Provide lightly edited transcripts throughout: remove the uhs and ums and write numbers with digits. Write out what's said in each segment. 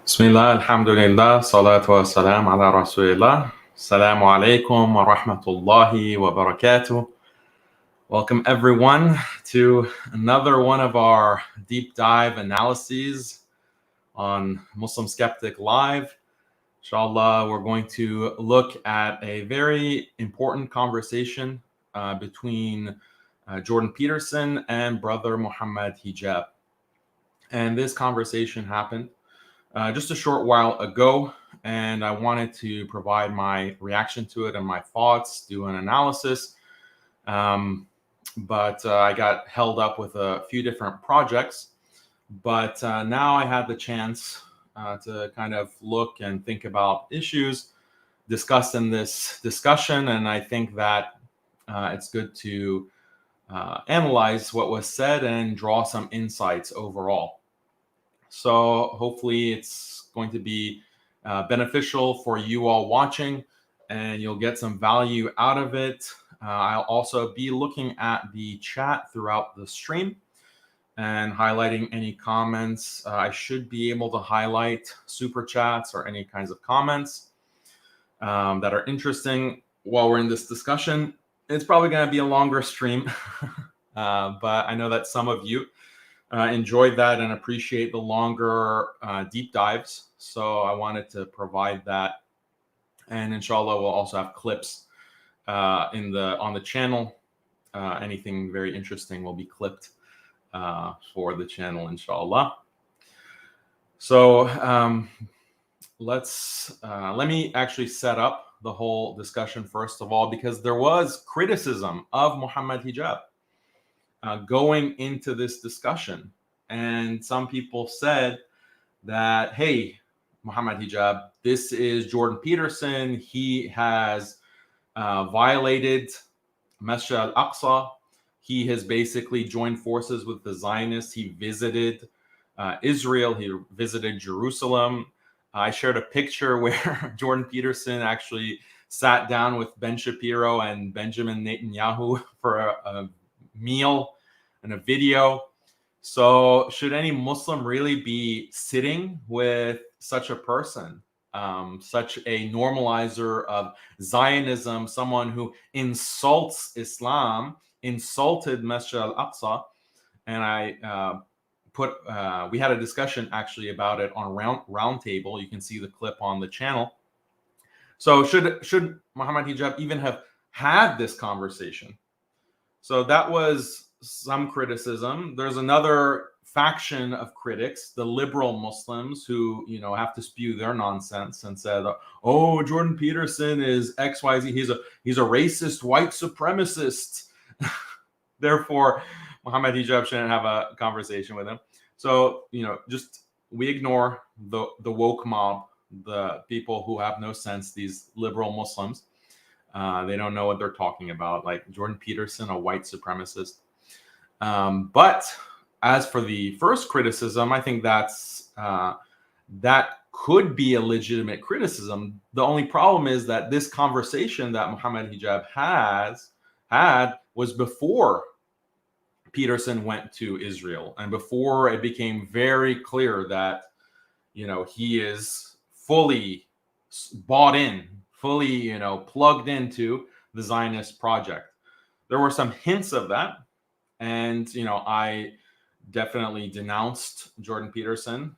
Bismillah, alhamdulillah, salatu wa salam ala rasulillah. Assalamu alaikum wa rahmatullahi wa barakatuh. Welcome everyone to another one of our deep dive analyses on Muslim Skeptic Live. Inshallah, we're going to look at a very important conversation between Jordan Peterson and brother Mohammed Hijab. And this conversation happened just a short while ago, and I wanted to provide my reaction to it and my thoughts, do an analysis. But I got held up with a few different projects. But now I had the chance to kind of look and think about issues discussed in this discussion, and I think that it's good to analyze what was said and draw some insights overall. So hopefully it's going to be beneficial for you all watching, and you'll get some value out of it. I'll also be looking at the chat throughout the stream and highlighting any comments. I should be able to highlight super chats or any kinds of comments that are interesting while we're in this discussion. It's probably going to be a longer stream, but I know that some of you enjoyed that and appreciate the longer deep dives. So I wanted to provide that. And inshallah, we'll also have clips on the channel. Anything very interesting will be clipped for the channel, inshallah. So let me actually set up the whole discussion first of all, because there was criticism of Mohammed Hijab going into this discussion. And some people said that, hey, Mohammed Hijab, this is Jordan Peterson. He has violated Masjid al-Aqsa. He has basically joined forces with the Zionists. He visited Israel. He visited Jerusalem. I shared a picture where Jordan Peterson actually sat down with Ben Shapiro and Benjamin Netanyahu for a meal and a video. So should any Muslim really be sitting with such a person, such a normalizer of Zionism, someone who insults Islam, insulted Masjid al-Aqsa? And we had a discussion actually about it on Roundtable. You can see the clip on the channel. So should Mohammed Hijab even have had this conversation? So that was some criticism. There's another faction of critics, the liberal Muslims, who have to spew their nonsense and said, "Oh, Jordan Peterson is XYZ. He's a racist, white supremacist. Therefore, Mohammed Hijab shouldn't have a conversation with him." So just we ignore the woke mob, the people who have no sense. These liberal Muslims. They don't know what they're talking about. Like Jordan Peterson, a white supremacist. But as for the first criticism, I think that could be a legitimate criticism. The only problem is that this conversation that Mohammed Hijab had was before Peterson went to Israel and before it became very clear that he is fully bought in, fully plugged into the Zionist project. There were some hints of that, and I definitely denounced Jordan Peterson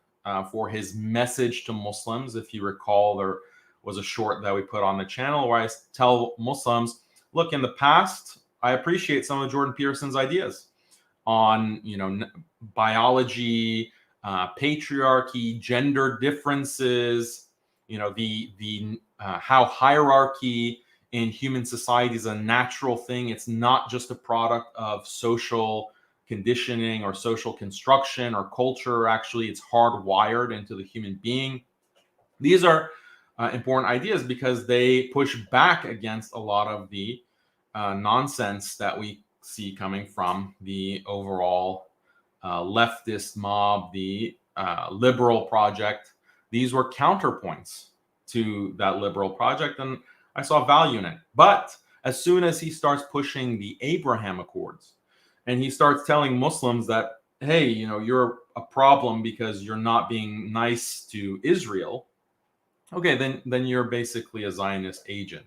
for his message to Muslims. If you recall, there was a short that we put on the channel where I tell Muslims, look, in the past, I appreciate some of Jordan Peterson's ideas on biology, patriarchy, gender differences, how hierarchy in human society is a natural thing. It's not just a product of social conditioning or social construction or culture. Actually, it's hardwired into the human being. These are important ideas because they push back against a lot of the nonsense that we see coming from the overall leftist mob, the liberal project. These were counterpoints to that liberal project, and I saw value in it. But as soon as he starts pushing the Abraham Accords, and he starts telling Muslims that hey, you're a problem because you're not being nice to Israel, okay, then you're basically a Zionist agent.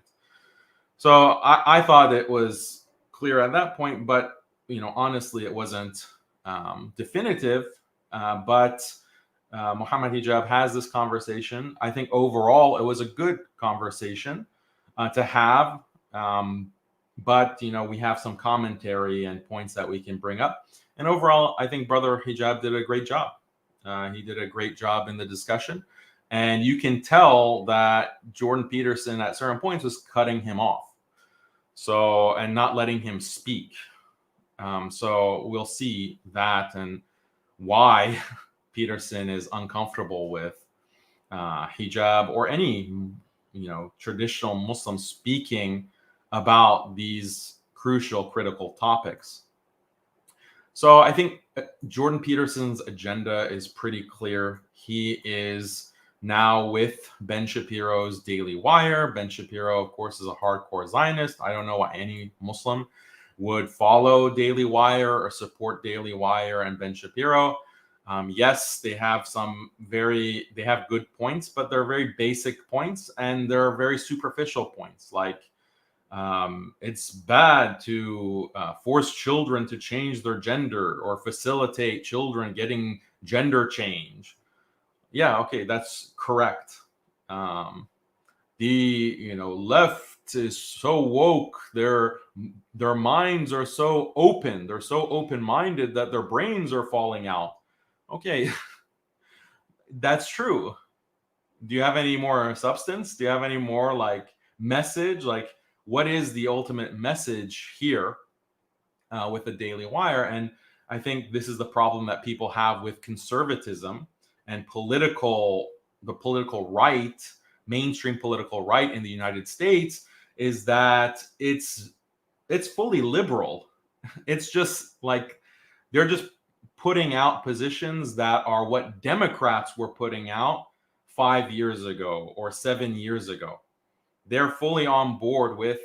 So I thought it was clear at that point, but honestly, it wasn't definitive. But Mohammed Hijab has this conversation. I think overall it was a good conversation to have. But we have some commentary and points that we can bring up. And overall, I think Brother Hijab did a great job. He did a great job in the discussion. And you can tell that Jordan Peterson at certain points was cutting him off. So, and not letting him speak. So we'll see that and why Peterson is uncomfortable with hijab or any, traditional Muslim speaking about these crucial, critical topics. So I think Jordan Peterson's agenda is pretty clear. He is now with Ben Shapiro's Daily Wire. Ben Shapiro, of course, is a hardcore Zionist. I don't know why any Muslim would follow Daily Wire or support Daily Wire and Ben Shapiro. Yes, they have good points, but they're very basic points and they're very superficial points. Like, it's bad to force children to change their gender or facilitate children getting gender change. Yeah, okay, that's correct. The left is so woke. Their minds are so open. They're so open-minded that their brains are falling out. Okay, that's true. Do you have any more substance? Do you have any more message? What is the ultimate message here with the Daily Wire? And I think this is the problem that people have with conservatism and the political right, mainstream political right in the United States, is that it's fully liberal. It's just they're just putting out positions that are what Democrats were putting out 5 years ago or 7 years ago. They're fully on board with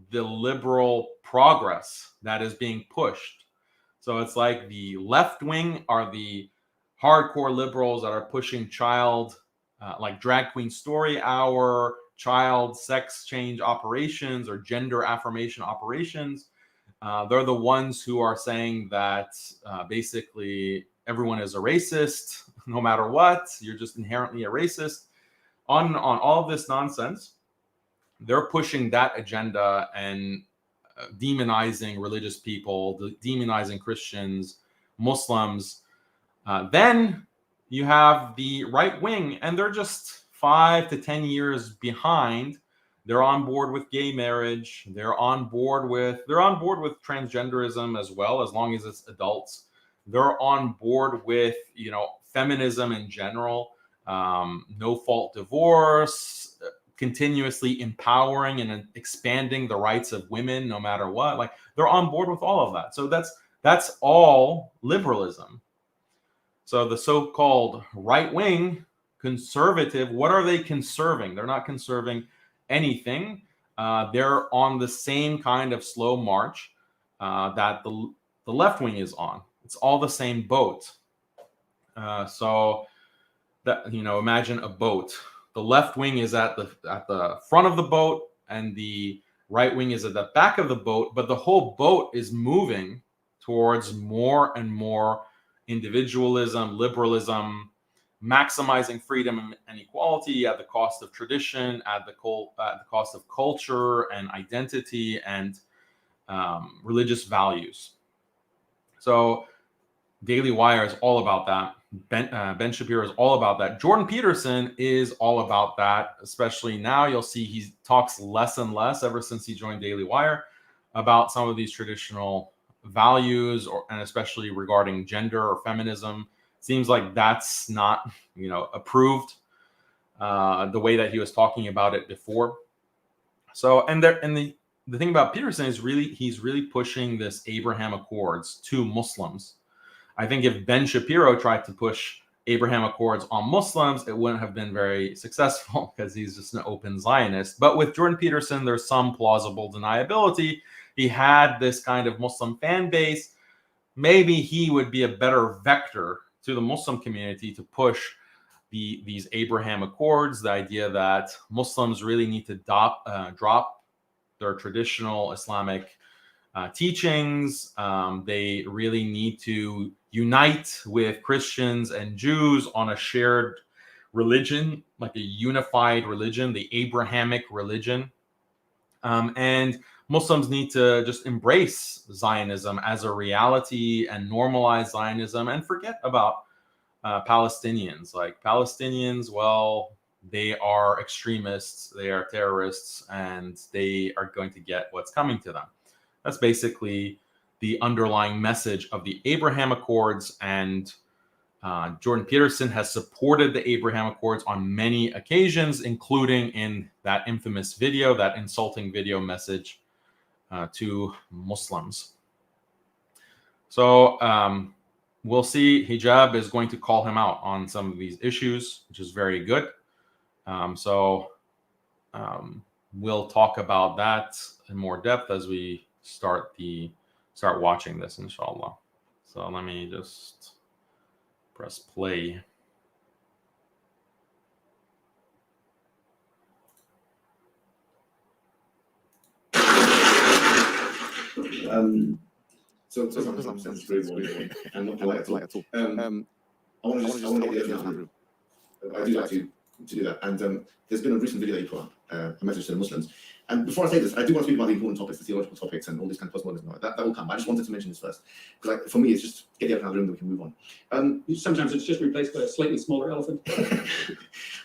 the liberal progress that is being pushed. So it's like the left wing are the hardcore liberals that are pushing like drag queen story hour, child sex change operations, or gender affirmation operations. They're the ones who are saying that basically everyone is a racist, no matter what. You're just inherently a racist. On all of this nonsense, they're pushing that agenda and demonizing religious people, demonizing Christians, Muslims. Then you have the right wing, and they're just 5 to 10 years behind. They're on board with gay marriage. They're on board with transgenderism as well, as long as it's adults. They're on board with feminism in general, no fault divorce, continuously empowering and expanding the rights of women, no matter what. They're on board with all of that. So that's all liberalism. So the so-called right wing conservative, what are they conserving? They're not conserving anything. They're on the same kind of slow march that the left wing is on. It's all the same boat. So that imagine a boat. The left wing is at the front of the boat, and the right wing is at the back of the boat. But the whole boat is moving towards more and more individualism, liberalism, maximizing freedom and equality at the cost of tradition, at the cost of culture and identity and religious values. So Daily Wire is all about that. Ben Shapiro is all about that. Jordan Peterson is all about that, especially now. You'll see he talks less and less ever since he joined Daily Wire about some of these traditional values, and especially regarding gender or feminism. Seems like that's not, approved the way that he was talking about it before. So, and the thing about Peterson is he's really pushing this Abraham Accords to Muslims. I think if Ben Shapiro tried to push Abraham Accords on Muslims, it wouldn't have been very successful because he's just an open Zionist. But with Jordan Peterson, there's some plausible deniability. He had this kind of Muslim fan base. maybe he would be a better vector to the Muslim community to push these Abraham Accords, the idea that Muslims really need to drop their traditional Islamic teachings. They really need to unite with Christians and Jews on a shared religion, like a unified religion, the Abrahamic religion. And Muslims need to just embrace Zionism as a reality and normalize Zionism and forget about Palestinians. Like Palestinians, well, they are extremists, they are terrorists, and they are going to get what's coming to them. That's basically the underlying message of the Abraham Accords, and Jordan Peterson has supported the Abraham Accords on many occasions, including in that infamous video, that insulting video message to Muslims. So we'll see. Hijab is going to call him out on some of these issues, which is very good. We'll talk about that in more depth as we start watching this, inshallah. So let me just press play. So Islam sounds very boring and not polite at all. I want to get the other room. I do like to do that. And there's been a recent video that you put up, a message to the Muslims. And before I say this, I do want to speak about the important topics, the theological topics, and all this kind of postmodernism. That will come. I just wanted to mention this first, because for me, it's just get the other room that we can move on. Sometimes it's just replaced by a slightly smaller elephant.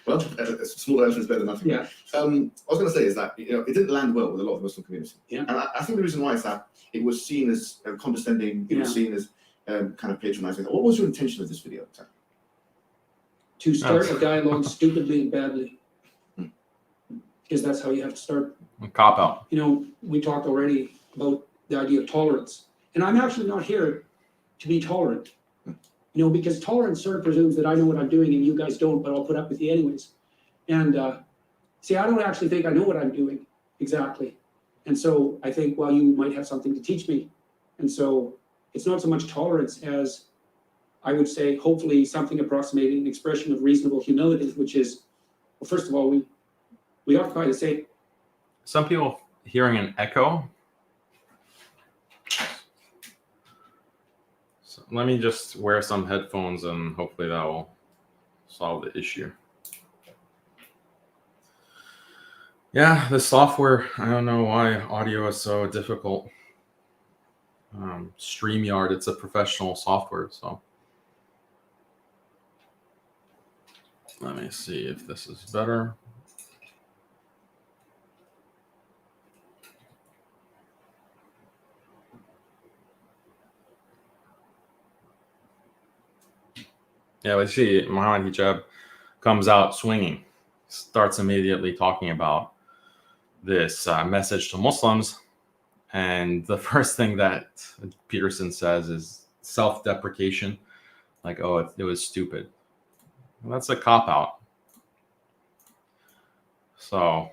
Well, a smaller elephant is better than nothing. Yeah. What I was going to say is that it didn't land well with a lot of the Muslim community. Yeah. And I think the reason why is that it was seen as condescending. It was seen as kind of patronizing. What was your intention of this video? To start a dialogue stupidly and badly, because that's how you have to start. Cop out. We talked already about the idea of tolerance, and I'm actually not here to be tolerant, because tolerance sort of presumes that I know what I'm doing and you guys don't, but I'll put up with you anyways. And see, I don't actually think I know what I'm doing exactly, and so I think, well, you might have something to teach me, and so it's not so much tolerance as, I would say, hopefully something approximating an expression of reasonable humility, which is, well, first of all, we occupy the same. Some people hearing an echo. So let me just wear some headphones and hopefully that will solve the issue. Yeah, the software, I don't know why audio is so difficult. StreamYard, it's a professional software, so. Let me see if this is better. Yeah, we see Mohammed Hijab comes out swinging, starts immediately talking about this message to Muslims. And the first thing that Peterson says is self-deprecation, like, oh, it was stupid. Well, that's a cop-out. So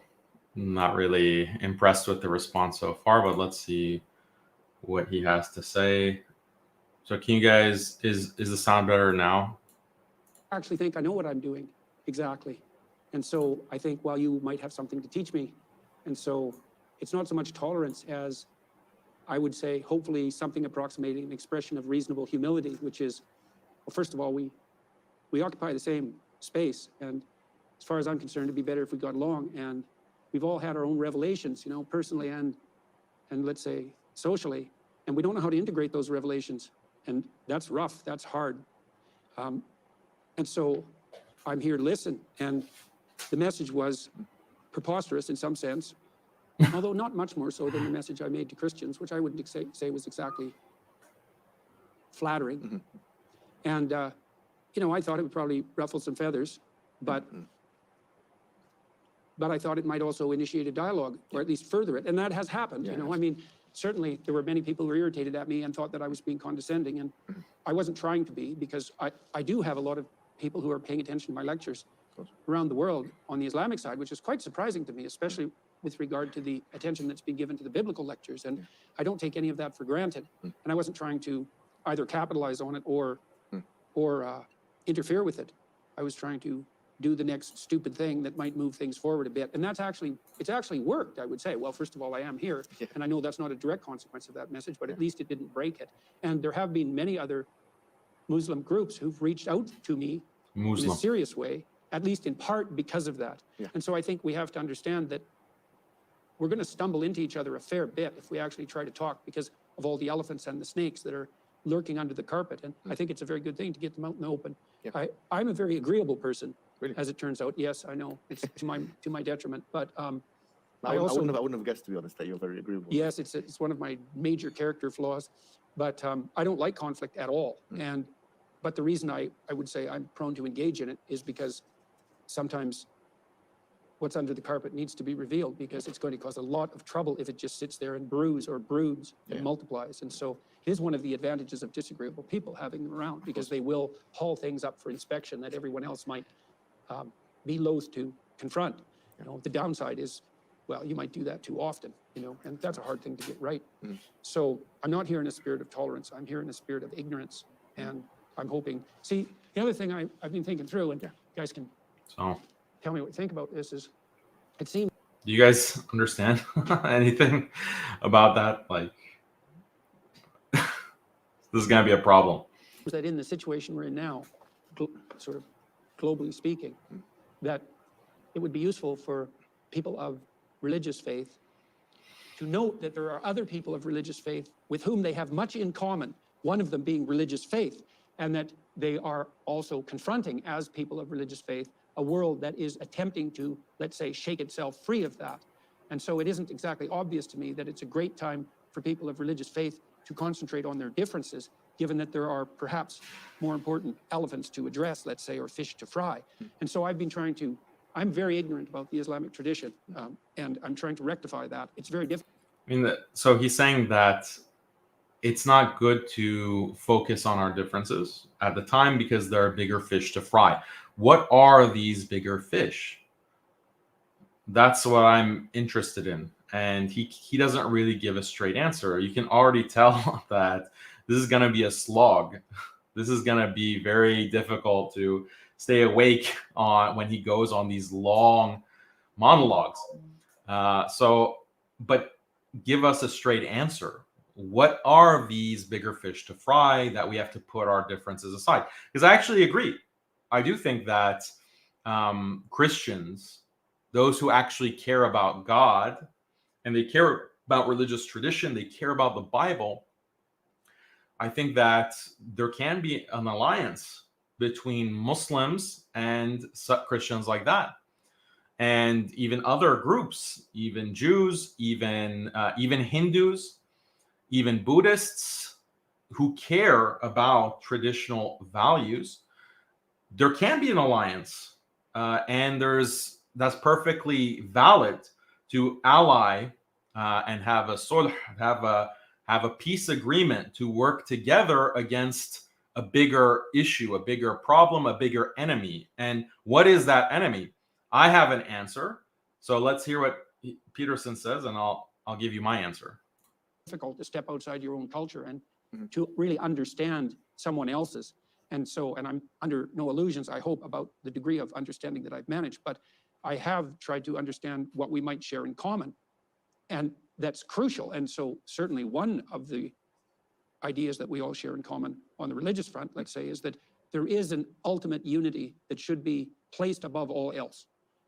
I'm not really impressed with the response so far, but let's see what he has to say. So can you guys, is the sound better now? I actually think I know what I'm doing exactly. And so I think, well, you might have something to teach me. And so it's not so much tolerance as, I would say, hopefully something approximating an expression of reasonable humility, which is, well, first of all, we occupy the same space. And as far as I'm concerned, it'd be better if we got along. And we've all had our own revelations, personally and let's say socially. And we don't know how to integrate those revelations. And that's rough, that's hard. And so I'm here to listen. And the message was preposterous in some sense, although not much more so than the message I made to Christians, which I wouldn't say was exactly flattering. Mm-hmm. And, I thought it would probably ruffle some feathers, but I thought it might also initiate a dialogue, or at least further it. And that has happened, certainly there were many people who were irritated at me and thought that I was being condescending, and I wasn't trying to be, because I do have a lot of people who are paying attention to my lectures around the world on the Islamic side, which is quite surprising to me, especially with regard to the attention that's being given to the biblical lectures. And I don't take any of that for granted. And I wasn't trying to either capitalize on it or interfere with it. I was trying to do the next stupid thing that might move things forward a bit. And it's actually worked, I would say. Well, first of all, I am here, and I know that's not a direct consequence of that message, but at least it didn't break it. And there have been many other Muslim groups who've reached out to me in a serious way, at least in part because of that. And so I think we have to understand that we're going to stumble into each other a fair bit if we actually try to talk, because of all the elephants and the snakes that are lurking under the carpet. And I think it's a very good thing to get them out in the open. I'm a very agreeable person, as it turns out. Yes, I know it's to my detriment, but I wouldn't have guessed, to be honest, that you're very agreeable. Yes, it's one of my major character flaws, but I don't like conflict at all. But the reason I would say I'm prone to engage in it is because sometimes what's under the carpet needs to be revealed, because it's going to cause a lot of trouble if it just sits there and brews or broods and multiplies. And so it is one of the advantages of disagreeable people, having them around, because they will haul things up for inspection that everyone else might be loath to confront. You know, the downside is, well, you might do that too often, you know, and that's a hard thing to get right. So I'm not here in a spirit of tolerance. I'm here in a spirit of ignorance. And I'm hoping, see, the other thing I've been thinking through, and you guys can tell me what you think about this, is it seems. Do you guys understand anything about that? Like, this is going to be a problem. That in the situation we're in now, sort of globally speaking, that it would be useful for people of religious faith to note that there are other people of religious faith with whom they have much in common, one of them being religious faith, and that they are also confronting, as people of religious faith, a world that is attempting to, let's say, shake itself free of that. And so it isn't exactly obvious to me that it's a great time for people of religious faith to concentrate on their differences, given that there are perhaps more important elephants to address, let's say, or fish to fry. And so I'm very ignorant about the Islamic tradition, and I'm trying to rectify that. It's very difficult. I mean, so he's saying that it's not good to focus on our differences at the time because there are bigger fish to fry. What are these bigger fish? That's what I'm interested in. And he doesn't really give a straight answer. You can already tell that this is going to be a slog. This is going to be very difficult to stay awake on when he goes on these long monologues. But give us a straight answer. What are these bigger fish to fry that we have to put our differences aside? Because I actually agree. I do think that Christians, those who actually care about God and they care about religious tradition, they care about the Bible, I think that there can be an alliance between Muslims and Christians like that. And even other groups, even Jews, even Hindus, even Buddhists who care about traditional values, there can be an alliance, and that's perfectly valid to ally and have a sulh, have a peace agreement to work together against a bigger issue, a bigger problem, a bigger enemy. And what is that enemy? I have an answer. So let's hear what Peterson says, and I'll give you my answer. Difficult to step outside your own culture and to really understand someone else's. And I'm under no illusions, I hope, about the degree of understanding that I've managed, but I have tried to understand what we might share in common. And that's crucial. And so certainly one of the ideas that we all share in common on the religious front, let's say, is that there is an ultimate unity that should be placed above all else.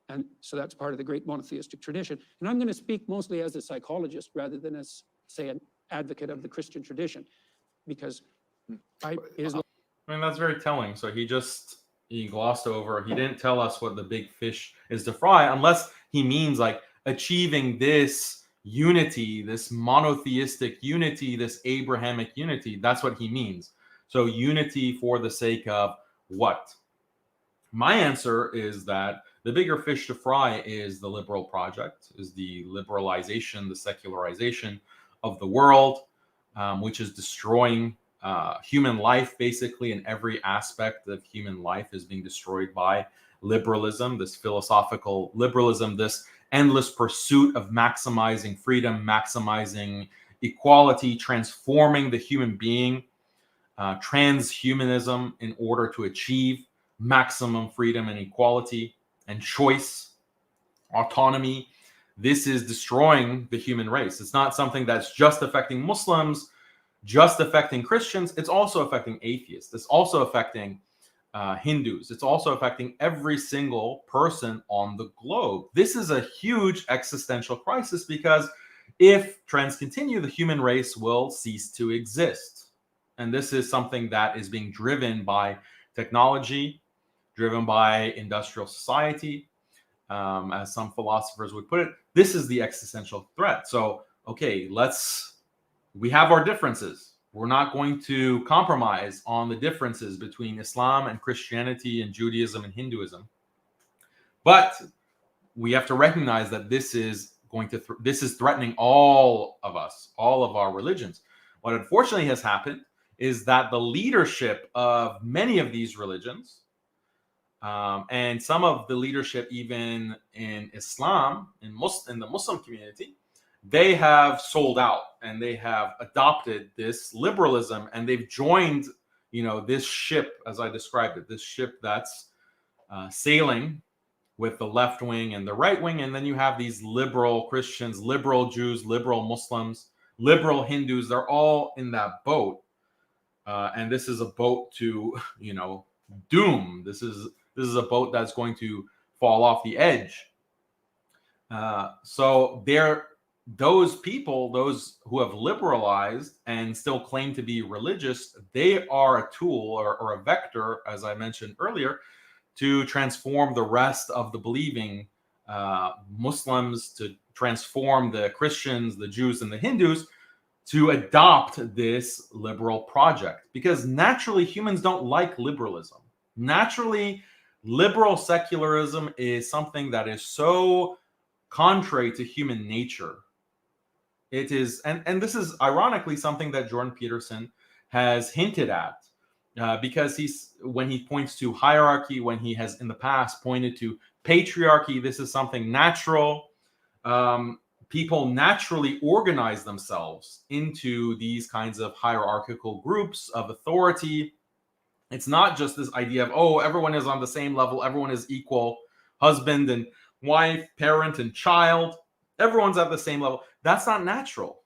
And so that's part of the great monotheistic tradition. And I'm going to speak mostly as a psychologist rather than as, say, an advocate of the Christian tradition, because it is. I mean, that's very telling. So he glossed over. He didn't tell us what the big fish is to fry, unless he means like achieving this unity, this monotheistic unity, this Abrahamic unity. That's what he means. So unity for the sake of what? My answer is that the bigger fish to fry is the liberal project, is the liberalization, the secularization of the world, which is destroying human life, basically, in every aspect of human life is being destroyed by liberalism, this philosophical liberalism, this endless pursuit of maximizing freedom, maximizing equality, transforming the human being transhumanism in order to achieve maximum freedom and equality and choice, autonomy. This is destroying the human race. It's not something that's just affecting Muslims, just affecting Christians. It's also affecting atheists. It's also affecting Hindus. It's also affecting every single person on the globe. This is a huge existential crisis because if trends continue, the human race will cease to exist. And this is something that is being driven by technology, driven by industrial society, as some philosophers would put it. This is the existential threat. So, okay, we have our differences. We're not going to compromise on the differences between Islam and Christianity and Judaism and Hinduism. But we have to recognize that this is threatening all of us, all of our religions. What unfortunately has happened is that the leadership of many of these religions, and some of the leadership even in Islam, in the Muslim community, they have sold out and they have adopted this liberalism, and they've joined, this ship, as I described it, this ship that's sailing with the left wing and the right wing. And then you have these liberal Christians, liberal Jews, liberal Muslims, liberal Hindus. They're all in that boat. And this is a boat to, doom. This is a boat that's going to fall off the edge. So those people, those who have liberalized and still claim to be religious, they are a tool or a vector, as I mentioned earlier, to transform the rest of the believing Muslims, to transform the Christians, the Jews, and the Hindus to adopt this liberal project. Because naturally, humans don't like liberalism. Naturally, liberal secularism is something that is so contrary to human nature. It is, and this is ironically something that Jordan Peterson has hinted at, because when he points to hierarchy, when he has in the past pointed to patriarchy, this is something natural. People naturally organize themselves into these kinds of hierarchical groups of authority. It's not just this idea of, everyone is on the same level, everyone is equal, husband and wife, parent and child, everyone's at the same level. That's not natural.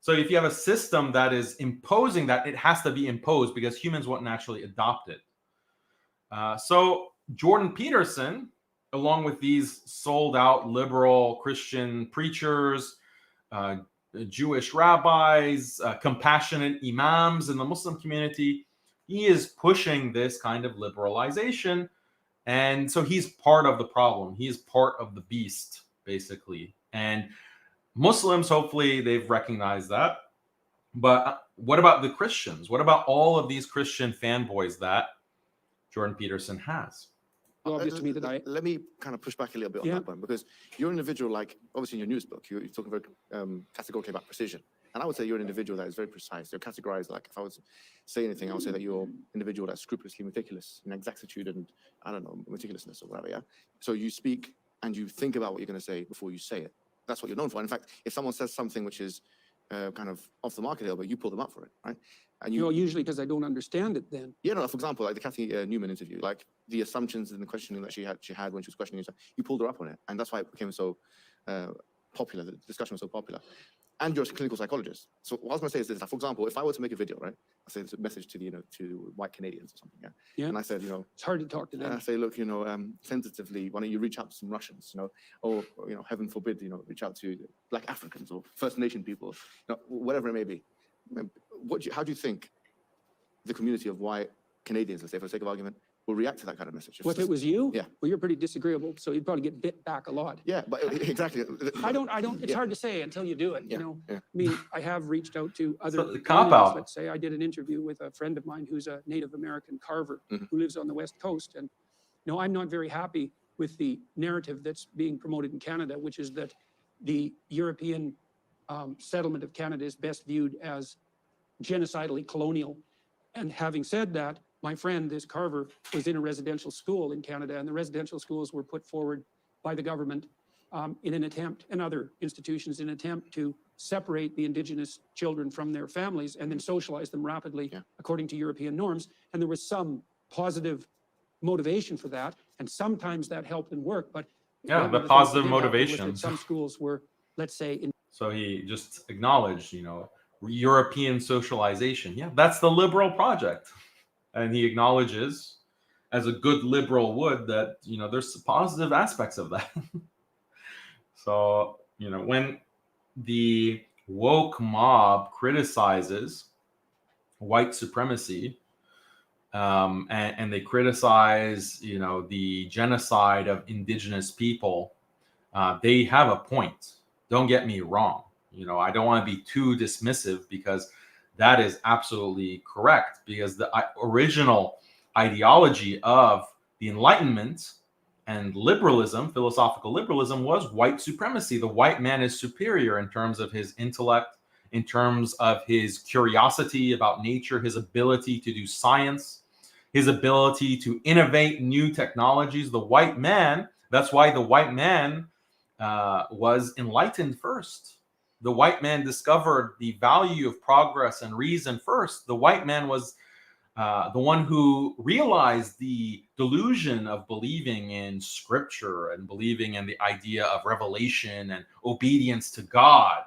So if you have a system that is imposing that, it has to be imposed because humans won't naturally adopt it. So Jordan Peterson, along with these sold out liberal Christian preachers, Jewish rabbis, compassionate imams in the Muslim community, he is pushing this kind of liberalization. And so he's part of the problem. He is part of the beast, basically. And Muslims, hopefully, they've recognized that. But what about the Christians? What about all of these Christian fanboys that Jordan Peterson has? Obvious to me that let me kind of push back a little bit on that one, because you're an individual, like obviously in your news book, you're talking very categorically about precision. And I would say you're an individual that is very precise. You're categorized, like if I was to say anything, I would say that you're an individual that's scrupulously meticulous in exactitude and, I don't know, meticulousness or whatever, yeah? So you speak and you think about what you're going to say before you say it. That's what you're known for. In fact, if someone says something which is kind of off the market a little bit, you pull them up for it, right? And usually because I don't understand it then. Yeah, no, for example, like the Kathy Newman interview, like the assumptions and the questioning that she had when she was questioning herself, you pulled her up on it. And that's why it became so popular, the discussion was so popular. And you're a clinical psychologist. So what I was going to say is this, like, for example, if I were to make a video, right? I say it's a message to to white Canadians or something, yeah? Yeah. And I said, it's hard to talk to them. And I say, look, sensitively, why don't you reach out to some Russians, or, heaven forbid, reach out to Black Africans or First Nation people, whatever it may be. How do you think the community of white Canadians, let's say for the sake of argument, will react to that kind of message? If it was you? Yeah. Well, you're pretty disagreeable, so you'd probably get bit back a lot. Yeah, but exactly. I don't, it's hard to say until you do it, Yeah. I mean, I have reached out to other So the cop-out. Let's say I did an interview with a friend of mine who's a Native American carver who lives on the West Coast. And, I'm not very happy with the narrative that's being promoted in Canada, which is that the European settlement of Canada is best viewed as genocidally colonial. And having said that, my friend, this carver, was in a residential school in Canada, and the residential schools were put forward by the government in an attempt, and other institutions in an attempt to separate the indigenous children from their families and then socialize them rapidly according to European norms. And there was some positive motivation for that. And sometimes that helped and worked. But yeah, one the of things that positive did happen was motivation. that some schools were, let's say, So he just acknowledged, you know, European socialization. Yeah, that's the liberal project. And he acknowledges, as a good liberal would, that, you know, there's positive aspects of that. So, you know, when the woke mob criticizes white supremacy, and they criticize, you know, the genocide of indigenous people, they have a point. Don't get me wrong. You know, I don't want to be too dismissive, because that is absolutely correct, because the original ideology of the Enlightenment and liberalism, philosophical liberalism, was white supremacy. The white man is superior in terms of his intellect, in terms of his curiosity about nature, his ability to do science, his ability to innovate new technologies. The white man, that's why the white man was enlightened first. The white man discovered the value of progress and reason first. The white man was the one who realized the delusion of believing in scripture and believing in the idea of revelation and obedience to God.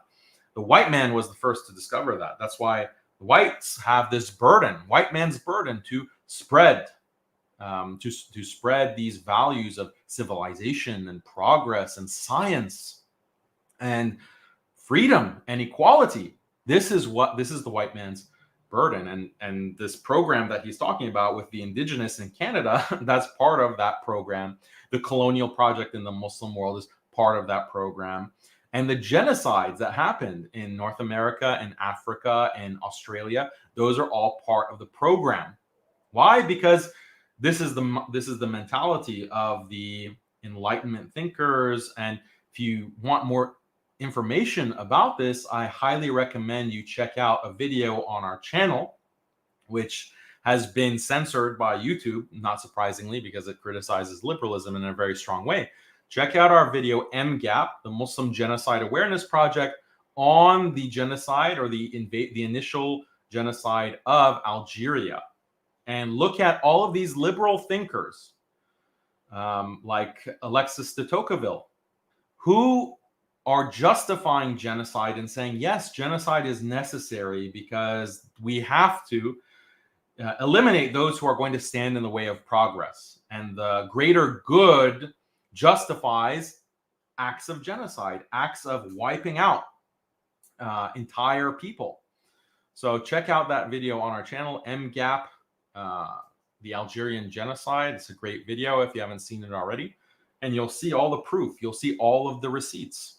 The white man was the first to discover that. That's why the whites have this burden, white man's burden, to spread to spread these values of civilization and progress and science and freedom and equality. This is the white man's burden. And this program that he's talking about with the indigenous in Canada, that's part of that program. The colonial project in the Muslim world is part of that program. And the genocides that happened in North America and Africa and Australia, those are all part of the program. Why? Because this is the mentality of the Enlightenment thinkers. And if you want more information about this, I highly recommend you check out a video on our channel, which has been censored by YouTube, not surprisingly, because it criticizes liberalism in a very strong way. Check out our video, MGAP, the Muslim Genocide Awareness Project, on the genocide or the initial genocide of Algeria. And look at all of these liberal thinkers, like Alexis de Tocqueville, who are justifying genocide and saying, yes, genocide is necessary because we have to eliminate those who are going to stand in the way of progress. And the greater good justifies acts of genocide, acts of wiping out entire people. So check out that video on our channel, MGAP, the Algerian genocide. It's a great video if you haven't seen it already. And you'll see all the proof. You'll see all of the receipts.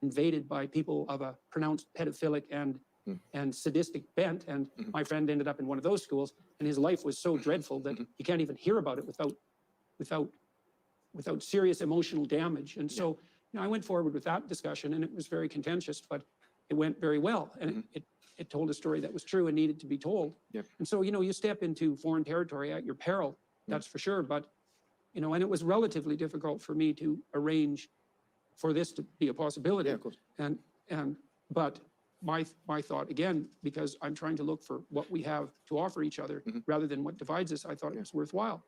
Invaded by people of a pronounced pedophilic and sadistic bent. And my friend ended up in one of those schools, and his life was so dreadful that you can't even hear about it without serious emotional damage. And so, you know, I went forward with that discussion, and it was very contentious, but it went very well. And it told a story that was true and needed to be told. And so, you know, you step into foreign territory at your peril, that's for sure. But, you know, and it was relatively difficult for me to arrange for this to be a possibility. Yeah, of course. But my thought, again, because I'm trying to look for what we have to offer each other rather than what divides us, I thought it was worthwhile.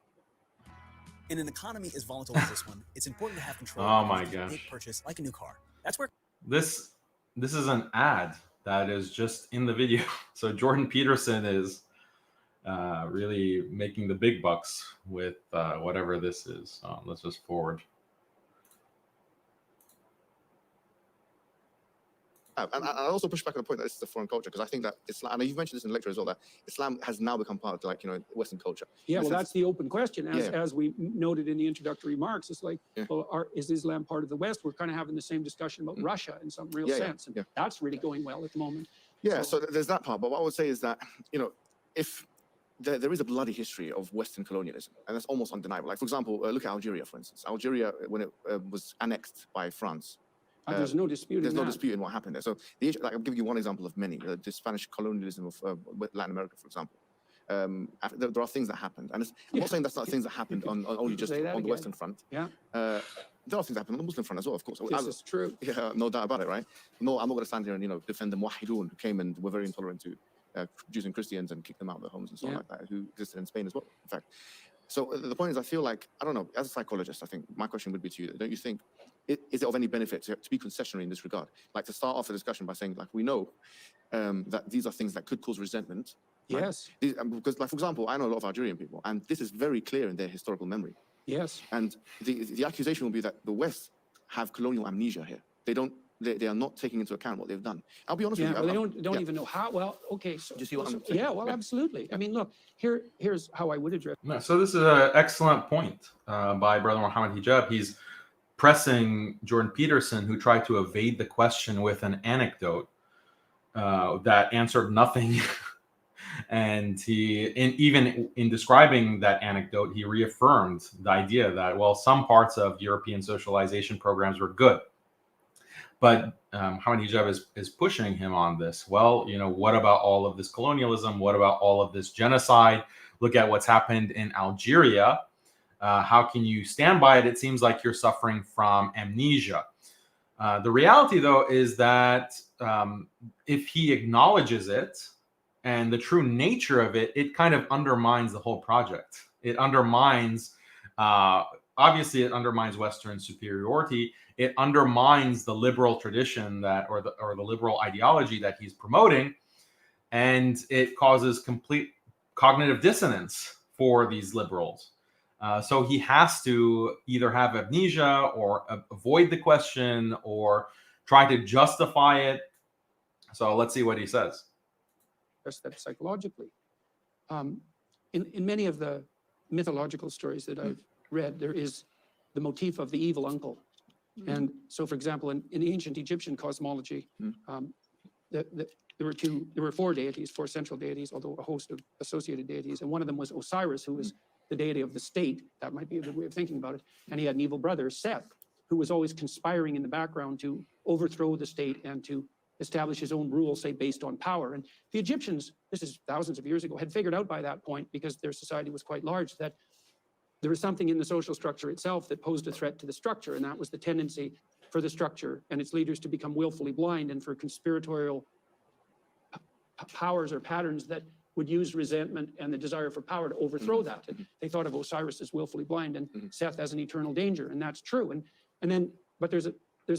In an economy as volatile as this one, it's important to have control of a gosh. big purchase like a new car. That's where This is an ad that is just in the video. So Jordan Peterson is really making the big bucks with whatever this is. Let's just forward. And I also push back on the point that this is a foreign culture, because I think that Islam, and you've mentioned this in the lecture as well, that Islam has now become part of, like, you know, Western culture. Yeah, well, that's the open question. As we noted in the introductory remarks, it's like, well, is Islam part of the West? We're kind of having the same discussion about Russia in some real sense. And that's really going well at the moment. Yeah, so there's that part. But what I would say is that, you know, if there is a bloody history of Western colonialism, and that's almost undeniable. Like, for example, look at Algeria, for instance. Algeria, when it was annexed by France, there's no dispute. There's no dispute in what happened there. So the issue, like, I'm giving you one example of many. The Spanish colonialism of Latin America, for example. There are things that happened, and I'm not saying that's not things that happened on only just on the Western front. there are things that happen on the Muslim front as well, of course. This is true. Yeah, no doubt about it, right? No, I'm not going to stand here and defend the Muwahidun who came and were very intolerant to Jews and Christians and kicked them out of their homes and so on like that, who existed in Spain as well, in fact. So the point is, I feel like, I don't know, as a psychologist, I think my question would be to you, don't you think, is it of any benefit to be concessionary in this regard? Like to start off a discussion by saying, like, we know that these are things that could cause resentment. Right? Yes. Because, like, for example, I know a lot of Algerian people, and this is very clear in their historical memory. Yes. And the accusation will be that the West have colonial amnesia here. They are not taking into account what they've done. I'll be honest with you. Well, they don't even know how. Well, okay. So, do you see what I'm saying? Yeah, well, absolutely. I mean, look, here's how I would address. No, so this is an excellent point by Brother Mohammed Hijab. He's pressing Jordan Peterson, who tried to evade the question with an anecdote that answered nothing. And even in describing that anecdote, he reaffirmed the idea that, well, some parts of European socialization programs were good. But Mohammed Hijab is pushing him on this. Well, what about all of this colonialism? What about all of this genocide? Look at what's happened in Algeria. How can you stand by it? It seems like you're suffering from amnesia. The reality, though, is that if he acknowledges it and the true nature of it, it kind of undermines the whole project. It undermines, obviously, it undermines Western superiority. It undermines the liberal tradition or the liberal ideology that he's promoting, and it causes complete cognitive dissonance for these liberals. So he has to either have amnesia or avoid the question or try to justify it. So let's see what he says. That psychologically. In many of the mythological stories that I've read, there is the motif of the evil uncle. And so, for example, in the ancient Egyptian cosmology, there were four deities, four central deities, although a host of associated deities. And one of them was Osiris, who was the deity of the state. That might be a good way of thinking about it. And he had an evil brother, Seth, who was always conspiring in the background to overthrow the state and to establish his own rule, say, based on power. And the Egyptians, this is thousands of years ago, had figured out by that point, because their society was quite large, that there was something in the social structure itself that posed a threat to the structure, and that was the tendency for the structure and its leaders to become willfully blind and for conspiratorial powers or patterns that would use resentment and the desire for power to overthrow that. And they thought of Osiris as willfully blind and Seth as an eternal danger, and that's true. And then, but there's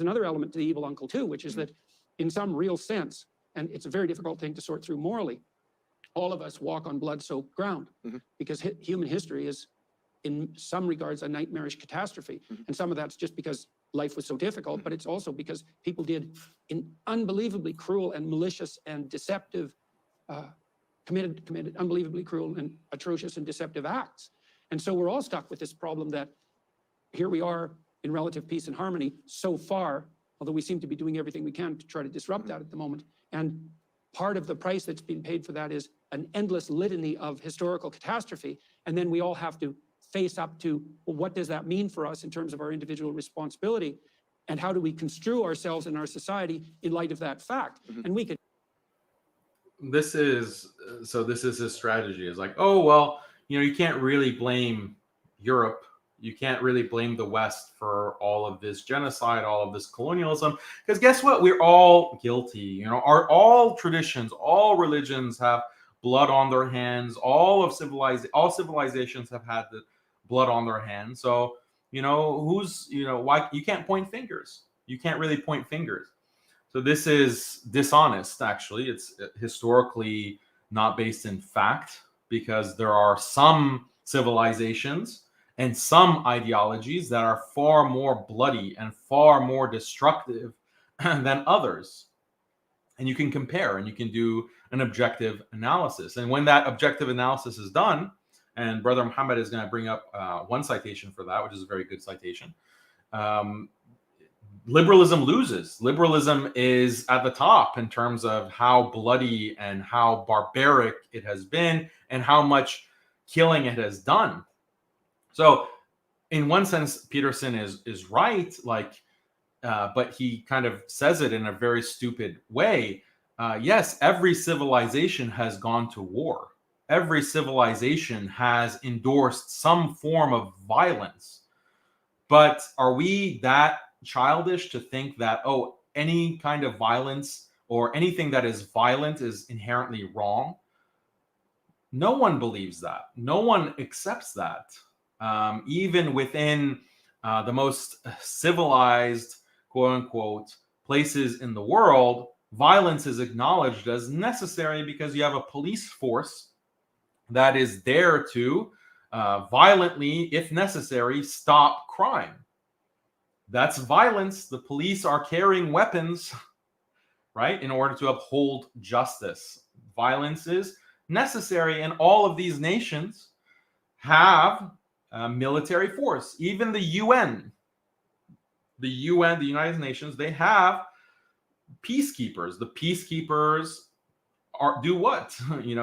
another element to the evil uncle too, which is that in some real sense, and it's a very difficult thing to sort through morally, all of us walk on blood-soaked ground because human history is, in some regards, a nightmarish catastrophe. And some of that's just because life was so difficult, but it's also because people did unbelievably cruel and malicious and deceptive, committed unbelievably cruel and atrocious and deceptive acts. And so we're all stuck with this problem that here we are in relative peace and harmony so far, although we seem to be doing everything we can to try to disrupt that at the moment. And part of the price that's being paid for that is an endless litany of historical catastrophe. And then we all have to face up to, well, what does that mean for us in terms of our individual responsibility? And how do we construe ourselves and our society in light of that fact? And we could. This is his strategy. Is like, oh, well, you can't really blame Europe. You can't really blame the West for all of this genocide, all of this colonialism, because guess what? We're all guilty. All traditions, all religions have blood on their hands. All civilizations have had the blood on their hands. So, why you can't point fingers. You can't really point fingers. So this is dishonest, actually. It's historically not based in fact, because there are some civilizations and some ideologies that are far more bloody and far more destructive than others. And you can compare and you can do an objective analysis. And when that objective analysis is done, and Brother Mohammed is going to bring up one citation for that, which is a very good citation, liberalism loses. Liberalism is at the top in terms of how bloody and how barbaric it has been and how much killing it has done. So in one sense, Peterson is right, but he kind of says it in a very stupid way. Yes, every civilization has gone to war. Every civilization has endorsed some form of violence. But are we that childish to think that, oh, any kind of violence or anything that is violent is inherently wrong? No one believes that. No one accepts that. Even within the most civilized, quote unquote, places in the world, violence is acknowledged as necessary because you have a police force that is there to violently, if necessary, stop crime. That's violence. The police are carrying weapons, right, in order to uphold justice. Violence is necessary, and all of these nations have military force. Even the UN, the United Nations, they have peacekeepers. The peacekeepers do what?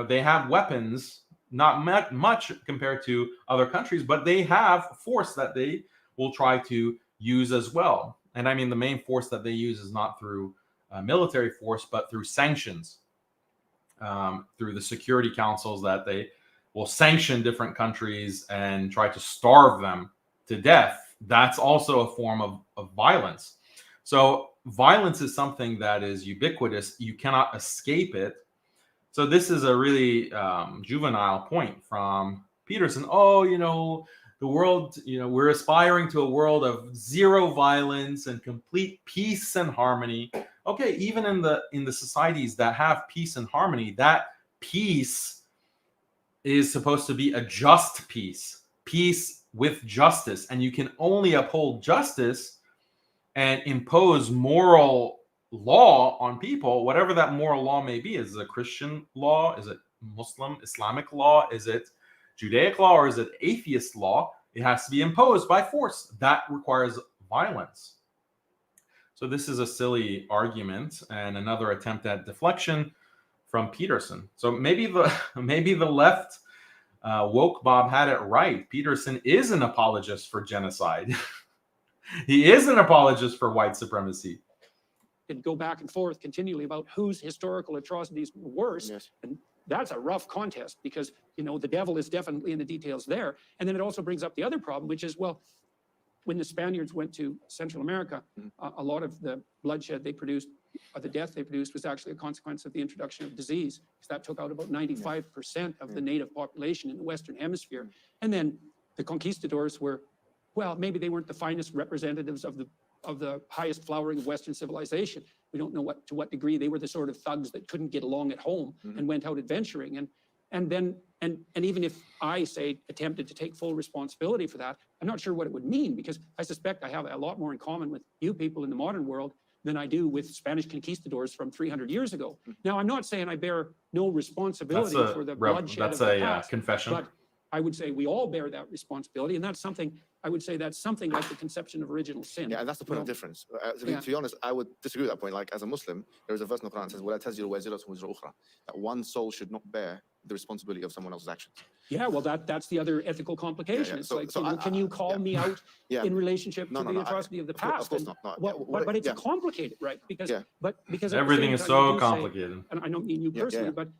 They have weapons, not much compared to other countries, but they have force that they will try to use as well. And I mean, the main force that they use is not through military force, but through sanctions, through the security councils that they will sanction different countries and try to starve them to death. That's also a form of violence. So violence is something that is ubiquitous. You cannot escape it. So this is a really juvenile point from Peterson. Oh, the world, we're aspiring to a world of zero violence and complete peace and harmony. Okay, even in the societies that have peace and harmony, that peace is supposed to be a just peace with justice. And you can only uphold justice and impose moral law on people, whatever that moral law may be. Is it a Christian law? Is it Muslim, Islamic law? Is it Judaic law, or is it atheist law? It has to be imposed by force. That requires violence. So this is a silly argument and another attempt at deflection from Peterson. So maybe the left woke Bob had it right. Peterson is an apologist for genocide. He is an apologist for white supremacy. And go back and forth continually about whose historical atrocities were worse. Yes. And that's a rough contest because, the devil is definitely in the details there. And then it also brings up the other problem, which is, well, when the Spaniards went to Central America, a lot of the bloodshed they produced, or the death they produced, was actually a consequence of the introduction of disease, because that took out about 95% of the native population in the Western Hemisphere. And then the conquistadors were, well, maybe they weren't the finest representatives of the highest flowering of Western civilization. We don't know to what degree they were the sort of thugs that couldn't get along at home and went out adventuring. And even if I say attempted to take full responsibility for that, I'm not sure what it would mean, because I suspect I have a lot more in common with you people in the modern world than I do with Spanish conquistadors from 300 years ago. Now, I'm not saying I bear no responsibility for the bloodshed of the past, confession. but I would say we all bear that responsibility, and that's something, I would say that's something like the conception of original sin. Yeah, and that's the point of difference. To be honest, I would disagree with that point. Like, as a Muslim, there is a verse in the Quran that says, وَلَا تَزِرُ وَازِرَةٌ وِزْرَ أُخْرَى, that one soul should not bear the responsibility of someone else's actions. Yeah, well, that's the other ethical complication. It's like, can you call me out in relationship to the atrocity of the past? Of course not. But it's complicated, right? Because everything is so complicated. And I don't mean you personally, but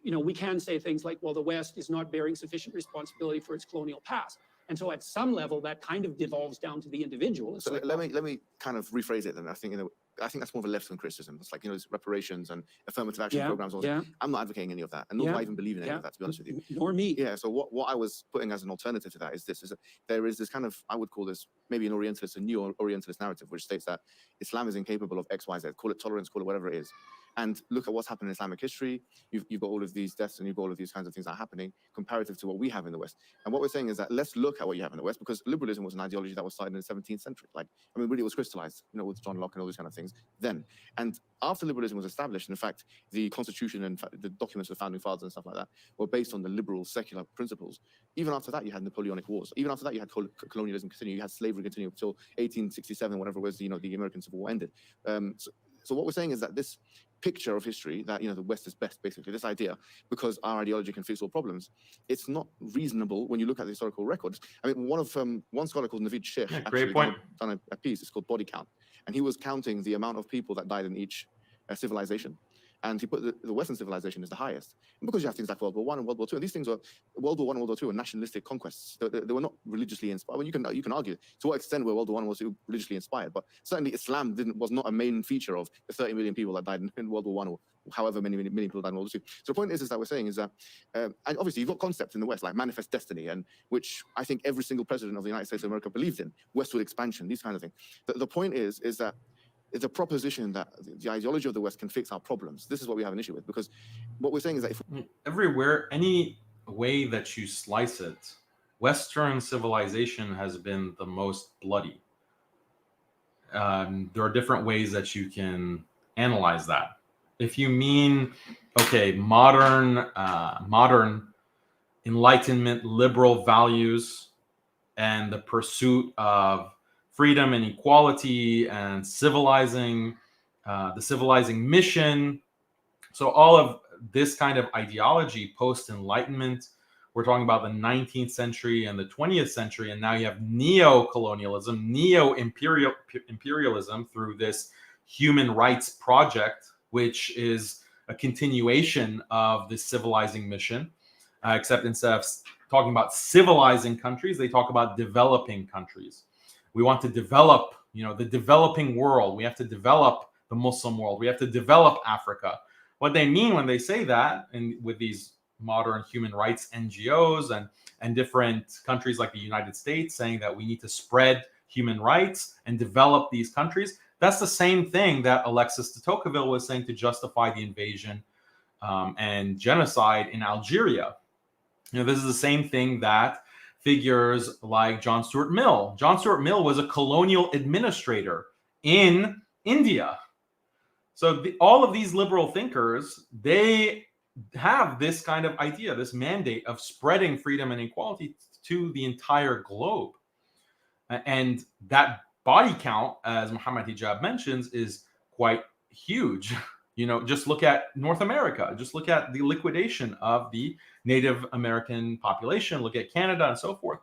we can say things like, well, the West is not bearing sufficient responsibility for its colonial past. And so at some level, that kind of devolves down to the individual. So let me kind of rephrase it then. I think that's more of a left-wing criticism. It's like, it's reparations and affirmative action programs. I'm not advocating any of that, and nor do I even believe in any of that, to be honest with you. Nor me. Yeah, so what I was putting as an alternative to that is that there is this kind of, I would call this maybe an Orientalist, a new Orientalist narrative, which states that Islam is incapable of X, Y, Z. Call it tolerance, call it whatever it is. And look at what's happened in Islamic history. You've got all of these deaths and you've got all of these kinds of things that are happening comparative to what we have in the West. And what we're saying is that let's look at what you have in the West, because liberalism was an ideology that was started in the 17th century. Really it was crystallized, with John Locke and all these kind of things then. And after liberalism was established, in fact, the Constitution and the documents of the Founding Fathers and stuff like that were based on the liberal secular principles. Even after that, you had Napoleonic Wars. Even after that, you had colonialism continue. You had slavery continue until 1867, whatever it was, the American Civil War ended. So what we're saying is that this picture of history, that the West is best, basically, this idea, because our ideology can fix all problems, it's not reasonable when you look at the historical records. I mean, one scholar called Naveed Sheikh actually done a piece. It's called Body Count, and he was counting the amount of people that died in each civilization. And he put the Western civilization as the highest. And because you have things like World War I and World War II, and these things were, World War I and World War II were nationalistic conquests. They were not religiously inspired. Well, you can argue to what extent were World War I and World War II religiously inspired, but certainly Islam was not a main feature of the 30 million people that died in World War I, or however many people died in World War II. So the point is that we're saying is that, and obviously you've got concepts in the West like manifest destiny, and which I think every single president of the United States of America believed in, westward expansion, these kinds of things. The point is that it's a proposition that the ideology of the West can fix our problems. This is what we have an issue with, because what we're saying is that if everywhere, any way that you slice it, Western civilization has been the most bloody. There are different ways that you can analyze that. If you mean, okay, modern Enlightenment, liberal values, and the pursuit of freedom and equality and civilizing, the civilizing mission. So all of this kind of ideology, post-Enlightenment, we're talking about the 19th century and the 20th century, and now you have neo-colonialism, neo-imperialism through this human rights project, which is a continuation of this civilizing mission, except instead of talking about civilizing countries, they talk about developing countries. We want to develop, the developing world. We have to develop the Muslim world. We have to develop Africa. What they mean when they say that, and with these modern human rights NGOs and different countries like the United States saying that we need to spread human rights and develop these countries, that's the same thing that Alexis de Tocqueville was saying to justify the invasion and genocide in Algeria. This is the same thing that figures like John Stuart Mill. John Stuart Mill was a colonial administrator in India. So all of these liberal thinkers, they have this kind of idea, this mandate of spreading freedom and equality to the entire globe. And that body count, as Mohammed Hijab mentions, is quite huge. Just look at North America. Just look at the liquidation of the Native American population. Look at Canada and so forth.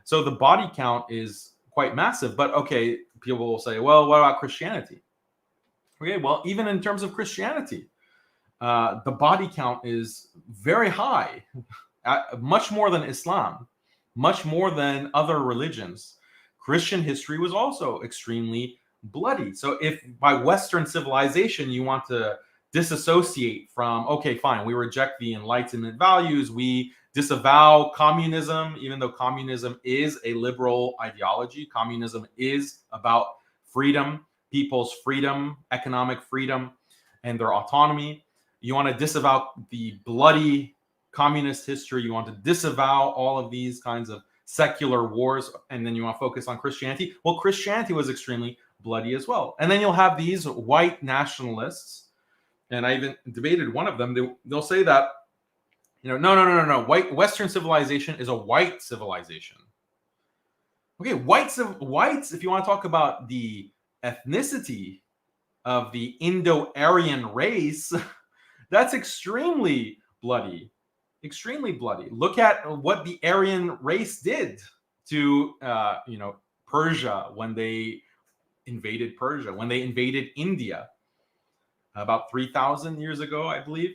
So the body count is quite massive. But okay, people will say, well, what about Christianity? Okay, well, even in terms of Christianity, the body count is very high, much more than Islam, much more than other religions. Christian history was also extremely bloody. So if by Western civilization you want to disassociate from, okay, fine, we reject the Enlightenment values, we disavow communism, even though communism is a liberal ideology. Communism is about freedom, people's freedom, economic freedom, and their autonomy. You want to disavow the bloody communist history. You want to disavow all of these kinds of secular wars, and then you want to focus on Christianity. Well, Christianity was extremely bloody as well. And then you'll have these white nationalists, and I even debated one of them. They'll say that, no. Western civilization is a white civilization. Okay, whites, if you want to talk about the ethnicity of the Indo-Aryan race, that's extremely bloody. Extremely bloody. Look at what the Aryan race did to, Persia when they invaded Persia, when they invaded India about 3,000 years ago, I believe.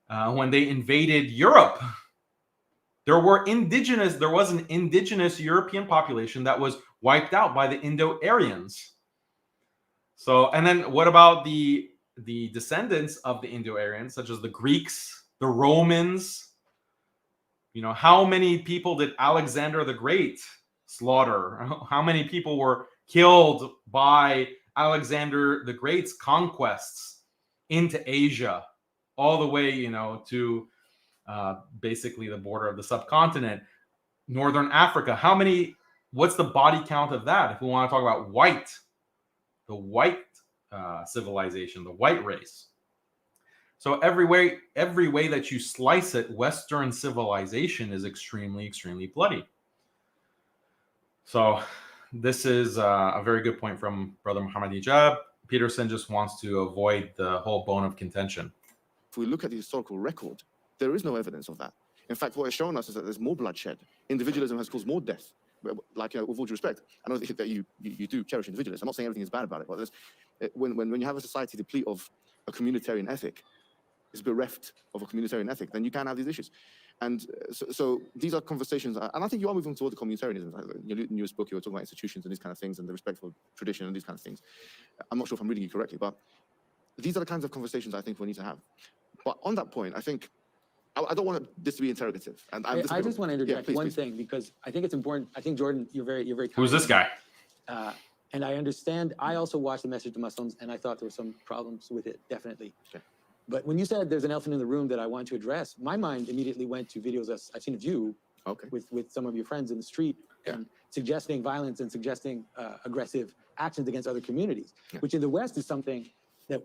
When they invaded Europe, there was an indigenous European population that was wiped out by the Indo-Aryans. So, and then what about the descendants of the Indo-Aryans, such as the Greeks, the Romans? How many people did Alexander the Great slaughter? How many people were killed by Alexander the Great's conquests into Asia, all the way, to basically the border of the subcontinent, Northern Africa? What's the body count of that? If we want to talk about the white civilization, the white race. So every way that you slice it, Western civilization is extremely, extremely bloody. So this is a very good point from Brother Mohammed Hijab. Peterson just wants to avoid the whole bone of contention. If we look at the historical record, there is no evidence of that. In fact, what it's shown us is that there's more bloodshed. Individualism has caused more death. Like, with all due respect, I know that you do cherish individualism. I'm not saying everything is bad about it, but when you have a society deplete of a communitarian ethic, is bereft of a communitarian ethic, then you can have these issues. And so these are conversations, and I think you are moving towards the communitarianism. In your newest book, you were talking about institutions and these kind of things, and the respect for tradition and these kind of things. I'm not sure if I'm reading you correctly, but these are the kinds of conversations I think we need to have. But on that point, I think I don't want this to be interrogative. And I just want to interject one thing, because I think it's important. I think, Jordan, you're very kind. Who's this guy? And I understand. I also watched The Message to Muslims, and I thought there were some problems with it, definitely. Okay. But when you said there's an elephant in the room that I want to address, my mind immediately went to videos I've seen of you with some of your friends in the street, and suggesting violence and suggesting aggressive actions against other communities, which in the West is something that,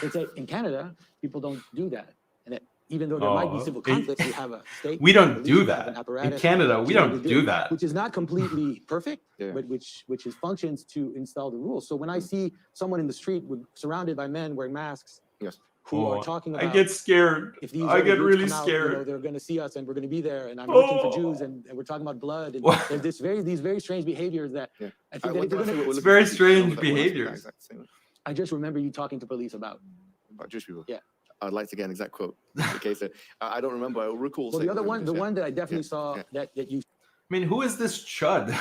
let's say, in Canada, people don't do that. And that even though there might be civil conflicts, we have a state. We don't do that. In Canada, we don't do that. Which is not completely perfect, but which functions to install the rules. So when I see someone in the street surrounded by men wearing masks, who are talking about, I get scared. If these I get really out, scared. they're going to see us, and we're going to be there, and I'm looking for Jews, and we're talking about blood, and there's these very strange behaviors that I think it's very strange behaviors. I just remember you talking to police about Jewish people. Yeah. I'd like to get an exact quote. In case I don't remember. I recall. Well, the other one, the one that I definitely saw that you. I mean, who is this chud?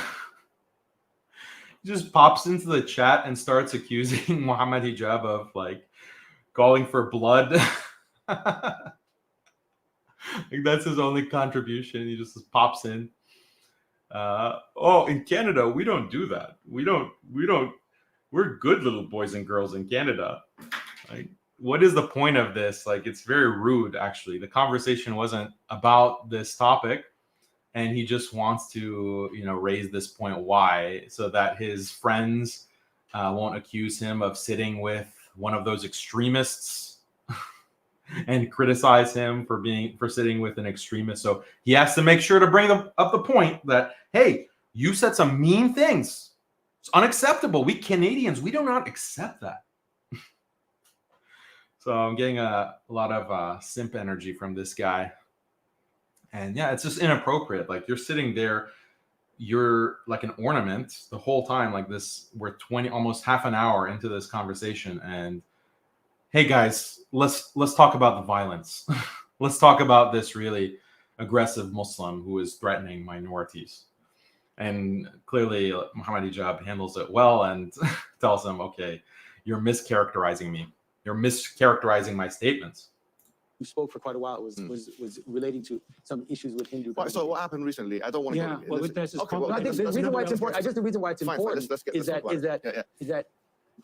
He just pops into the chat and starts accusing Mohammed Hijab of like calling for blood. Like that's his only contribution. He just pops in. In Canada, we don't do that. We don't. We're good little boys and girls in Canada. Like, what is the point of this? Like, it's very rude, actually. The conversation wasn't about this topic, and he just wants to, raise this point. Why? So that his friends won't accuse him of sitting with one of those extremists and criticize him for sitting with an extremist. So he has to make sure to bring up the point that, hey, you said some mean things. It's unacceptable. We Canadians, we do not accept that. So I'm getting a lot of simp energy from this guy. And yeah, it's just inappropriate. Like, you're sitting there, you're like an ornament the whole time like this. We're almost half an hour into this conversation. And hey guys, let's talk about the violence. Let's talk about this really aggressive Muslim who is threatening minorities. And clearly Mohammed Hijab handles it well and tells them, okay, you're mischaracterizing me. You're mischaracterizing my statements. You spoke for quite a while. It was relating to some issues with Hindu. Right, so what happened recently? I don't want to. Yeah, go I think the reason why it's important. The reason why it's important is that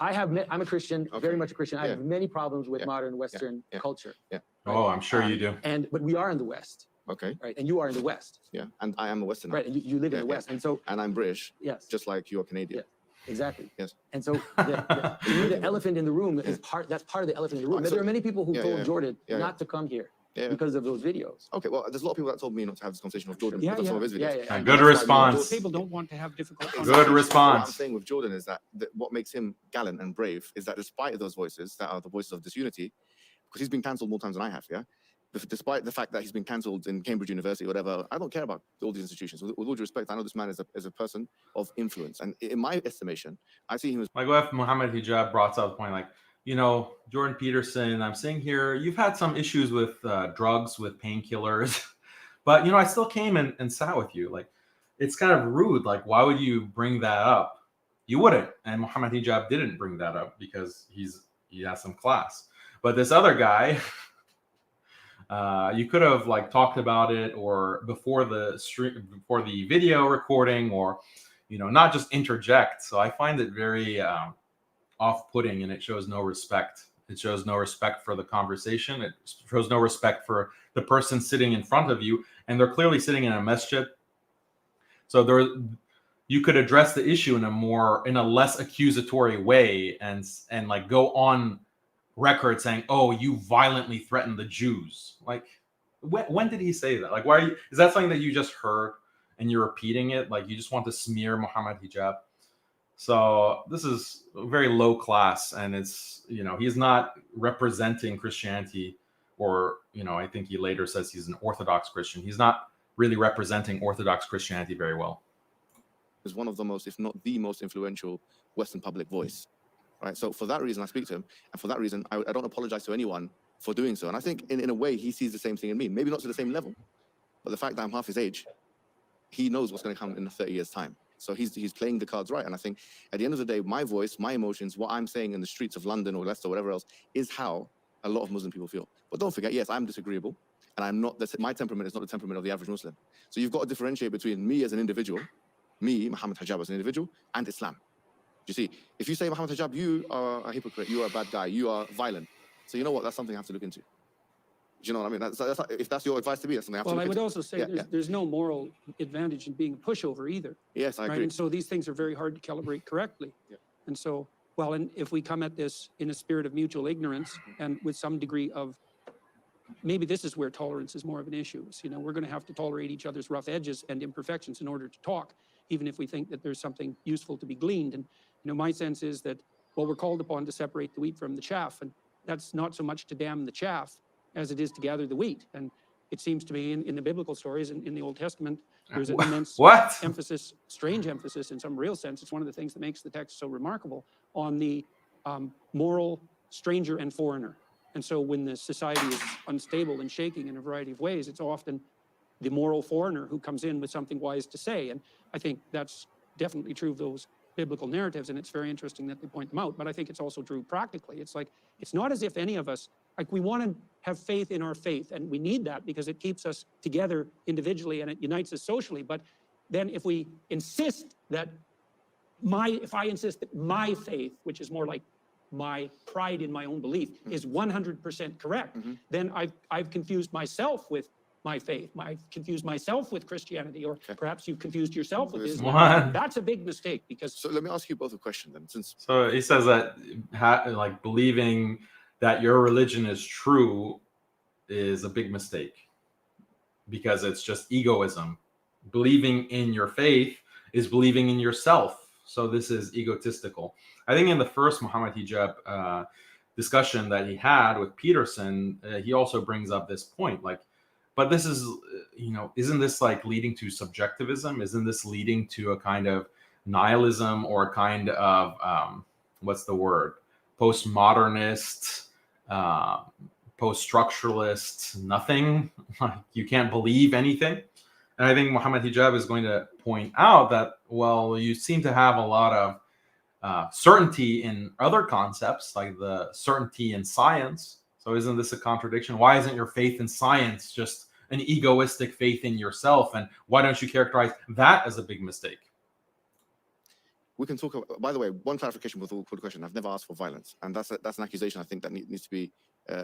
I'm a Christian, very much a Christian. I have many problems with modern Western culture. Yeah. Right? Oh, I'm sure you do. But we are in the West. Okay. Right, and you are in the West. Yeah, and I am a Westerner. Right, and you live in the West, and so. And I'm British. Yes. Just like you are Canadian. Yeah. Exactly. Yes. And so to me, the elephant in the room is that's part of the elephant in the room. There are many people who told Jordan not to come here because of those videos. Okay, well, there's a lot of people that told me not to have this conversation with Jordan because of some of his videos. Yeah. Good response. People don't want to have difficult Good conversations. response. What I'm saying with Jordan is that what makes him gallant and brave is that despite those voices that are the voices of disunity, because he's been cancelled more times than I have, despite the fact that he's been cancelled in Cambridge University or whatever, I don't care about all these institutions. With all due respect, I know this man is a person of influence. And in my estimation, I see him as... Like what Mohammed Hijab brought up the point, like, Jordan Peterson, I'm saying here, you've had some issues with drugs, with painkillers, but, I still came and sat with you. Like, it's kind of rude. Like, why would you bring that up? You wouldn't. And Mohammed Hijab didn't bring that up because he has some class. But this other guy... you could have talked about it or before the video recording, or not just interject. So I find it very off-putting, and it shows no respect. It shows no respect for the conversation. It shows no respect for the person sitting in front of you, and they're clearly sitting in a masjid. So you could address the issue in a less accusatory way, and go on record saying, "Oh, you violently threatened the Jews." Like, when did he say that? Like, why is that something that you just heard and you're repeating it? Like, you just want to smear Mohammed Hijab. So this is very low class, and it's he's not representing Christianity, or I think he later says he's an Orthodox Christian. He's not really representing Orthodox Christianity very well. Is one of the most, if not the most influential Western public voice. Right. So for that reason, I speak to him. And for that reason, I don't apologize to anyone for doing so. And I think in a way, he sees the same thing in me. Maybe not to the same level, but the fact that I'm half his age, he knows what's going to come in 30 years' time. So he's playing the cards right. And I think at the end of the day, my voice, my emotions, what I'm saying in the streets of London or Leicester or whatever else is how a lot of Muslim people feel. But don't forget, yes, I'm disagreeable. And I'm not, my temperament is not the temperament of the average Muslim. So you've got to differentiate between me as an individual, me, Mohammed Hijab as an individual, and Islam. You see, if you say Mohammed Hijab, you are a hypocrite, you are a bad guy, you are violent. So you know what, that's something I have to look into. Do you know what I mean? If that's your advice to me, that's something I have to look into. Well, I would also say there's no moral advantage in being a pushover either. Yes, I agree. And so these things are very hard to calibrate correctly. And so, well, and if we come at this in a spirit of mutual ignorance and with some degree of, maybe this is where tolerance is more of an issue. So, you know, we're going to have to tolerate each other's rough edges and imperfections in order to talk, even if we think that there's something useful to be gleaned. And, you know, my sense is that, well, we're called upon to separate the wheat from the chaff. And that's not so much to damn the chaff as it is to gather the wheat. And it seems to me in the biblical stories and in the Old Testament, there's an immense emphasis, strange emphasis in some real sense. It's one of the things that makes the text so remarkable on the moral stranger and foreigner. And so when the society is unstable and shaking in a variety of ways, it's often the moral foreigner who comes in with something wise to say. And I think that's definitely true of those biblical narratives, and it's very interesting that they point them out. But I think it's also true practically. It's like, it's not as if any of us, like, we want to have faith in our faith, and we need that because it keeps us together individually and it unites us socially. But then if we insist that if I insist that my faith, which is more like my pride in my own belief, is 100% correct, then I've confused myself with my faith. I've confused myself with Christianity, or perhaps you've confused yourself with Islam. That's a big mistake because. So let me ask you both a question then. So he says that like believing that your religion is true is a big mistake because it's just egoism. Believing in your faith is believing in yourself. So this is egotistical. I think in the first Mohammed Hijab discussion that he had with Peterson, he also brings up this point, like, but this is, you know, isn't this like leading to subjectivism? Isn't this leading to a kind of nihilism or a kind of, what's the word? Post-modernist, post-structuralist, nothing. You can't believe anything. And I think Mohammed Hijab is going to point out that, well, you seem to have a lot of certainty in other concepts, like the certainty in science. So isn't this a contradiction? Why isn't your faith in science just an egoistic faith in yourself? And why don't you characterize that as a big mistake? We can talk about, by the way, one clarification with the question. I've never asked for violence. And that's an accusation I think that needs to be,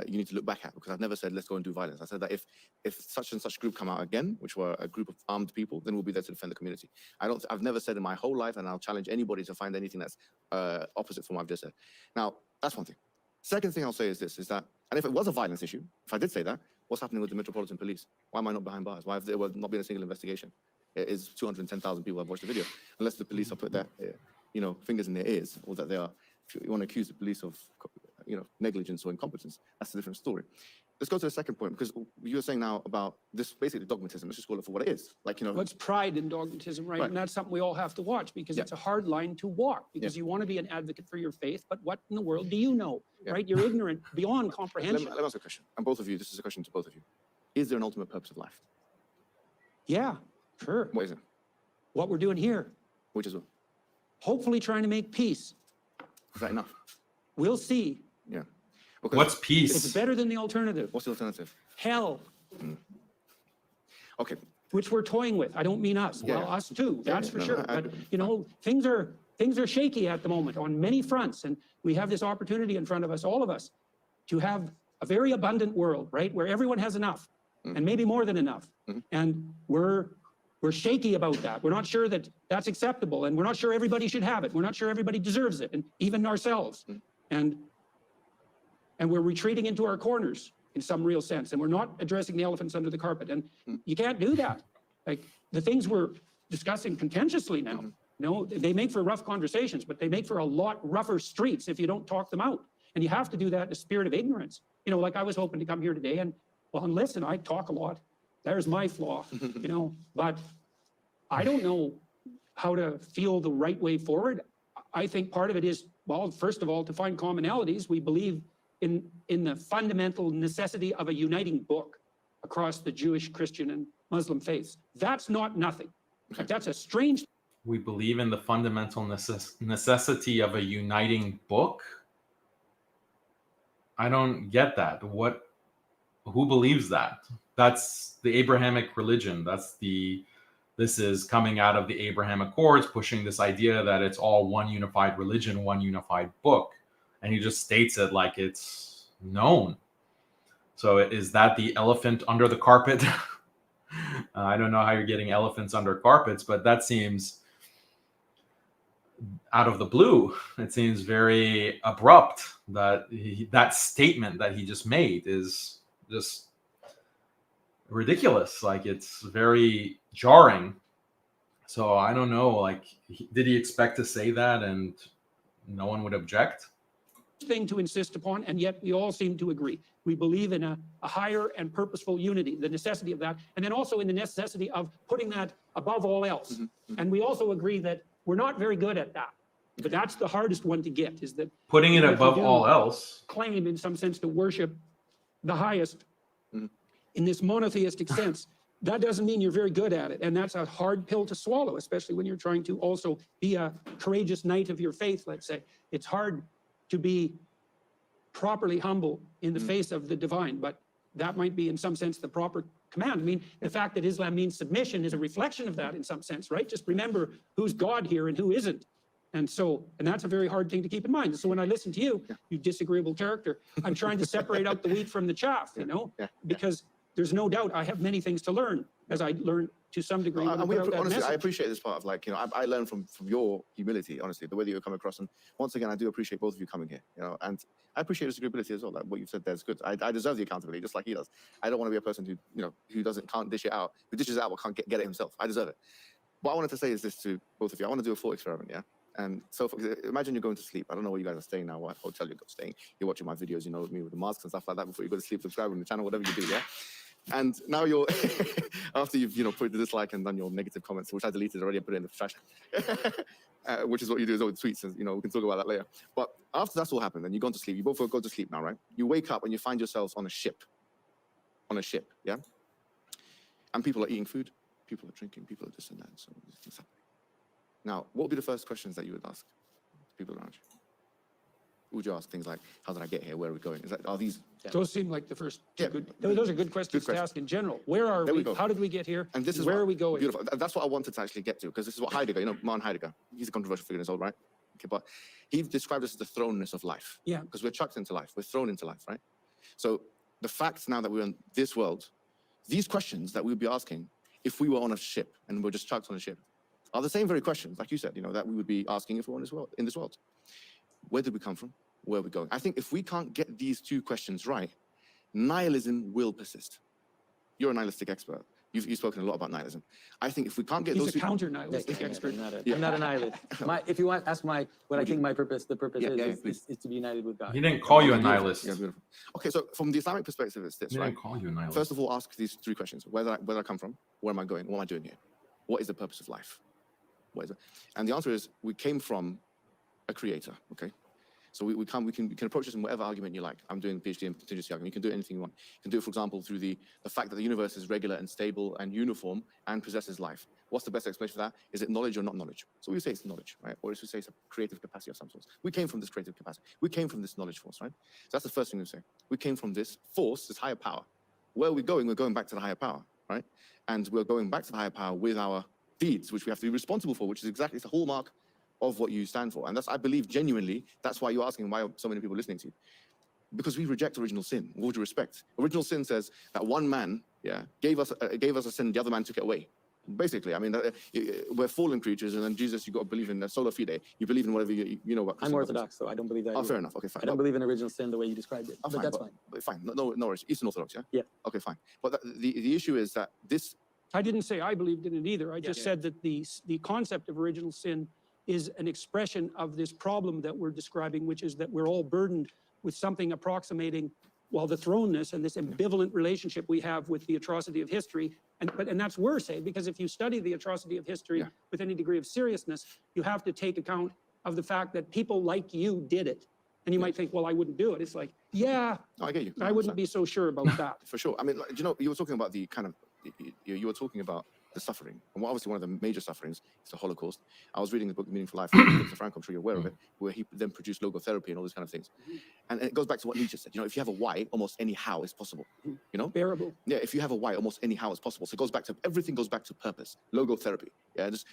you need to look back at, because I've never said, let's go and do violence. I said that if such and such group come out again, which were a group of armed people, then we'll be there to defend the community. I've never said in my whole life, and I'll challenge anybody to find anything that's opposite from what I've just said. Now, that's one thing. Second thing I'll say is this, is that, and if it was a violence issue, if I did say that, what's happening with the Metropolitan Police? Why am I not behind bars? Why have there not been a single investigation? It is 210,000 people have watched the video, unless the police have put their, you know, fingers in their ears, or that they are, if you want to accuse the police of, you know, negligence or incompetence, that's a different story. Let's go to the second point, because you're saying now about this basically dogmatism. Let's just call it for what it is. Like, you know, what's pride in dogmatism, right? And that's something we all have to watch, because it's a hard line to walk, because you want to be an advocate for your faith, but what in the world do you know, right? You're ignorant beyond comprehension. Let me ask a question, and both of you, this is a question to both of you. Is there an ultimate purpose of life? Yeah, sure. What is it? What we're doing here. Which is what? Hopefully trying to make peace. Is that enough? We'll see. Yeah. Okay. What's peace? It's better than the alternative. What's the alternative? Hell. Okay. Which we're toying with. I don't mean us. Well, us too. That's for sure. But you know, things are shaky at the moment on many fronts, and we have this opportunity in front of us, all of us, to have a very abundant world, right, where everyone has enough, and maybe more than enough. And we're shaky about that. We're not sure that that's acceptable, and we're not sure everybody should have it. We're not sure everybody deserves it, and even ourselves. And we're retreating into our corners in some real sense, and we're not addressing the elephants under the carpet. And you can't do that. Like the things we're discussing contentiously now, you know, they make for rough conversations, but they make for a lot rougher streets if you don't talk them out. And you have to do that in a spirit of ignorance. You know, like I was hoping to come here today and, well, and listen, I talk a lot. There's my flaw, you know, but I don't know how to feel the right way forward. I think part of it is, well, first of all, to find commonalities. We believe in the fundamental necessity of a uniting book across the Jewish, Christian, and Muslim faiths. That's not nothing. Like, that's a strange. We believe in the fundamental necessity of a uniting book. I don't get that. Who believes that? That's the Abrahamic religion. This is coming out of the Abraham Accords, pushing this idea that it's all one unified religion, one unified book. And he just states it like it's known. So is that the elephant under the carpet? I don't know how you're getting elephants under carpets, but that seems out of the blue. It seems very abrupt that that statement that he just made is just ridiculous. Like, it's very jarring. So I don't know, like, did he expect to say that and no one would object? Thing to insist upon, and yet we all seem to agree. We believe in a higher and purposeful unity, the necessity of that, and then also in the necessity of putting that above all else. And we also agree that we're not very good at that. But that's the hardest one to get, is that Putting it if you above do all else. claim in some sense to worship the highest in this monotheistic sense, that doesn't mean you're very good at it. And that's a hard pill to swallow, especially when you're trying to also be a courageous knight of your faith, let's say. It's hard to be properly humble in the face of the divine, but that might be in some sense the proper command. I mean, the fact that Islam means submission is a reflection of that in some sense, right? Just remember who's God here and who isn't. And that's a very hard thing to keep in mind. So when I listen to you, you disagreeable character, I'm trying to separate out the wheat from the chaff, you know, because there's no doubt I have many things to learn, as I learned to some degree. Honestly, I appreciate this part of, like, you know, I learned from your humility, honestly, the way that you come across. And once again, I do appreciate both of you coming here, you know, and I appreciate this agreeability as well. Like what you've said there is good. I deserve the accountability just like he does. I don't want to be a person who, you know, can't dish it out, who dishes it out but can't get it himself. I deserve it. What I wanted to say is this to both of you. I want to do a thought experiment, yeah? And so imagine you're going to sleep. I don't know where you guys are staying now, what hotel you're staying. You're watching my videos, you know, with me with the masks and stuff like that before you go to sleep, subscribe on the channel, whatever you do, yeah? And now you're, after you've, you know, put the dislike and done your negative comments, which I deleted already and put it in the trash, which is what you do with tweets, and, you know, we can talk about that later. But after that's all happened, and you've gone to sleep, you both go to sleep now, right? You wake up and you find yourselves on a ship, yeah? And people are eating food, people are drinking, people are this and that, and so these things happen. Now, what would be the first questions that you would ask people around you? Would you ask things like, how did I get here? Where are we going? Are these? Those seem like the first Yeah. good. Those are good questions to ask in general. Where are we? How did we get here? And this is where are we going? Beautiful. That's what I wanted to actually get to, because this is what Heidegger, you know, Martin Heidegger, he's a controversial figure in his own right. Okay, but he described this as the thrownness of life. Yeah. Because we're chucked into life. We're thrown into life, right? So the fact now that we're in this world, these questions that we would be asking if we were on a ship and we're just chucked on a ship are the same very questions, like you said, you know, that we would be asking if we were in this world. Where did we come from? Where are we going? I think if we can't get these two questions right, nihilism will persist. You're a nihilistic expert. You've spoken a lot about nihilism. I think if we can't get He's those a two... counter-nihilistic expert. I'm not a nihilist. If you want, ask what I think my purpose, the purpose is to be united with God. He didn't call you a nihilist. Yeah, beautiful. Okay, so from the Islamic perspective, it's this, He right? didn't call you a nihilist. First of all, ask these three questions. Where did I come from? Where am I going? What am I doing here? What is the purpose of life? What is it? And the answer is, we came from a creator, okay? So we can approach this in whatever argument you like. I'm doing PhD in contingency argument. You can do anything you want. You can do it, for example, through the fact that the universe is regular and stable and uniform and possesses life. What's the best explanation for that? Is it knowledge or not knowledge? So we say it's knowledge, right? Or we say it's a creative capacity of some sort. We came from this creative capacity. We came from this knowledge force, right? So that's the first thing we say. We came from this force, this higher power. Where are we going? We're going back to the higher power, right? And we're going back to the higher power with our deeds, which we have to be responsible for, which is exactly the hallmark of what you stand for. And that's, I believe, genuinely, that's why you're asking why are so many people listening to you. Because we reject original sin, with all due respect. Original sin says that one man, gave us a sin, the other man took it away. Basically, I mean, we're fallen creatures, and then Jesus, you got to believe in the sola fide. You believe in whatever you know what. I'm Orthodox, so I don't believe that. Oh, fair enough. Okay, fine. I don't believe in original sin the way you described it, Oh, but that's fine. Fine. No worries. Eastern Orthodox, yeah? Yeah. Okay, fine. But the issue is that this... I didn't say I believed in it either. I just said that the concept of original sin is an expression of this problem that we're describing, which is that we're all burdened with something approximating, well, the thrownness and this ambivalent relationship we have with the atrocity of history. And that's worse, because if you study the atrocity of history with any degree of seriousness, you have to take account of the fact that people like you did it. And you might think, well, I wouldn't do it. It's like, yeah, No, I get you. I wouldn't be so sure about that. For sure. I mean, like, you know, you were talking about the kind of, you were talking about the suffering. And obviously one of the major sufferings is the Holocaust. I was reading the book Meaningful Life from Viktor Frankl, I'm sure you're aware of it, where he then produced logotherapy and all these kind of things. And it goes back to what Nietzsche said. You know, if you have a why, almost any how is possible. You know? Bearable. Yeah, if you have a why, almost any how is possible. So it goes back to, everything goes back to purpose. Logotherapy. Yeah, just,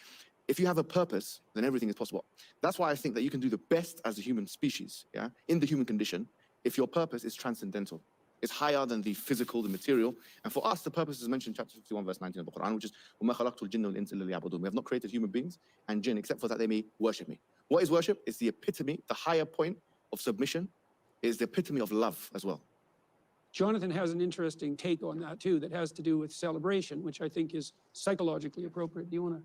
if you have a purpose, then everything is possible. That's why I think that you can do the best as a human species, yeah, in the human condition, if your purpose is transcendental. It's higher than the physical, the material. And for us, the purpose is mentioned in chapter 51, verse 19 of the Quran, which is, وَمَا خَلَقْتُ الْجِنَّ وَالْإِنسَ إِلَّا لِيَعْبُدُونِ. We have not created human beings and jinn except for that they may worship me. What is worship? It's the epitome, the higher point of submission, is the epitome of love as well. Jonathan has an interesting take on that too, that has to do with celebration, which I think is psychologically appropriate. Do you want to?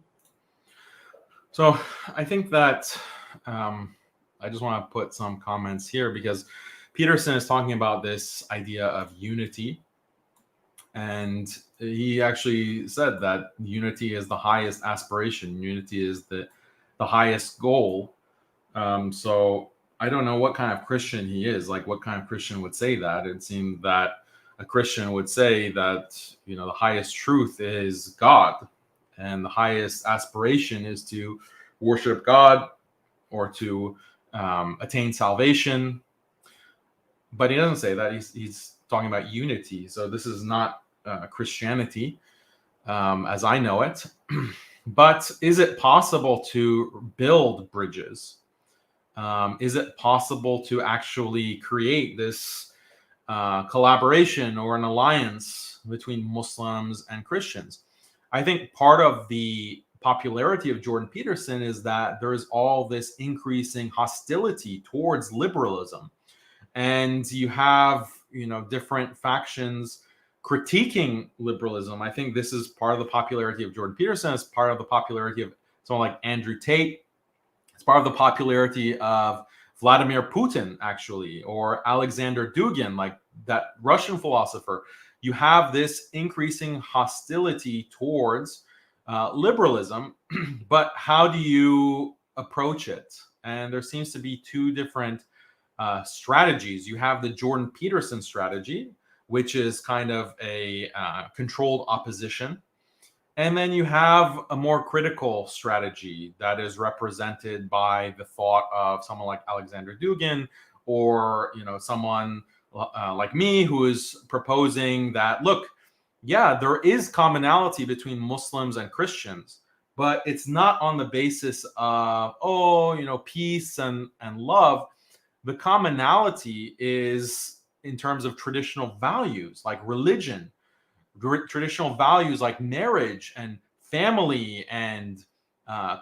So I think that I just want to put some comments here because Peterson is talking about this idea of unity. And he actually said that unity is the highest aspiration. Unity is the highest goal. So I don't know what kind of Christian he is. Like, what kind of Christian would say that? It seemed that a Christian would say that, you know, the highest truth is God. And the highest aspiration is to worship God or to attain salvation. But he doesn't say that. He's talking about unity. So this is not Christianity as I know it. But is it possible to build bridges? Is it possible to actually create this collaboration or an alliance between Muslims and Christians? I think part of the popularity of Jordan Peterson is that there is all this increasing hostility towards liberalism. And you have, you know, different factions critiquing liberalism. I think this is part of the popularity of Jordan Peterson. It's part of the popularity of someone like Andrew Tate. It's part of the popularity of Vladimir Putin, actually, or Alexander Dugin, like that Russian philosopher. You have this increasing hostility towards liberalism, but how do you approach it? And there seems to be two different strategies. You have the Jordan Peterson strategy, which is kind of a controlled opposition. And then you have a more critical strategy that is represented by the thought of someone like Alexander Dugin, or, you know, someone like me, who is proposing that, look, yeah, there is commonality between Muslims and Christians, but it's not on the basis of, oh, you know, peace and love. The commonality is in terms of traditional values like religion, traditional values like marriage and family and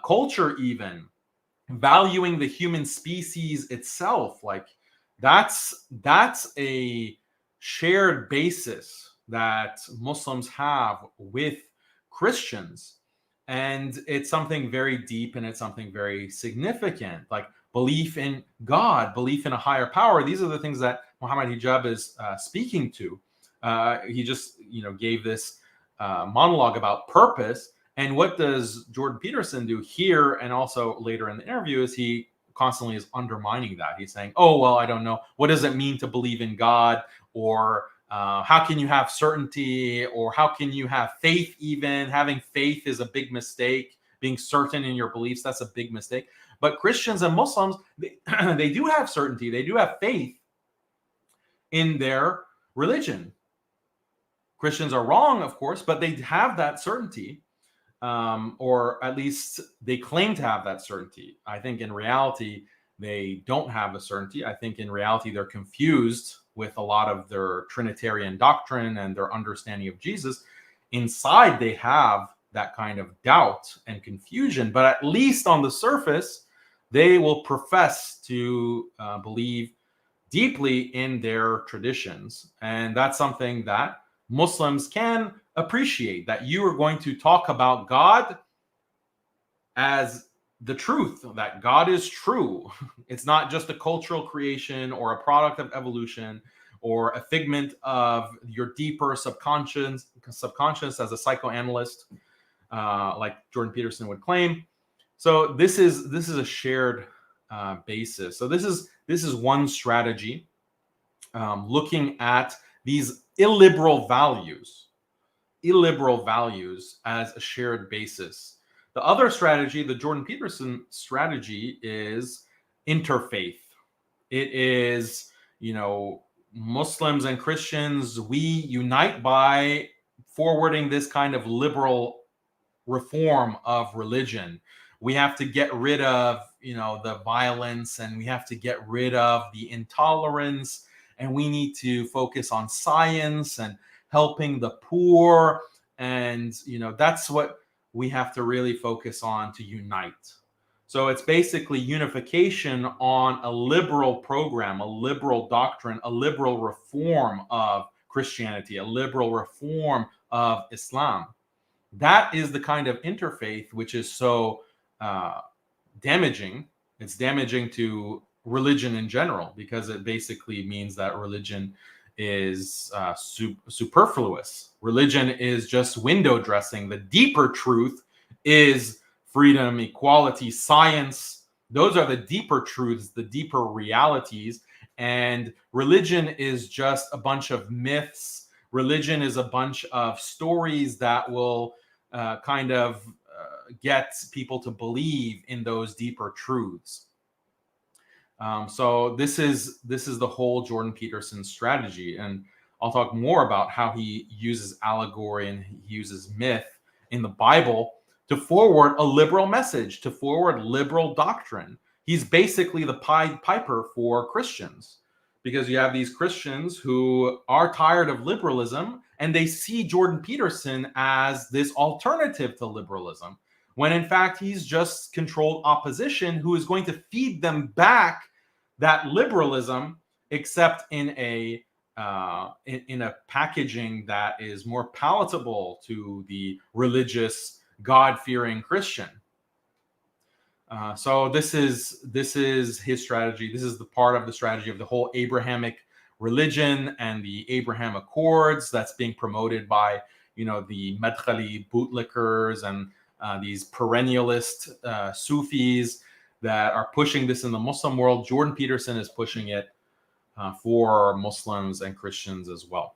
culture, even valuing the human species itself. Like that's a shared basis that Muslims have with Christians. And it's something very deep and it's something very significant, like belief in God, belief in a higher power. These are the things that Mohammed Hijab is speaking to. He just, you know, gave this monologue about purpose. And what does Jordan Peterson do here and also later in the interview is he constantly is undermining that. He's saying, oh, well, I don't know. What does it mean to believe in God? Or how can you have certainty? Or how can you have faith even? Having faith is a big mistake. Being certain in your beliefs, that's a big mistake. But Christians and Muslims, they do have certainty. They do have faith in their religion. Christians are wrong, of course, but they have that certainty. Or at least they claim to have that certainty. I think in reality, they don't have the certainty. I think in reality, they're confused with a lot of their Trinitarian doctrine and their understanding of Jesus. Inside, they have that kind of doubt and confusion, but at least on the surface, they will profess to believe deeply in their traditions. And that's something that Muslims can appreciate, that you are going to talk about God as the truth, that God is true. It's not just a cultural creation or a product of evolution or a figment of your deeper subconscious as a psychoanalyst, like Jordan Peterson would claim. So this is a shared basis. So this is one strategy, looking at these illiberal values as a shared basis. The other strategy, the Jordan Peterson strategy, is interfaith. It is, Muslims and Christians, we unite by forwarding this kind of liberal reform of religion. We have to get rid of, the violence, and we have to get rid of the intolerance, and we need to focus on science and helping the poor. And, that's what we have to really focus on to unite. So it's basically unification on a liberal program, a liberal doctrine, a liberal reform of Christianity, a liberal reform of Islam. That is the kind of interfaith which is so damaging. It's damaging to religion in general, because it basically means that religion is superfluous. Religion is just window dressing. The deeper truth is freedom, equality, science. Those are the deeper truths, the deeper realities. And religion is just a bunch of myths. Religion is a bunch of stories that will get people to believe in those deeper truths. So this is the whole Jordan Peterson strategy, and I'll talk more about how he uses allegory and he uses myth in the Bible to forward a liberal message, to forward liberal doctrine. He's basically the Pied Piper for Christians, because you have these Christians who are tired of liberalism and they see Jordan Peterson as this alternative to liberalism, when in fact he's just controlled opposition who is going to feed them back that liberalism, except in a packaging that is more palatable to the religious, God-fearing Christian. So this is his strategy. This is the part of the strategy of the whole Abrahamic religion and the Abraham Accords that's being promoted by the Madkhali bootlickers and these perennialist Sufis that are pushing this in the Muslim world. Jordan Peterson is pushing it for Muslims and Christians as well.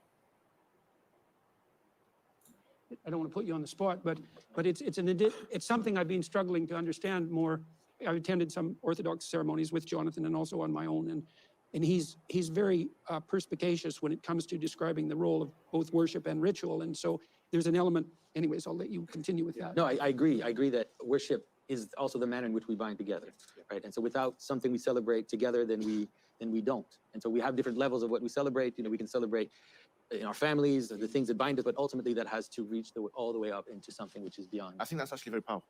I don't want to put you on the spot, but it's something I've been struggling to understand more. I've attended some Orthodox ceremonies with Jonathan and also on my own, and he's very perspicacious when it comes to describing the role of both worship and ritual. And so there's an element. Anyways, I'll let you continue with that. No, I agree. I agree that worship is also the manner in which we bind together, right? And so without something we celebrate together, then we don't. And so we have different levels of what we celebrate. We can celebrate in our families, the things that bind us, but ultimately that has to reach all the way up into something which is beyond. I think that's actually very powerful,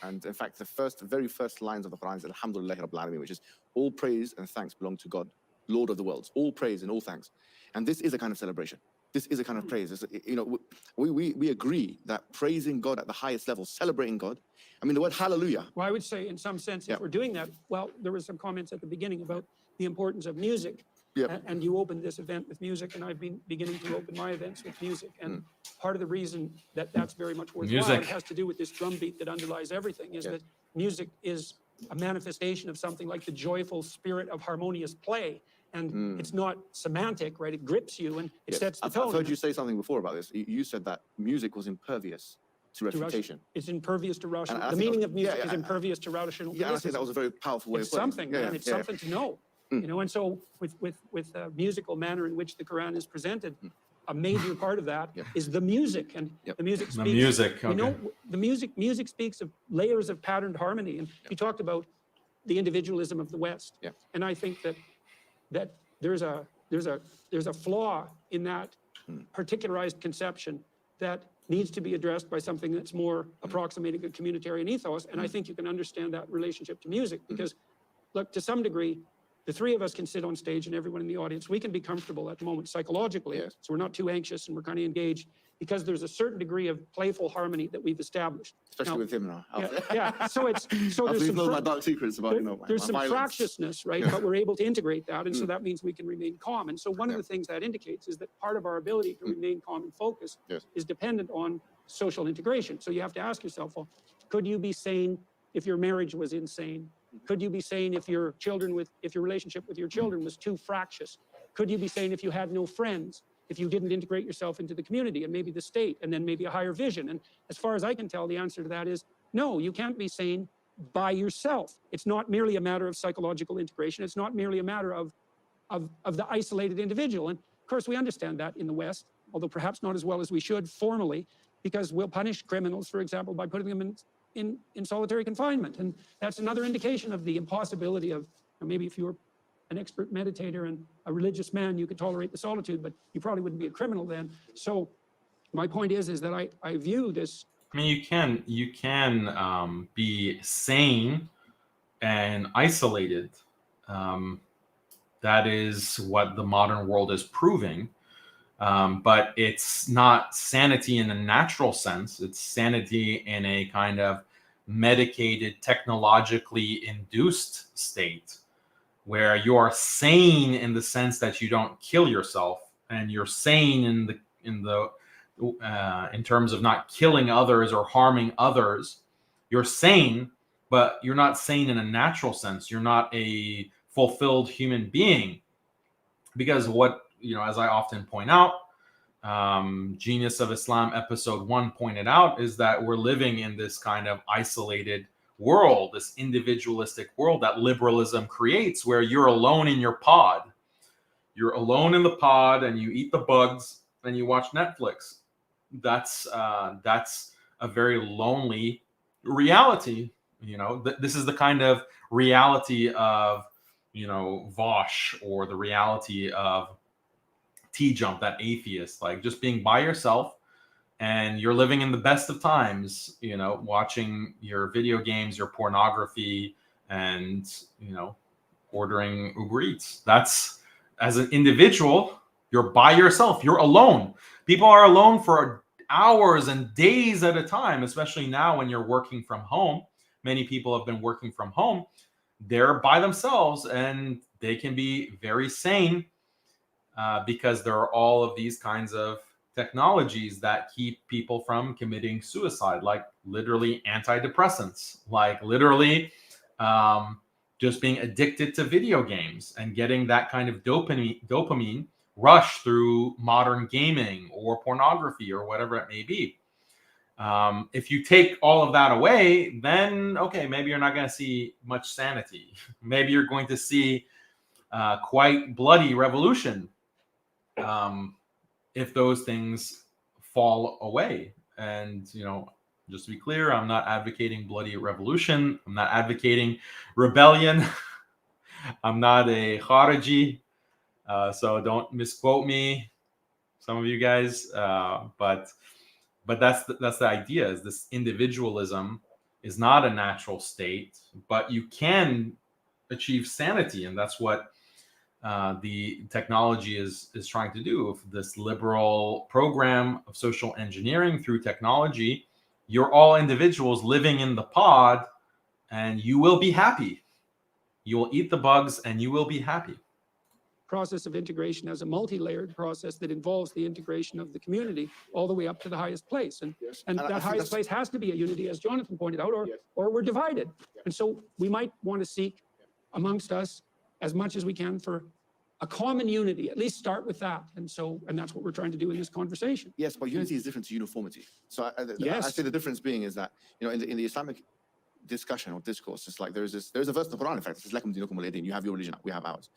and in fact, the very first lines of the Quran is Alhamdulillah Rabbil Alameen, which is all praise and thanks belong to God, Lord of the worlds, all praise and all thanks. And this is a kind of celebration. This is a kind of praise. We agree that praising God at the highest level, celebrating God. I mean, the word hallelujah. Well, I would say in some sense, if we're doing that, well, there were some comments at the beginning about the importance of music. And you opened this event with music, and I've been beginning to open my events with music. And part of the reason that that's very much worthwhile has to do with this drumbeat that underlies everything, is that music is a manifestation of something like the joyful spirit of harmonious play. And it's not semantic, right? It grips you and it sets the tone. I've heard you say something before about this. You said that music was impervious to refutation. It's impervious to rational. The meaning of music is impervious to rational. Yeah, and I think that was a very powerful way of putting it. It's something, man. It's something to know. And so with the musical manner in which the Quran is presented, a major part of that is the music, and the music speaks. The music, okay. The music speaks of layers of patterned harmony, and you talked about the individualism of the West, and I think that there's a flaw in that particularized conception that needs to be addressed by something that's more approximating a communitarian ethos, and I think you can understand that relationship to music, because look, to some degree, the three of us can sit on stage, and everyone in the audience, we can be comfortable at the moment psychologically. So we're not too anxious and we're kind of engaged, because there's a certain degree of playful harmony that we've established. Especially with him now. So there's some my dark secrets about there's some fractiousness, right? But we're able to integrate that, and so that means we can remain calm. And so one of the things that indicates is that part of our ability to remain calm and focused is dependent on social integration. So you have to ask yourself, well, could you be sane if your marriage was insane? Could you be saying if your relationship with your children was too fractious? Could you be saying if you had no friends, if you didn't integrate yourself into the community and maybe the state and then maybe a higher vision? And as far as I can tell, the answer to that is no, you can't be sane by yourself. It's not merely a matter of psychological integration. It's not merely a matter of the isolated individual. And of course, we understand that in the West, although perhaps not as well as we should formally, because we'll punish criminals, for example, by putting them in solitary confinement. And that's another indication of the impossibility of, maybe if you were an expert meditator and a religious man, you could tolerate the solitude, but you probably wouldn't be a criminal then. So my point is that I view this. I mean, you can be sane and isolated. That is what the modern world is proving. But it's not sanity in a natural sense. It's sanity in a kind of medicated, technologically induced state where you are sane in the sense that you don't kill yourself, and you're sane in terms of not killing others or harming others. You're sane, but you're not sane in a natural sense. You're not a fulfilled human being, because as I often point out, Genius of Islam episode 1 pointed out, is that we're living in this kind of isolated world, this individualistic world that liberalism creates, where you're alone in your pod. You're alone in the pod and you eat the bugs and you watch Netflix. That's a very lonely reality. This is the kind of reality of, Vosh, or the reality of T-Jump, that atheist, like just being by yourself, and you're living in the best of times, watching your video games, your pornography, and, ordering Uber Eats. That's, as an individual, you're by yourself, you're alone. People are alone for hours and days at a time, especially now when you're working from home. Many people have been working from home. They're by themselves and they can be very sane because there are all of these kinds of technologies that keep people from committing suicide, like literally antidepressants, like literally just being addicted to video games and getting that kind of dopamine rush through modern gaming or pornography or whatever it may be. If you take all of that away, then okay, maybe you're not going to see much sanity. Maybe you're going to see quite bloody revolution if those things fall away. And, just to be clear, I'm not advocating bloody revolution. I'm not advocating rebellion. I'm not a Khariji, so don't misquote me, some of you guys. But that's the idea, is this individualism is not a natural state, but you can achieve sanity. And that's what the technology is trying to do. With this liberal program of social engineering through technology, you're all individuals living in the pod, and you will be happy. You will eat the bugs and you will be happy. Process of integration as a multi-layered process that involves the integration of the community all the way up to the highest place. And that highest place has to be a unity, as Jonathan pointed out, or we're divided. And so we might want to seek amongst us as much as we can for a common unity, at least start with that. And that's what we're trying to do in this conversation. Yes, but unity is different to uniformity. So I say the difference being is that, in the Islamic discussion or discourse, it's like there's a verse in the Quran, in fact, it's lakum dinukum waliya din. You have your religion, we have ours.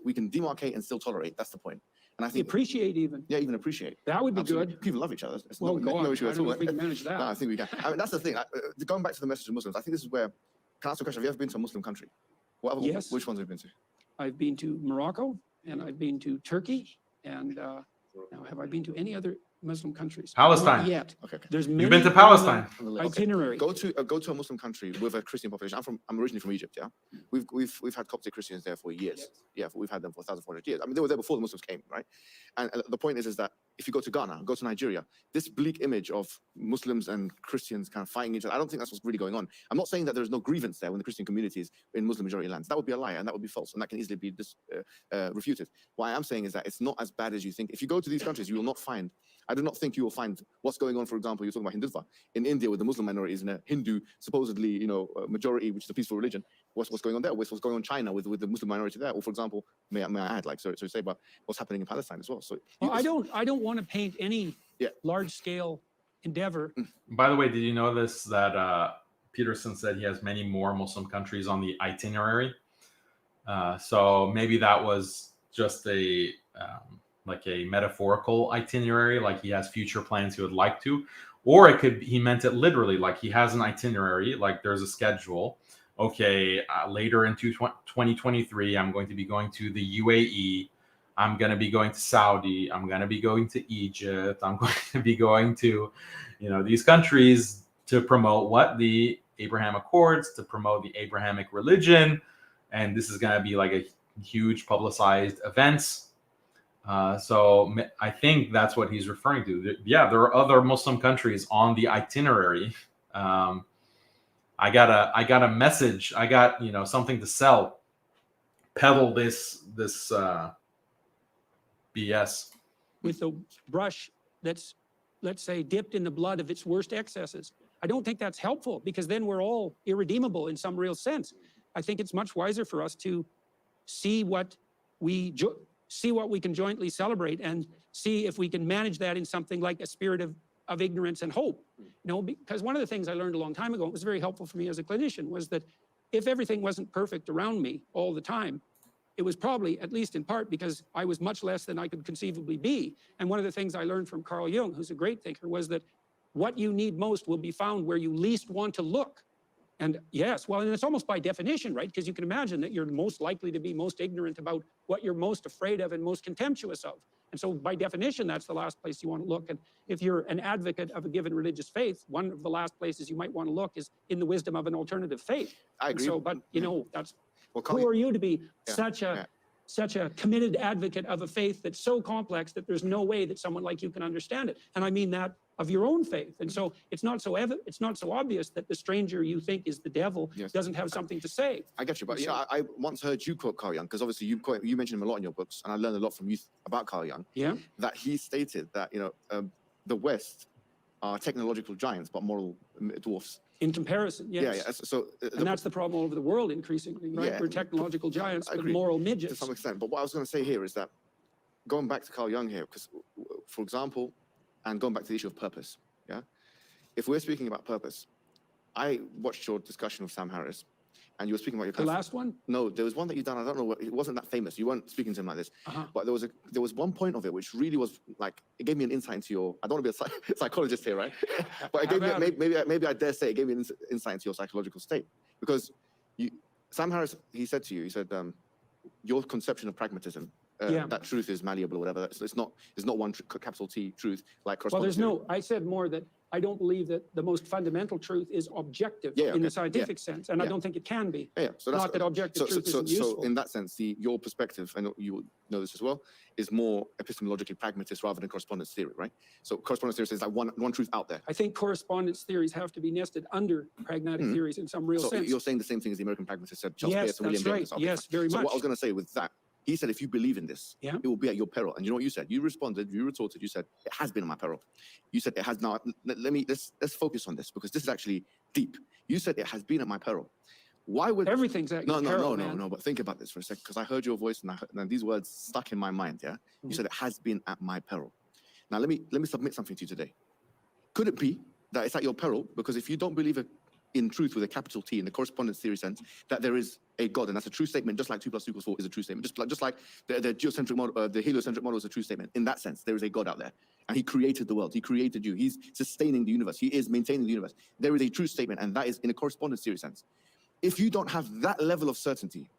We can demarcate and still tolerate. That's the point. And I think appreciate even. Yeah, even appreciate. That would be Absolutely. Good. People love each other. It's well, no issue I at don't all. know if we can manage that. No, I think we can. I mean, that's the thing. Going back to the message of Muslims, I think this is where, can I ask a question? Have you ever been to a Muslim country? Yes. Which ones have you been to? I've been to Morocco, and I've been to Turkey, and now have I been to any other Muslim countries? Palestine. Not yet. Okay. There's You've been to Palestine. Itinerary. Go to a Muslim country with a Christian population. I'm originally from Egypt. Yeah, we've had Coptic Christians there for years. Yeah, we've had them for 1,400 years. I mean, they were there before the Muslims came, right? And the point is that if you go to Ghana, go to Nigeria, this bleak image of Muslims and Christians kind of fighting each other, I don't think that's what's really going on. I'm not saying that there's no grievance there when the Christian community is in Muslim majority lands. That would be a lie, and that would be false, and that can easily be refuted. What I am saying is that it's not as bad as you think. If you go to these countries, you will not find I do not think you will find what's going on. For example, you're talking about Hindutva in India with the Muslim minorities and a Hindu supposedly, majority, which is a peaceful religion. What's going on there? What's going on in China with the Muslim minority there? Or for example, may I add, like, sorry to say, but what's happening in Palestine as well. So I don't want to paint any large scale endeavor. By the way, did you notice that Peterson said he has many more Muslim countries on the itinerary? So maybe that was just a like a metaphorical itinerary, like he has future plans he would like to, or he meant it literally, like he has an itinerary, like there's a schedule. Okay, later into 2023, I'm going to be going to the UAE. I'm going to be going to Saudi. I'm going to be going to Egypt. I'm going to be going to, these countries to promote the Abraham Accords, to promote the Abrahamic religion. And this is going to be like a huge publicized events. So I think that's what he's referring to. Yeah, there are other Muslim countries on the itinerary. I got a message. I got, something to sell. Peddle this BS. With a brush that's, let's say, dipped in the blood of its worst excesses. I don't think that's helpful, because then we're all irredeemable in some real sense. I think it's much wiser for us to see what we can jointly celebrate, and see if we can manage that in something like a spirit of ignorance and hope. Because one of the things I learned a long time ago, it was very helpful for me as a clinician, was that if everything wasn't perfect around me all the time, it was probably, at least in part, because I was much less than I could conceivably be. And one of the things I learned from Carl Jung, who's a great thinker, was that what you need most will be found where you least want to look. And yes, well, and it's almost by definition, right? Because you can imagine that you're most likely to be most ignorant about what you're most afraid of and most contemptuous of. And so by definition, that's the last place you want to look. And if you're an advocate of a given religious faith, one of the last places you might want to look is in the wisdom of an alternative faith. I agree. So, but that's, who are you to be such a committed advocate of a faith that's so complex that there's no way that someone like you can understand it? And I mean that of your own faith. And so it's not so obvious that the stranger you think is the devil doesn't have something to say. I get you, but I once heard you quote Carl Jung, because obviously you mentioned him a lot in your books, and I learned a lot from you about Carl Jung. Yeah. That he stated that the West are technological giants but moral dwarfs. In comparison, yes. Yeah. So and that's the problem all over the world increasingly, right? Yeah, we're technological giants, but moral midgets. To some extent. But what I was going to say here is that, going back to Carl Jung here, because, for example, and going back to the issue of purpose, if we're speaking about purpose, I watched your discussion with Sam Harris, and you were speaking about your... The last one? No, there was one that you done, I don't know, it wasn't that famous. You weren't speaking to him like this. But there was one point of it which really was like, it gave me an insight into your... I don't want to be a psychologist here, right? But it gave me, maybe I dare say, it gave me an insight into your psychological state. Because Sam Harris, he said to you, he said, your conception of pragmatism, that truth is malleable or whatever. It's not one capital T truth like correspondence. Well, I said more that I don't believe that the most fundamental truth is objective in the scientific sense, and I don't think it can be. So that's not that objective truth isn't useful. So in that sense, your perspective, and you know this as well, is more epistemologically pragmatist rather than correspondence theory, right? So correspondence theory says like one truth out there. I think correspondence theories have to be nested under pragmatic theories in some real sense. You're saying the same thing as the American pragmatist said. Charles Peirce and William James. Yes, very much. So what I was going to say with that, he said, if you believe in this, it will be at your peril. And you know what you said? You responded, you retorted, you said, it has been at my peril. You said it has now. Let's focus on this, because this is actually deep. You said it has been at my peril. Why would everything's at your peril? No, but think about this for a second, because I heard your voice and these words stuck in my mind. You said it has been at my peril. Now let me submit something to you today. Could it be that it's at your peril because if you don't believe in truth with a capital T in the correspondence theory sense, that there is a God, and that's a true statement, just like 2 + 2 = 4 is a true statement, just like the geocentric model, the heliocentric model is a true statement. In that sense, there is a God out there, and he created the world, he created you, he's sustaining the universe, he is maintaining the universe. There is a true statement, and that is in a correspondence theory sense. If you don't have that level of certainty,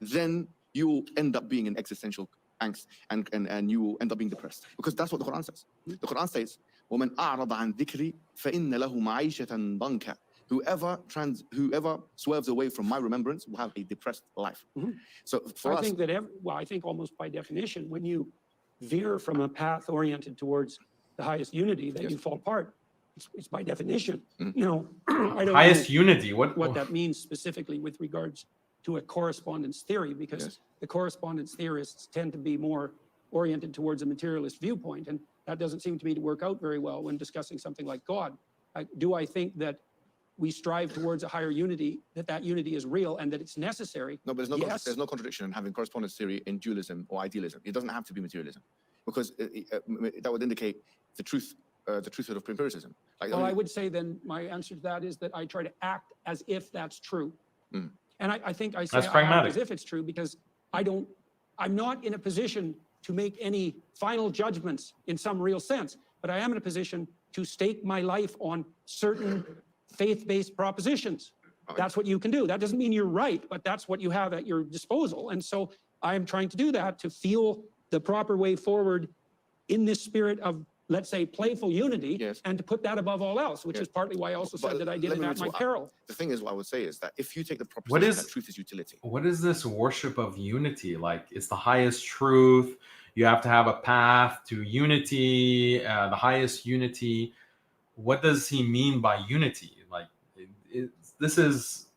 then you will end up being in existential angst, and you will end up being depressed, because that's what the Quran says. The Quran says, وَمَنْ أَعْرَضَ عَنْ ذِكْرِي فَإِنَّ لَهُ مَعِيشَةً ضَنْكًا. Whoever swerves away from my remembrance will have a depressed life. So for us, I think almost by definition, when you veer from a path oriented towards the highest unity, that you fall apart. It's by definition. I don't highest know unity. What that means specifically with regards to a correspondence theory, because the correspondence theorists tend to be more oriented towards a materialist viewpoint, and that doesn't seem to me to work out very well when discussing something like God. Do I think that we strive towards a higher unity, that unity is real and that it's necessary? No, but Yes. there's no contradiction in having correspondence theory in dualism or idealism. It doesn't have to be materialism, because that would indicate the truthhood of empiricism. Well, I would say then my answer to that is that I try to act as if that's true. Mm. And I think I say That's I act pragmatic. as if it's true because I'm not in a position to make any final judgments in some real sense, but I am in a position to stake my life on certain faith-based propositions. That's what you can do. That doesn't mean you're right, but that's what you have at your disposal. And so I am trying to do that, to feel the proper way forward in this spirit of, let's say, playful unity, Yes. and to put that above all else, which Yes. is partly why I also But said that I did let it me at my retort. peril. The thing is, what I would say is that if you take the proposition is- that truth is utility, What is this worship of unity? Like, it's the highest truth. You have to have a path to unity, the highest unity. What does he mean by unity? Like, this is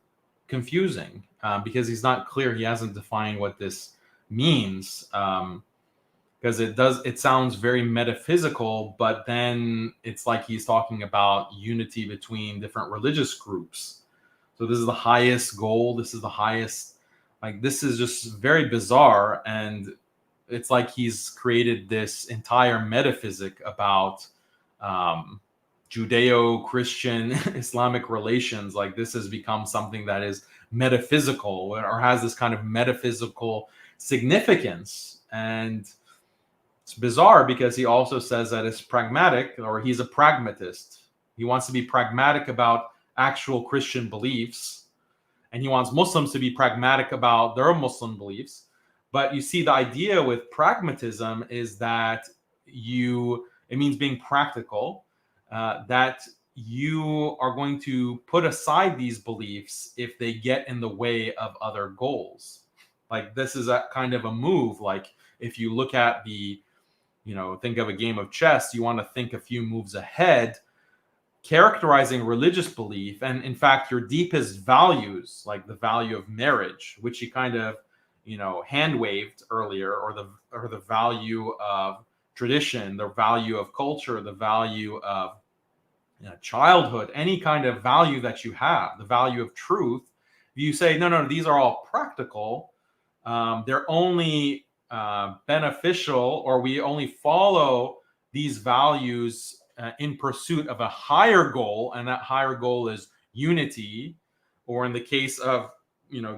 confusing because he's not clear. He hasn't defined what this means, because it sounds very metaphysical, but then it's like he's talking about unity between different religious groups. So this is the highest goal. This is the highest, like, this is just very bizarre. And it's like he's created this entire metaphysic about Judeo-Christian Islamic relations. Like, this has become something that is metaphysical or has this kind of metaphysical significance. And it's bizarre because he also says that it's pragmatic, or he's a pragmatist. He wants to be pragmatic about actual Christian beliefs, and he wants Muslims to be pragmatic about their Muslim beliefs. But you see, the idea with pragmatism is that it means being practical, that you are going to put aside these beliefs if they get in the way of other goals. Like, this is a kind of a move. Like, if you look at think of a game of chess, you want to think a few moves ahead, characterizing religious belief, and in fact your deepest values, like the value of marriage, which he kind of hand waved earlier, or the value of tradition, the value of culture, the value of childhood, any kind of value that you have, the value of truth. You say no, these are all practical, they're only beneficial, or we only follow these values in pursuit of a higher goal, and that higher goal is unity. Or in the case of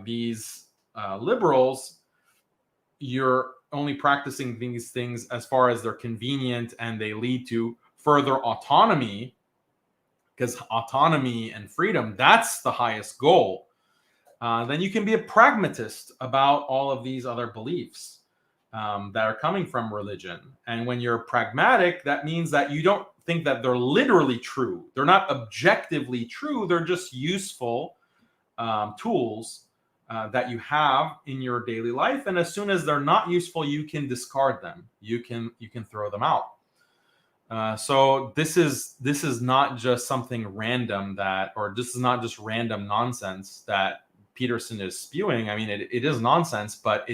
these liberals, you're only practicing these things as far as they're convenient and they lead to further autonomy, because autonomy and freedom, that's the highest goal. Then you can be a pragmatist about all of these other beliefs that are coming from religion. And when you're pragmatic, that means that you don't think that they're literally true. They're not objectively true. They're just useful tools that you have in your daily life. And as soon as they're not useful, you can discard them. You can throw them out. So this is not just something random this is not just random nonsense that Peterson is spewing. I mean, it is nonsense, but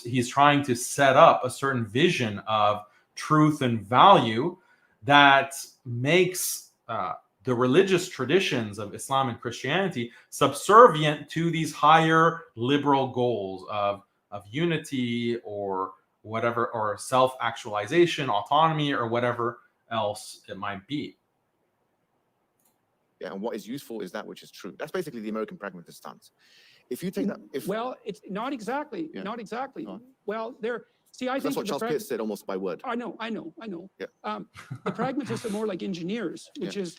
he's trying to set up a certain vision of truth and value that makes the religious traditions of Islam and Christianity subservient to these higher liberal goals of unity, or whatever, or self-actualization, autonomy, or whatever else it might be. yeah, and what is useful is that which is true. That's basically the American pragmatist stance. If you take that, Well, it's not exactly. Yeah. Not exactly. Go on. Well, I that's think what Charles Peirce said almost by word. I know. Yeah. The pragmatists are more like engineers, which is,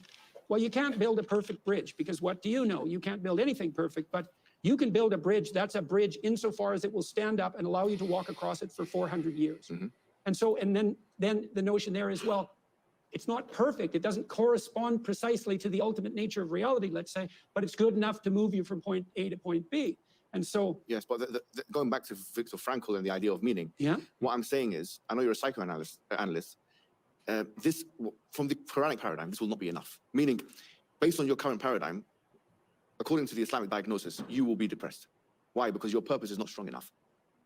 well, you can't build a perfect bridge, because what do you know? You can't build anything perfect, but you can build a bridge that's a bridge insofar as it will stand up and allow you to walk across it for 400 years. Mhm. And then the notion there is, well, it's not perfect. It doesn't correspond precisely to the ultimate nature of reality, let's say, but it's good enough to move you from point A to point B. And so, Yes, but going back to Viktor Frankl and the idea of meaning, yeah, what I'm saying is, I know you're a psychoanalyst, this, from the Quranic paradigm, this will not be enough. Meaning, based on your current paradigm, according to the Islamic diagnosis, you will be depressed. Why? Because your purpose is not strong enough.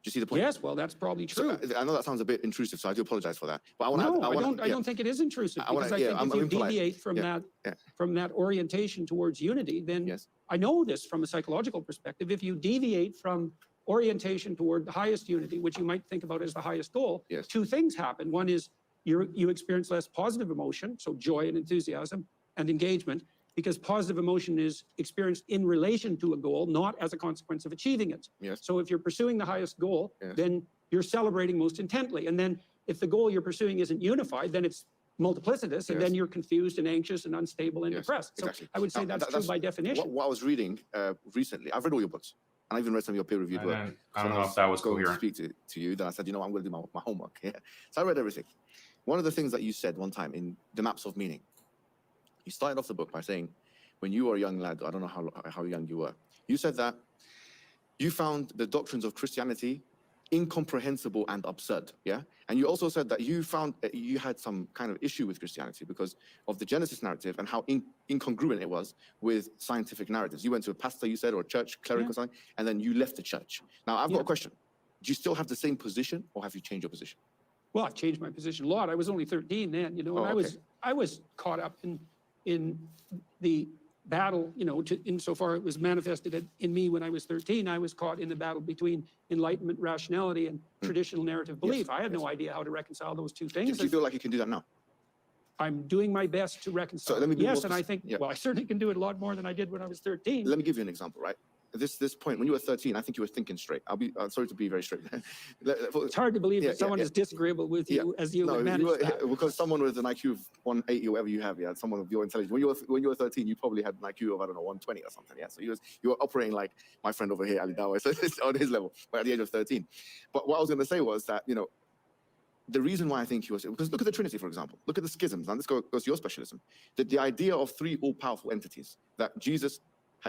you see the point? Yes, well, that's probably So, true. I know that sounds a bit intrusive, so I do apologize for that. But I want No, to. I don't think it is intrusive, I wanna- because I yeah, think I'm if you impolite. deviate from Yeah, yeah. from that orientation towards unity, then Yes. I know this from a psychological perspective. If you deviate from orientation toward the highest unity, which you might think about as the highest goal, Yes. two things happen. One is you experience less positive emotion, so joy and enthusiasm and engagement, because positive emotion is experienced in relation to a goal, not as a consequence of achieving it. Yes. So if you're pursuing the highest goal, Yes. then you're celebrating most intently. And then if the goal you're pursuing isn't unified, then it's multiplicitous, and Yes. then you're confused and anxious and unstable and Yes, depressed. So exactly. I would say Now, that's true by definition. What I was reading recently, I've read all your books, and I even read some of your peer-reviewed work. And I So don't when know if that was going coherent. to speak to you, then I said, you know, I'm going to do my homework. Yeah. So I read everything. One of the things that you said one time in The Maps of Meaning, you started off the book by saying, when you were a young lad, I don't know how young you were, you said that you found the doctrines of Christianity incomprehensible and absurd. Yeah. And you also said that you found you had some kind of issue with Christianity because of the Genesis narrative and how incongruent it was with scientific narratives. You went to a pastor, you said, or a church cleric Yeah. or something, and then you left the church. Now, I've got Yeah. a question. Do you still have the same position, or have you changed your position? Well, I've changed my position a lot. I was only 13 then, you know, and Oh, okay. I was caught up in the battle, you know, insofar it was manifested in me when I was 13. I was caught in the battle between Enlightenment rationality and traditional narrative belief. I had no idea how to reconcile those two Do things. you feel like you can do that now? I'm doing my best to reconcile. let me be more Yes, and I spec- think, yeah. well, I certainly can do it a lot more than I did when I was 13. Let me give you an example, right? This point, when you were 13, I think you were thinking straight. I'm sorry to be very straight. It's hard to believe Yeah, that someone yeah. is disagreeable with you as you would manage that. Because someone with an IQ of 180 or whatever you have, yeah, someone of your intelligence. When you were 13, you probably had an IQ of, I don't know, 120 or something. Yeah, so you were operating like my friend over here, Ali Dawa, so it's on his level, but at the age of 13. But what I was going to say was that, you know, the reason why I think he was, because look at the Trinity, for example. Look at the schisms. Now, this goes to your specialism. The idea of three all-powerful entities, that Jesus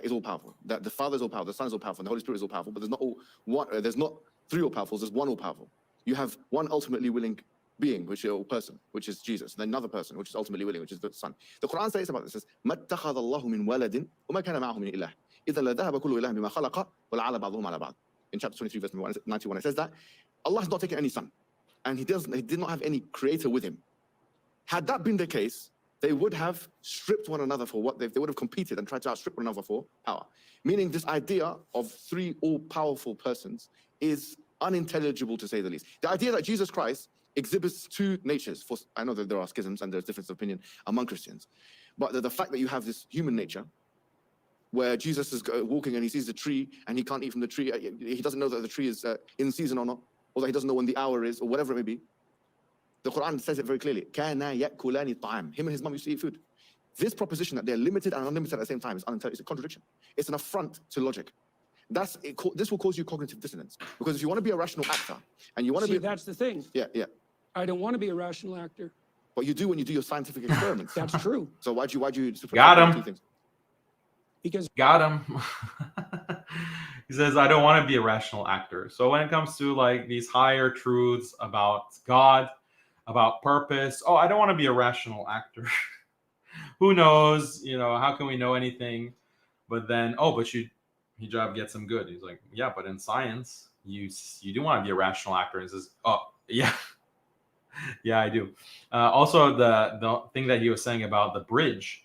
is all-powerful, that the Father is all-powerful, the Son is all-powerful, and the Holy Spirit is all-powerful, but there's not three all-powerful, there's one all-powerful. You have one ultimately willing being, which is a person, which is Jesus, and then another person, which is ultimately willing, which is the Son. The Quran says about this, it says, مَا اتَّخَذَ اللَّهُ مِنْ وَلَدٍ وَمَا كَانَ مَعَهُ مِنْ إِلَهٍ إِذًا لَذَهَبَ كُلُّ إِلَهٍ بِمَا خَلَقَ وَلَعَلَ بَعْضُهُمْ عَلَى بَعْضٍ. In chapter 23, verse 91, it says that Allah has not taken any son, and he did not have any creator with him. Had that been the case, they would have stripped one another for what they would have competed and tried to outstrip one another for power. Meaning this idea of three all-powerful persons is unintelligible, to say the least. The idea that Jesus Christ exhibits two natures, I know that there are schisms and there's difference of opinion among Christians, but the fact that you have this human nature where Jesus is walking and he sees the tree and he can't eat from the tree, he doesn't know that the tree is in season or not, or that he doesn't know when the hour is, or whatever it may be. The Quran says it very clearly. كَانَا يَأْكُلَانِ الطَّعَامِ. Him and his mum used to eat food. This proposition that they're limited and unlimited at the same time is it's a contradiction. It's an affront to logic. This will cause you cognitive dissonance. Because if you want to be a rational actor, and you want to See, be... that's the thing. Yeah. I don't want to be a rational actor. But you do when you do your scientific experiments. That's true. So why'd you Got him. two things? Because Got him. He says, I don't want to be a rational actor. So when it comes to like these higher truths about God, about purpose, I don't want to be a rational actor. Who knows? You know, how can we know anything? But then, but Hijab gets him good. He's like, yeah, but in science, you do want to be a rational actor. And he says, yeah. Yeah, I do. Also, the thing that he was saying about the bridge,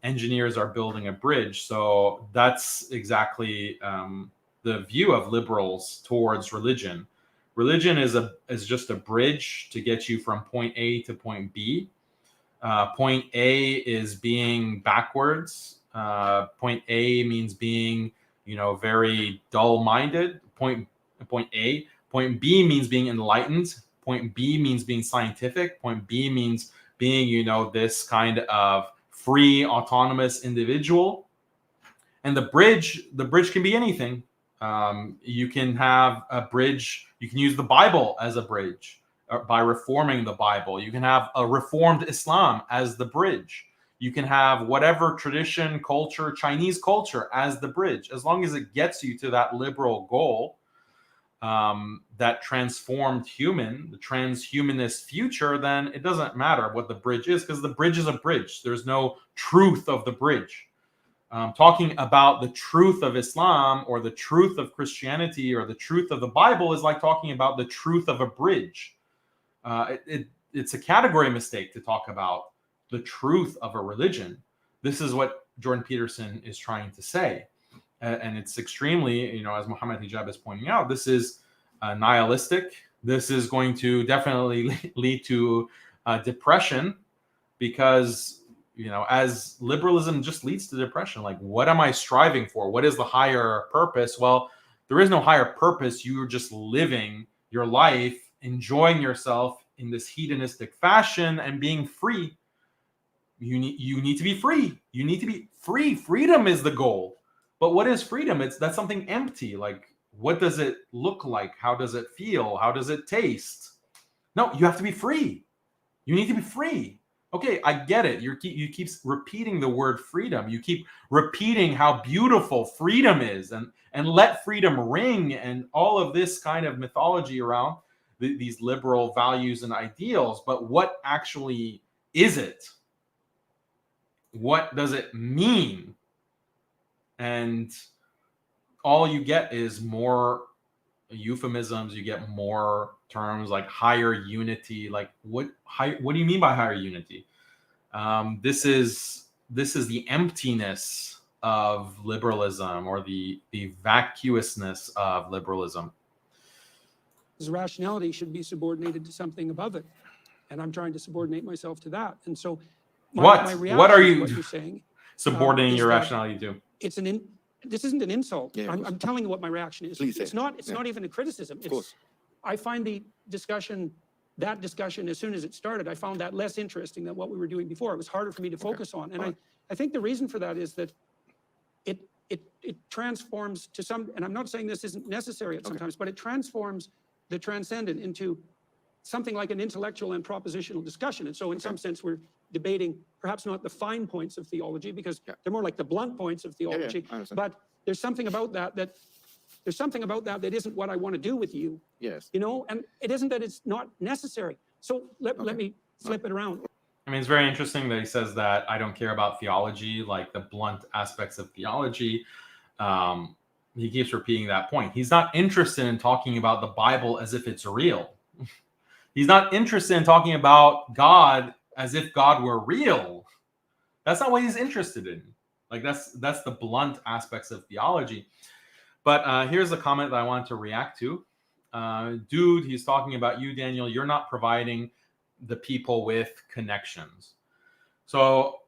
engineers are building a bridge. So that's exactly the view of liberals towards religion. Religion is just a bridge to get you from point A to point B. Point A is being backwards. Point A means being, very dull-minded. Point A. Point B means being enlightened. Point B means being scientific. Point B means being, this kind of free, autonomous individual. And the bridge can be anything. You can have a bridge. You can use the Bible as a bridge by reforming the Bible. You can have a reformed Islam as the bridge. You can have whatever tradition, culture, Chinese culture as the bridge. As long as it gets you to that liberal goal, that transformed the transhumanist future, then it doesn't matter what the bridge is, because the bridge is a bridge. There's no truth of the bridge. talking about the truth of Islam or the truth of Christianity or the truth of the Bible is like talking about the truth of a bridge. It's a category mistake to talk about the truth of a religion. This is what Jordan Peterson is trying to say. And it's extremely, as Mohammed Hijab is pointing out, this is nihilistic. This is going to definitely lead to depression because, as liberalism just leads to depression, like, what am I striving for? What is the higher purpose? Well, there is no higher purpose. You're just living your life, enjoying yourself in this hedonistic fashion and being free. You need to be free. You need to be free. Freedom is the goal. But what is freedom? That's something empty. Like, what does it look like? How does it feel? How does it taste? No, you have to be free. You need to be free. Okay, I get it. You keep repeating the word freedom. You keep repeating how beautiful freedom is, and let freedom ring, and all of this kind of mythology around these liberal values and ideals. But what actually is it? What does it mean? And all you get is more euphemisms. You get more terms like higher unity. Like, what do you mean by higher unity? This is the emptiness of liberalism, or the vacuousness of liberalism. His rationality should be subordinated to something above it, and I'm trying to subordinate myself to that. And so, my reaction what are to you what you're saying? subordinating Is your that rationality to? It's this isn't an insult. Yeah, I'm telling you what my reaction is. Please say It's it. not. It's Yeah. not even a criticism. Of course. I find that discussion, as soon as it started, I found that less interesting than what we were doing before. It was harder for me to focus on. And I think the reason for that is that it transforms to some, and I'm not saying this isn't necessary at sometimes, but it transforms the transcendent into something like an intellectual and propositional discussion. And so in some sense, we're debating perhaps not the fine points of theology, because they're more like the blunt points of theology. I understand. But there's something about that isn't what I want to do with you. Yes. And it isn't that it's not necessary. So let me flip it around. I mean, it's very interesting that he says that I don't care about theology, like the blunt aspects of theology. He keeps repeating that point. He's not interested in talking about the Bible as if it's real. He's not interested in talking about God as if God were real. That's not what he's interested in. Like, that's the blunt aspects of theology. But here's a comment that I wanted to react to. Dude, he's talking about you, Daniel. You're not providing the people with connections. So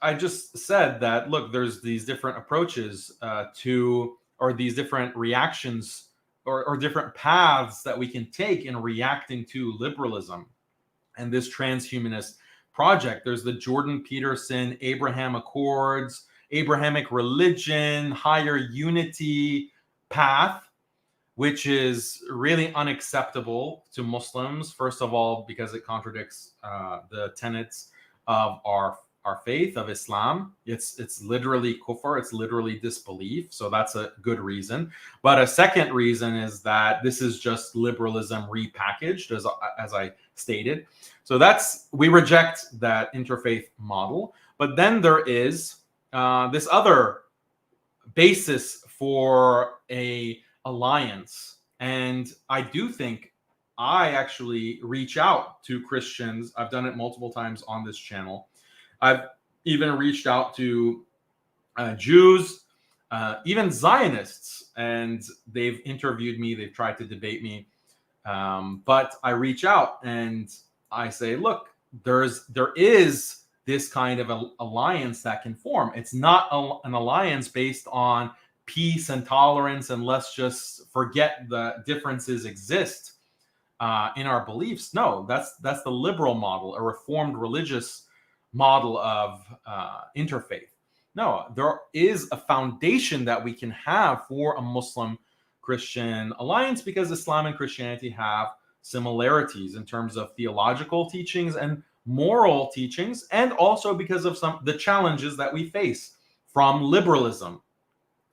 I just said that, look, there's these different approaches or these different reactions or different paths that we can take in reacting to liberalism and this transhumanist project. There's the Jordan Peterson Abraham Accords, Abrahamic religion, higher unity path, which is really unacceptable to Muslims. First of all, because it contradicts the tenets of our faith, of Islam. It's literally kufr, it's literally disbelief. So that's a good reason. But a second reason is that this is just liberalism repackaged, as I stated. So we reject that interfaith model. But then there is this other basis for a alliance. And I do think I actually reach out to Christians. I've done it multiple times on this channel. I've even reached out to Jews, even Zionists, and they've interviewed me. They've tried to debate me. But I reach out and I say, look, there is this kind of alliance that can form. It's not an alliance based on peace and tolerance, and let's just forget the differences exist in our beliefs. No, that's the liberal model, a reformed religious model of interfaith. No, there is a foundation that we can have for a Muslim-Christian alliance, because Islam and Christianity have similarities in terms of theological teachings and moral teachings, and also because of the challenges that we face from liberalism.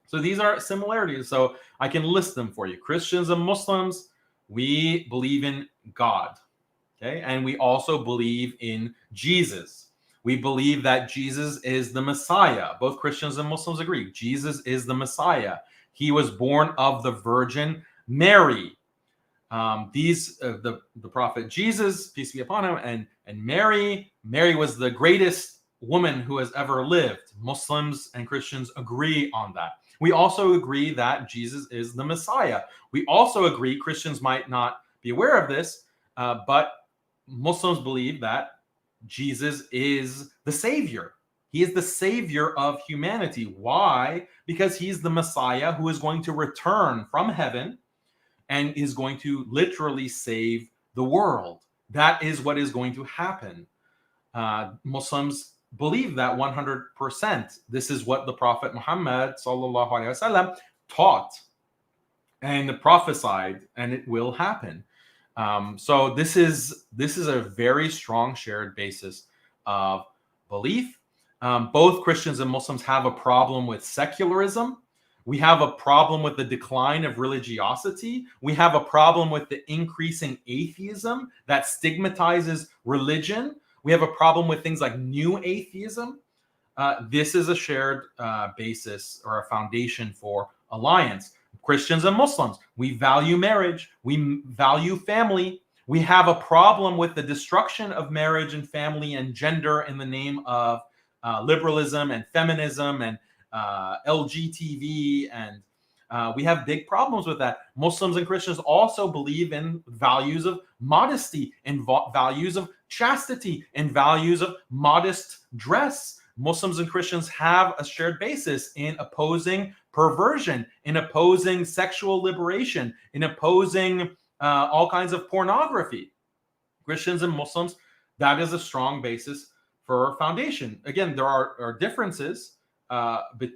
So these are similarities. So I can list them for you. Christians and Muslims, we believe in God, okay? And we also believe in Jesus. We believe that Jesus is the Messiah. Both Christians and Muslims agree. Jesus is the Messiah. He was born of the Virgin Mary. The prophet Jesus, peace be upon him, and Mary was the greatest woman who has ever lived. Muslims and Christians agree on that. We also agree that Jesus is the Messiah. We also agree, Christians might not be aware of this, but Muslims believe that Jesus is the Savior. He is the Savior of humanity. Why? Because he's the Messiah who is going to return from heaven and is going to literally save the world. That is what is going to happen. Muslims believe that 100%. This is what the Prophet Muhammad sallallahu alaihi wasallam taught and prophesied, and it will happen. So this is a very strong shared basis of belief. Both Christians and Muslims have a problem with secularism. We have a problem with the decline of religiosity. We have a problem with the increasing atheism that stigmatizes religion. We have a problem with things like new atheism. This is a shared basis or a foundation for alliance. Christians and Muslims, we value marriage. We value family. We have a problem with the destruction of marriage and family and gender in the name of liberalism and feminism and LGTV, and we have big problems with that. Muslims and Christians also believe in values of modesty and values of chastity and values of modest dress. Muslims and Christians have a shared basis in opposing perversion, in opposing sexual liberation, in opposing all kinds of pornography. Christians and Muslims, that is a strong basis for foundation. Again, there are differences but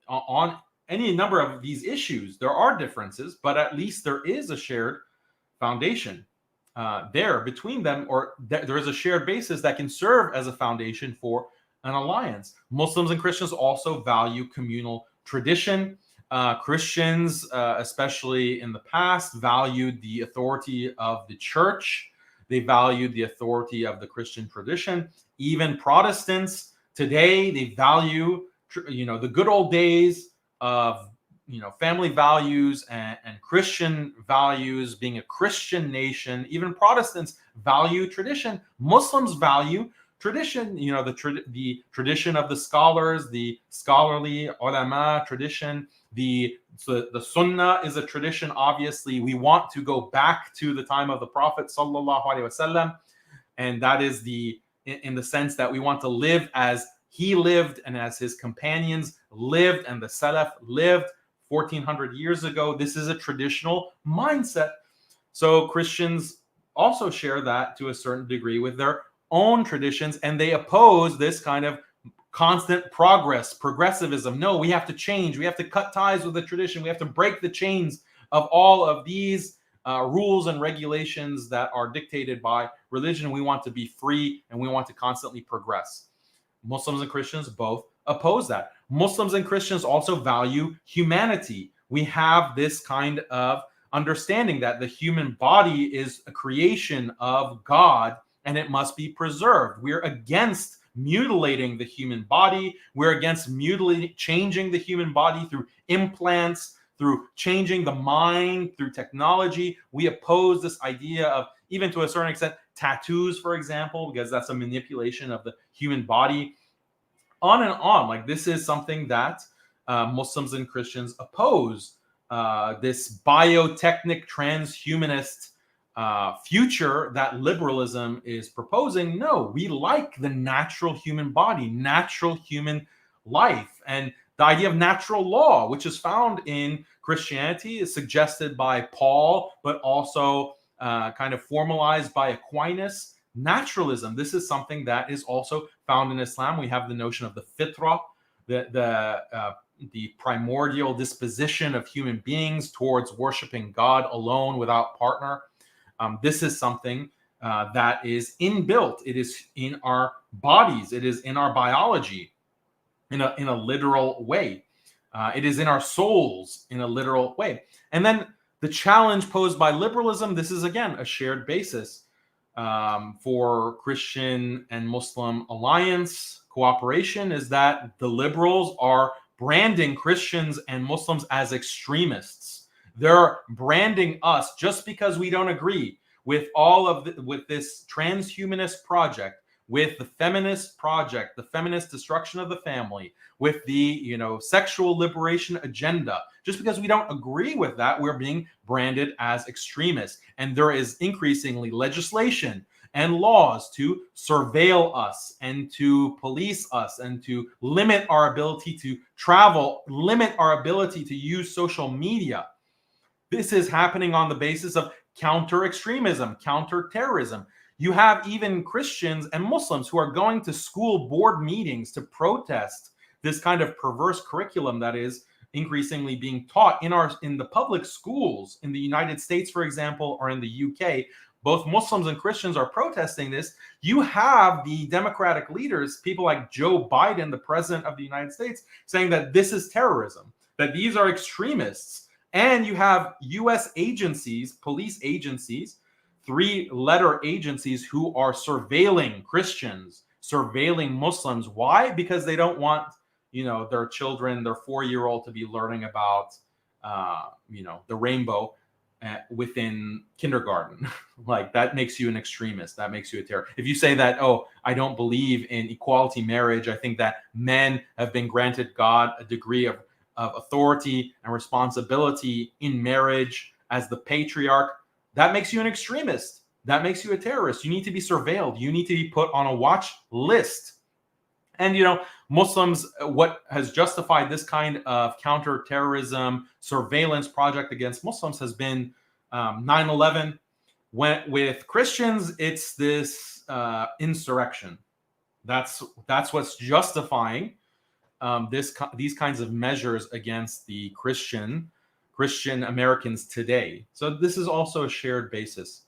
on any number of these issues. There are differences, but at least there is a shared foundation there between them, or there is a shared basis that can serve as a foundation for an alliance. Muslims and Christians also value communal tradition. Christians, especially in the past, valued the authority of the church. They valued the authority of the Christian tradition. Even Protestants today, they value the good old days of family values and Christian values, being a Christian nation. Even Protestants value tradition. Muslims value tradition, the tradition of the scholars, the scholarly ulama tradition. The sunnah is a tradition. Obviously, we want to go back to the time of the Prophet sallallahu alaihi wasallam, and that is in the sense that we want to live as he lived and as his companions lived and the Salaf lived 1400 years ago. This is a traditional mindset. So Christians also share that to a certain degree with their own traditions, and they oppose this kind of constant progressivism. No, we have to change. We have to cut ties with the tradition. We have to break the chains of all of these rules and regulations that are dictated by religion. We want to be free and we want to constantly progress. Muslims and Christians both oppose that. Muslims and Christians also value humanity. We have this kind of understanding that the human body is a creation of God and it must be preserved. We're against mutilating the human body. We're against changing the human body through implants, through changing the mind, through technology. We oppose this idea of, even to a certain extent, tattoos, for example, because that's a manipulation of the human body. On and on. Like, this is something that Muslims and Christians oppose. This biotechnic transhumanist future that liberalism is proposing. No, we like the natural human body, natural human life. And the idea of natural law, which is found in Christianity, is suggested by Paul, but also kind of formalized by Aquinas. Naturalism, this is something that is also found in Islam. We have the notion of the fitrah, the primordial disposition of human beings towards worshiping God alone without partner. This is something that is inbuilt. It is in our bodies. It is in our biology in a literal way. It is in our souls in a literal way. And then the challenge posed by liberalism, this is again a shared basis. for Christian and Muslim alliance cooperation is that the liberals are branding Christians and Muslims as extremists. They're branding us just because we don't agree with all of with this transhumanist project, with the feminist project, the feminist destruction of the family, with the sexual liberation agenda. Just because we don't agree with that, we're being branded as extremists. And there is increasingly legislation and laws to surveil us and to police us and to limit our ability to travel, limit our ability to use social media. This is happening on the basis of counter-extremism, counter-terrorism. You have even Christians and Muslims who are going to school board meetings to protest this kind of perverse curriculum that is increasingly being taught in the public schools in the United States, for example, or in the UK. Both Muslims and Christians are protesting this. You have the Democratic leaders, people like Joe Biden, the president of the United States, saying that this is terrorism, that these are extremists. And you have US agencies, police agencies, 3-letter agencies who are surveilling Christians, surveilling Muslims. Why? Because they don't want, their children, their 4-year-old to be learning about, the rainbow within kindergarten. Like, that makes you an extremist. That makes you a terrorist. If you say that, oh, I don't believe in equality marriage, I think that men have been granted God a degree of authority and responsibility in marriage as the patriarch, that makes you an extremist. That makes you a terrorist. You need to be surveilled. You need to be put on a watch list. And, Muslims, what has justified this kind of counterterrorism surveillance project against Muslims has been 9/11. With Christians, it's this insurrection. That's what's justifying these kinds of measures against the Christian Americans today. So this is also a shared basis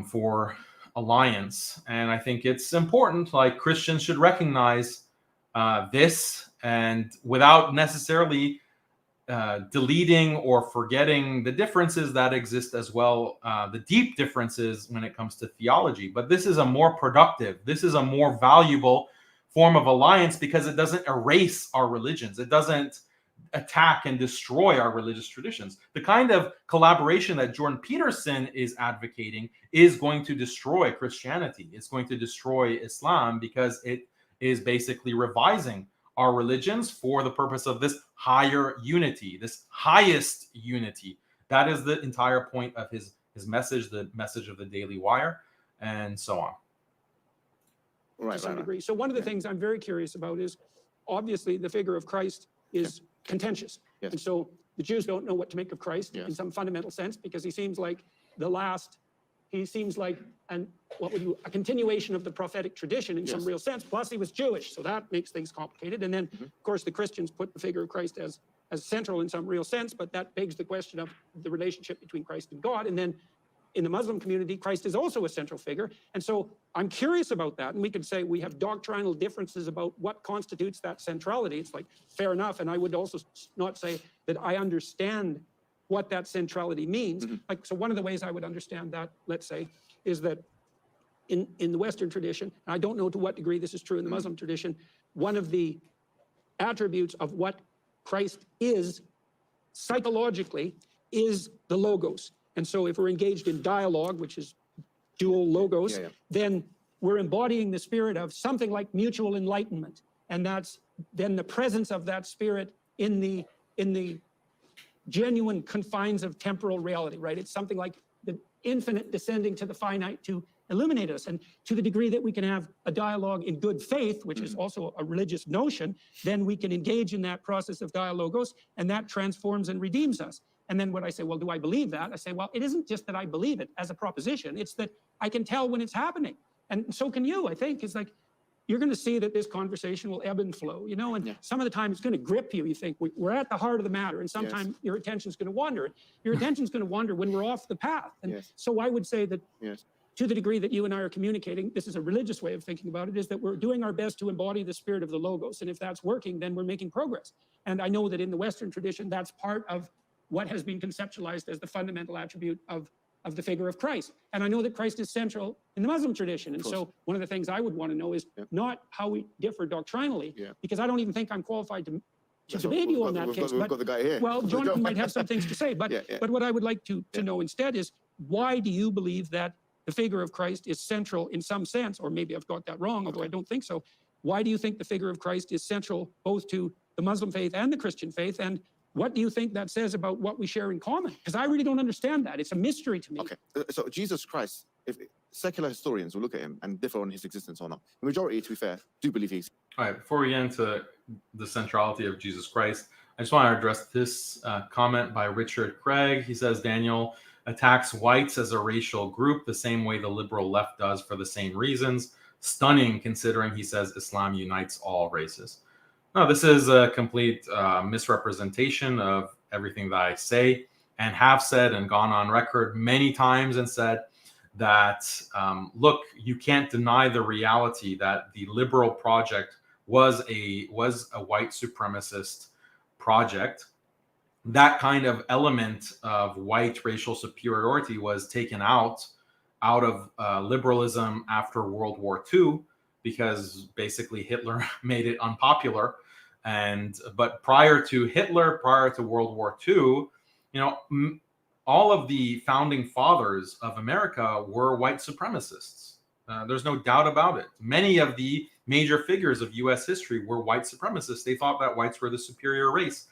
for alliance, and I think it's important. Like, Christians should recognize this, and without necessarily deleting or forgetting the differences that exist as well, the deep differences when it comes to theology. But this is a more productive, this is a more valuable form of alliance because it doesn't erase our religions. It doesn't attack and destroy our religious traditions. The kind of collaboration that Jordan Peterson is advocating is going to destroy Christianity. It's going to destroy Islam because it is basically revising our religions for the purpose of this higher unity, this highest unity. That is the entire point of his message, the message of the Daily Wire, and so on. To some degree. So one of the things I'm very curious about is, obviously, the figure of Christ is contentious. Yes. And so the Jews don't know what to make of Christ in some fundamental sense, because he seems like a continuation of the prophetic tradition in some real sense. Plus, he was Jewish, so that makes things complicated. And then, of course, the Christians put the figure of Christ as central in some real sense, but that begs the question of the relationship between Christ and God. And then in the Muslim community, Christ is also a central figure. And so I'm curious about that. And we could say we have doctrinal differences about what constitutes that centrality. It's like, fair enough. And I would also not say that I understand what that centrality means. Like, so one of the ways I would understand that, let's say, is that in the Western tradition, and I don't know to what degree this is true in the Muslim tradition, one of the attributes of what Christ is psychologically is the logos. And so if we're engaged in dialogue, which is dual logos, then we're embodying the spirit of something like mutual enlightenment. And that's then the presence of that spirit in the genuine confines of temporal reality, right? It's something like the infinite descending to the finite to illuminate us. And to the degree that we can have a dialogue in good faith, which is also a religious notion, then we can engage in that process of dialogos, and that transforms and redeems us. And then when I say, well, do I believe that? I say, well, it isn't just that I believe it as a proposition. It's that I can tell when it's happening. And so can you, I think. It's like, you're going to see that this conversation will ebb and flow, and some of the time it's going to grip you. You think we're at the heart of the matter, and sometimes your attention's going to wander. Your attention's going to wander when we're off the path. And so I would say that to the degree that you and I are communicating, this is a religious way of thinking about it, is that we're doing our best to embody the spirit of the logos. And if that's working, then we're making progress. And I know that in the Western tradition, that's part of what has been conceptualized as the fundamental attribute of of the figure of Christ. And I know that Christ is central in the Muslim tradition. And so one of the things I would want to know is not how we differ doctrinally, because I don't even think I'm qualified to debate you on that case. We've got the guy here. Well, Jonathan might have some things to say, but what I would like to know instead is, why do you believe that the figure of Christ is central in some sense, or maybe I've got that wrong, although I don't think so. Why do you think the figure of Christ is central both to the Muslim faith and the Christian faith? And what do you think that says about what we share in common? Because I really don't understand that. It's a mystery to me. Okay, so Jesus Christ, if secular historians will look at him and differ on his existence or not. The majority, to be fair, do believe he exists. All right, before we get into the centrality of Jesus Christ, I just want to address this comment by Richard Craig. He says, Daniel attacks whites as a racial group the same way the liberal left does for the same reasons. Stunning, considering he says Islam unites all races. No, this is a complete misrepresentation of everything that I say and have said and gone on record many times and said that, look, you can't deny the reality that the liberal project was a white supremacist project. That kind of element of white racial superiority was taken out of liberalism after World War II, because basically Hitler made it unpopular. But prior to Hitler, prior to World War II, all of the founding fathers of America were white supremacists. There's no doubt about it. Many of the major figures of U.S. history were white supremacists. They thought that whites were the superior race.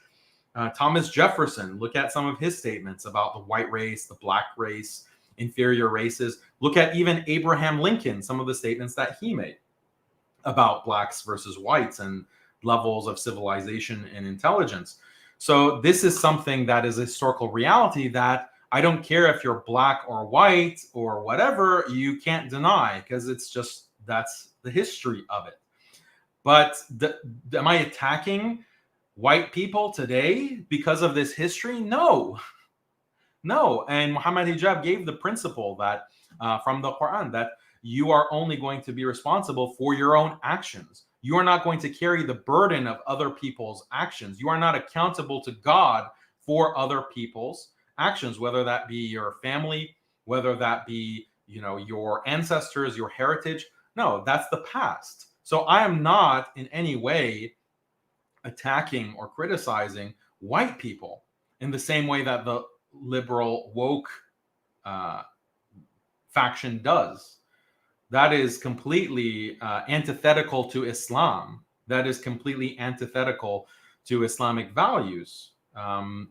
Thomas Jefferson, look at some of his statements about the white race, the black race, inferior races. Look at even Abraham Lincoln, some of the statements that he made about blacks versus whites and levels of civilization and intelligence. So this is something that is a historical reality that I don't care if you're black or white or whatever, you can't deny, because it's just, that's the history of it. But am I attacking white people today because of this history? No. And Mohammed Hijab gave the principle that from the Quran, that you are only going to be responsible for your own actions. You are not going to carry the burden of other people's actions. You are not accountable to God for other people's actions, whether that be your family, whether that be, your ancestors, your heritage. No, that's the past. So I am not in any way attacking or criticizing white people in the same way that the liberal woke faction does. That is completely antithetical to Islam. That is completely antithetical to Islamic values.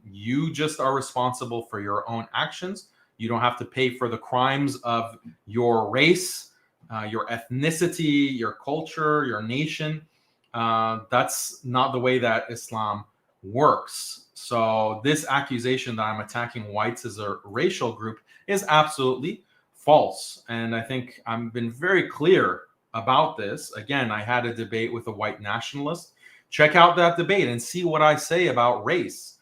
You just are responsible for your own actions. You don't have to pay for the crimes of your race, your ethnicity, your culture, your nation. That's not the way that Islam works. So this accusation that I'm attacking whites as a racial group is absolutely false. And I think I've been very clear about this. Again, I had a debate with a white nationalist. Check out that debate and see what I say about race.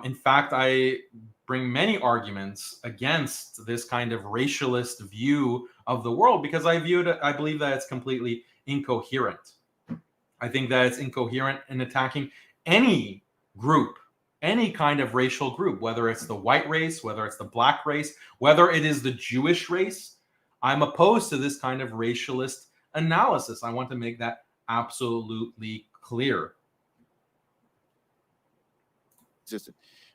In fact, I bring many arguments against this kind of racialist view of the world, because I believe that it's completely incoherent. I think that it's incoherent in attacking any group, any kind of racial group, whether it's the white race, whether it's the black race, whether it is the Jewish race. I'm opposed to this kind of racialist analysis. I want to make that absolutely clear.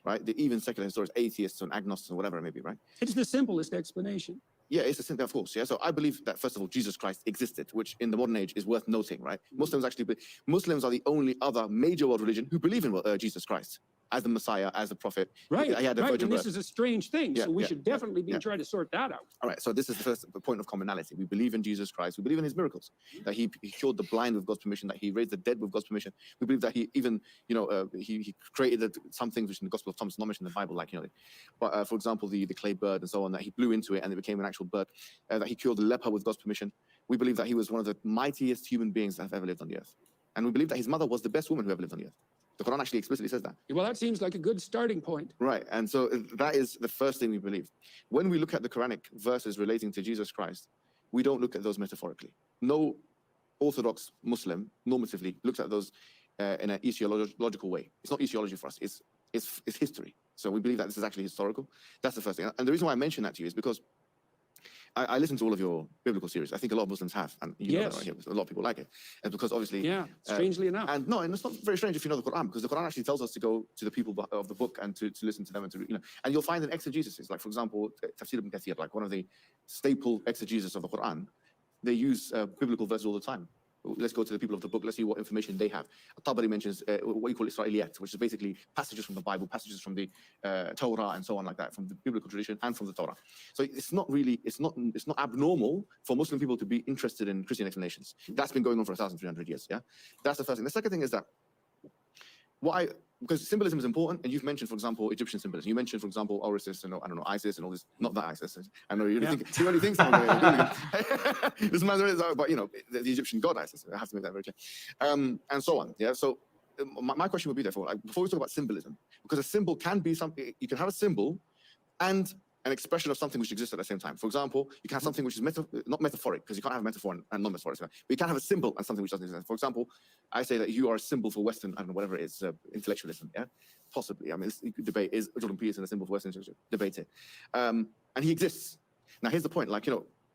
Right? Even secular historians, atheists and agnostics and whatever it may be, right? It's the simplest explanation. Yeah, it's a simple, of course. Yeah, so I believe that first of all, Jesus Christ existed, which in the modern age is worth noting, right? Muslims are the only other major world religion who believe in Jesus Christ as the Messiah, as the prophet. Right. He had a virgin And this birth. is a strange thing. Yeah, so we yeah, should definitely yeah. be trying to sort that out. All right, so this is the first point of commonality. We believe in Jesus Christ. We believe in his miracles, that he cured the blind with God's permission, that he raised the dead with God's permission. We believe that he even, he created some things which in the Gospel of Thomas not mentioned in the Bible, like, but for example, the clay bird and so on, that he blew into it and it became an actual bird, that he cured the leper with God's permission. We believe that he was one of the mightiest human beings that have ever lived on the earth. And we believe that his mother was the best woman who ever lived on the earth. The Quran actually explicitly says that. Well, that seems like a good starting point. Right, and so that is the first thing we believe. When we look at the Quranic verses relating to Jesus Christ, we don't look at those metaphorically. No Orthodox Muslim, normatively, looks at those in an etiological way. It's not etiology for us, it's it's history. So we believe that this is actually historical. That's the first thing. And the reason why I mention that to you is because I listen to all of your biblical series. I think a lot of Muslims have, and you know that right here, because a lot of people like it. And because obviously, strangely enough. And it's not very strange if you know the Quran, because the Quran actually tells us to go to the people of the book and to listen to them and to, you know, and you'll find in exegesis, like for example, Tafsir ibn Kathir, like one of the staple exegesis of the Quran, they use biblical verses all the time. Let's go to the people of the book. Let's see what information they have. Tabari mentions what you call Israeliyat, which is basically passages from the Bible, passages from the Torah, and so on like that, from the biblical tradition and from the Torah. So it's not abnormal for Muslim people to be interested in Christian explanations. That's been going on for 1,300 years. Yeah, that's the first thing. The second thing is that because symbolism is important, and you've mentioned, for example, Egyptian symbolism. You mentioned, for example, Osiris and I don't know, Isis and all this. Not that Isis. I know you think too many things. This man is, but you know, the Egyptian god Isis. I have to make that very clear. And so on. Yeah. So my question would be therefore, like, before we talk about symbolism, because a symbol can be something. You can have a symbol and an expression of something which exists at the same time. For example, you can have something which is not metaphoric, because you can't have a metaphor and non-metaphoric. But you can have a symbol and something which doesn't exist. For example, I say that you are a symbol for Western, I don't know, whatever it is, intellectualism. Yeah, possibly. I mean, you could debate, is Jordan Peterson a symbol for Western intellectualism? Debate it. And he exists. Now, here's the point. Like,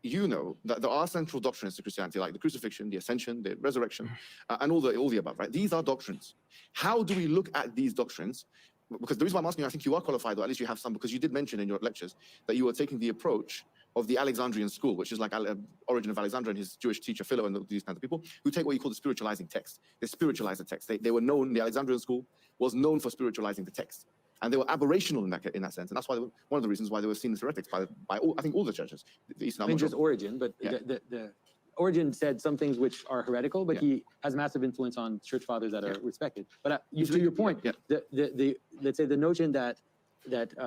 you know that there are central doctrines to Christianity, like the crucifixion, the ascension, the resurrection, and all the above. Right? These are doctrines. How do we look at these doctrines? Because the reason why I'm asking you, I think you are qualified, or at least you have some, because you did mention in your lectures that you were taking the approach of the Alexandrian school, which is like Origin of Alexander and his Jewish teacher Philo and these kinds of people who take what you call the spiritualizing text. They spiritualize the text. They were known, the Alexandrian school was known for spiritualizing the text. And they were aberrational in that sense. And that's why one of the reasons why they were seen as heretics by all, I think all the churches. The Eastern just Origin, but the Origin said some things which are heretical, but he has massive influence on church fathers that are respected. But to your point, let's say the notion that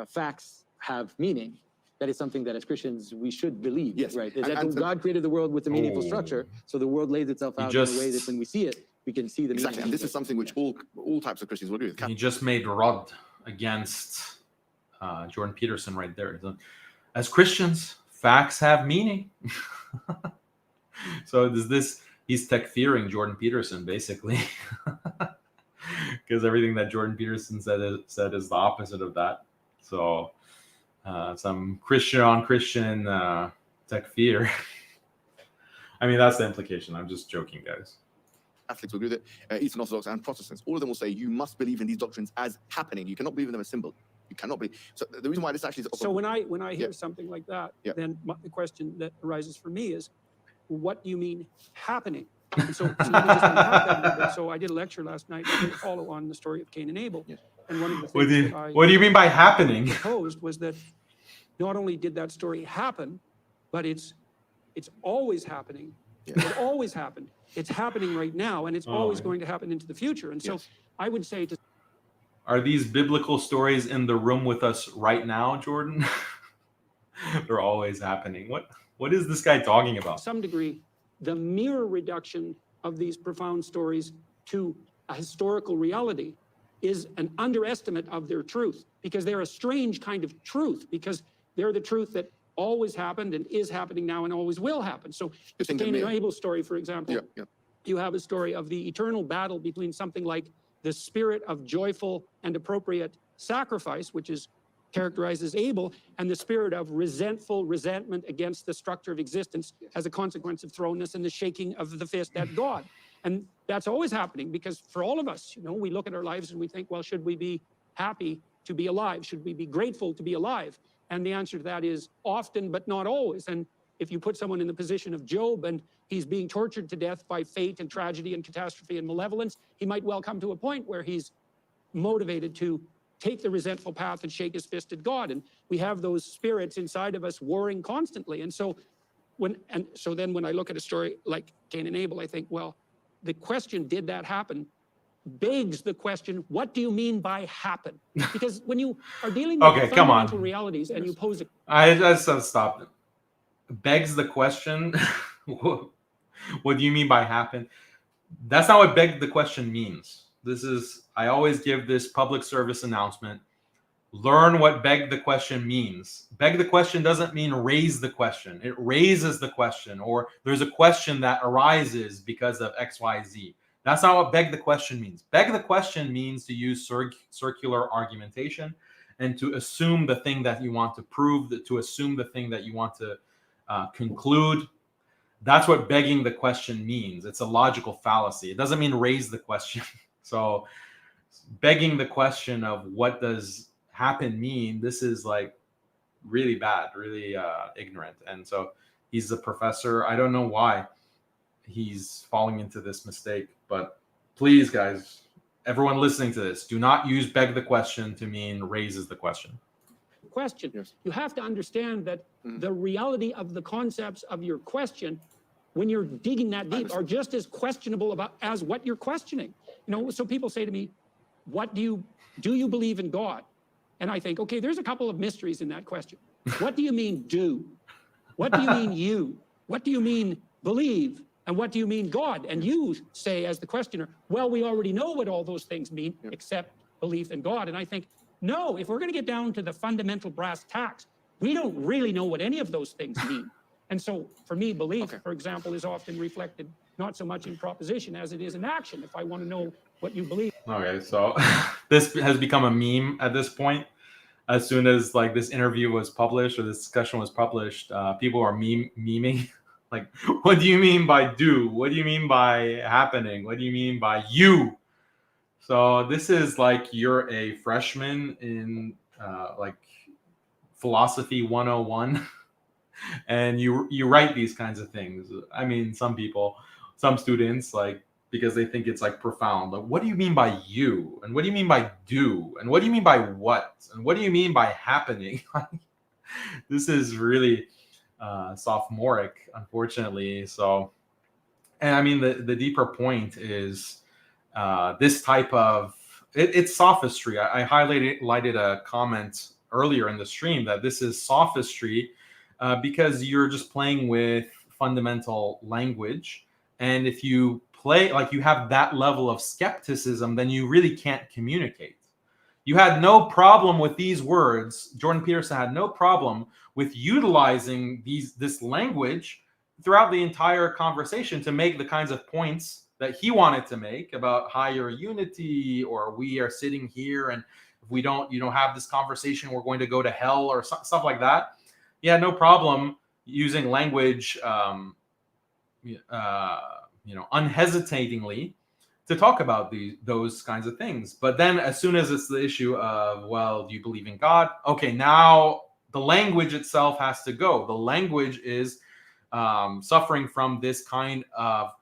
facts have meaning, that is something that as Christians we should believe. Yes. Right? Is that God created the world with a meaningful structure, so the world lays itself out in a way that when we see it, we can see the meaning. Exactly, and this is something which all types of Christians will agree with. He just made Rod against Jordan Peterson right there. As Christians, facts have meaning. So he's takfiring Jordan Peterson basically, because everything that Jordan Peterson said is the opposite of that. So some Christian on Christian takfir. I mean, that's the implication. I'm just joking, guys. Catholics will agree with it, Eastern Orthodox and Protestants, all of them will say you must believe in these doctrines as happening. You cannot believe in them as symbol. You cannot believe. So the reason why this actually is so when I hear something like that, then the question that arises for me is, what do you mean happening? And so let me just unpack that a little bit. So I did a lecture last night to follow on the story of Cain and Abel. And one of the things what do you mean by happening? Proposed was that not only did that story happen, but it's always happening. It always happened. It's happening right now, and it's always going to happen into the future. And so I would say are these biblical stories in the room with us right now, Jordan? They're always happening. What is this guy talking about? To some degree, the mere reduction of these profound stories to a historical reality is an underestimate of their truth, because they're a strange kind of truth, because they're the truth that always happened and is happening now and always will happen. So the Cain and Abel story, for example, you have a story of the eternal battle between something like the spirit of joyful and appropriate sacrifice, which is characterized as Abel, and the spirit of resentment against the structure of existence as a consequence of thrownness and the shaking of the fist at God. And that's always happening, because for all of us, we look at our lives and we think, well, should we be happy to be alive? Should we be grateful to be alive? And the answer to that is often, but not always. And if you put someone in the position of Job and he's being tortured to death by fate and tragedy and catastrophe and malevolence, he might well come to a point where he's motivated to take the resentful path and shake his fist at God. And we have those spirits inside of us warring constantly. And so then when I look at a story like Cain and Abel, I think, well, the question, did that happen, begs the question, what do you mean by happen? Because when you are dealing with fundamental realities and you pose I just stop. Begs the question, what do you mean by happen? That's not what beg the question means. I always give this public service announcement. Learn what beg the question means. Beg the question doesn't mean raise the question. It raises the question, or there's a question that arises because of X, Y, Z. That's not what beg the question means. Beg the question means to use circular argumentation and to assume the thing that you want to prove, to assume the thing that you want to conclude. That's what begging the question means. It's a logical fallacy. It doesn't mean raise the question. So begging the question of what does happen mean, this is like really bad, really ignorant. And so he's a professor. I don't know why he's falling into this mistake, but please, guys, everyone listening to this, do not use beg the question to mean raises the question. Question. Yes. You have to understand that the reality of the concepts of your question, when you're digging that deep, are just as questionable as what you're questioning. You know, so people say to me, "What do you believe in God?" And I think, okay, there's a couple of mysteries in that question. What do you mean do? What do you mean you? What do you mean believe? And what do you mean God? And you say as the questioner, well, we already know what all those things mean, except belief in God. And I think, no, if we're going to get down to the fundamental brass tacks, we don't really know what any of those things mean. And so for me, belief, for example, is often reflected not so much in proposition as it is in action. If I want to know what you believe. Okay, so this has become a meme at this point. As soon as like this interview was published or this discussion was published, people are memeing. Like, what do you mean by do? What do you mean by happening? What do you mean by you? So this is like you're a freshman in like philosophy 101 and you write these kinds of things. I mean, some students, like, because they think it's like profound. Like, what do you mean by you? And what do you mean by do? And what do you mean by what? And what do you mean by happening? This is really sophomoric, unfortunately. So, and I mean, the deeper point is this type of, it's sophistry. I highlighted a comment earlier in the stream that this is sophistry because you're just playing with fundamental language. And if you play, like you have that level of skepticism, then you really can't communicate. You had no problem with these words. Jordan Peterson had no problem with utilizing this language throughout the entire conversation to make the kinds of points that he wanted to make about higher unity, or we are sitting here and if we don't, have this conversation, we're going to go to hell, or stuff like that. He had no problem using language, unhesitatingly to talk about those kinds of things. But then as soon as it's the issue of, well, do you believe in God? Okay, now the language itself has to go. The language is suffering from this kind of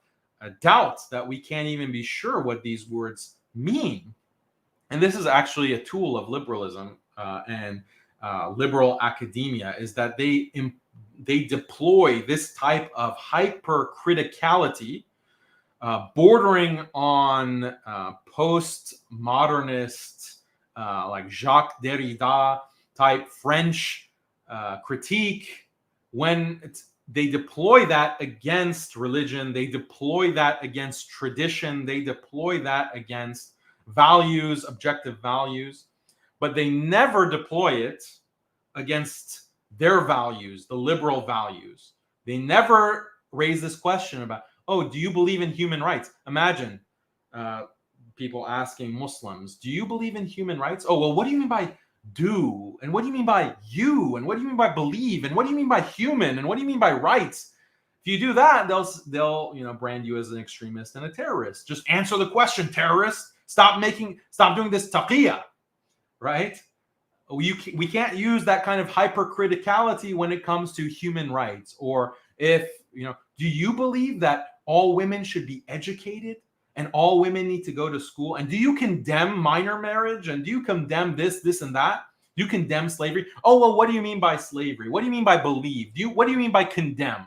doubt that we can't even be sure what these words mean. And this is actually a tool of liberalism and liberal academia, is that they deploy this type of hypercriticality bordering on post-modernist, like Jacques Derrida type French critique. When they deploy that against religion, they deploy that against tradition, they deploy that against values, objective values, but they never deploy it against their values, the liberal values. They never raise this question about, oh, do you believe in human rights? Imagine people asking Muslims, do you believe in human rights? Oh, well, what do you mean by do? And what do you mean by you? And what do you mean by believe? And what do you mean by human? And what do you mean by rights? If you do that, they'll brand you as an extremist and a terrorist. Just answer the question, terrorist. Stop doing this taqiyya, right? We can't use that kind of hypercriticality when it comes to human rights. Or if, do you believe that all women should be educated and all women need to go to school? And do you condemn minor marriage? And do you condemn this, and that? Do you condemn slavery? Oh, well, what do you mean by slavery? What do you mean by believe? What do you mean by condemn?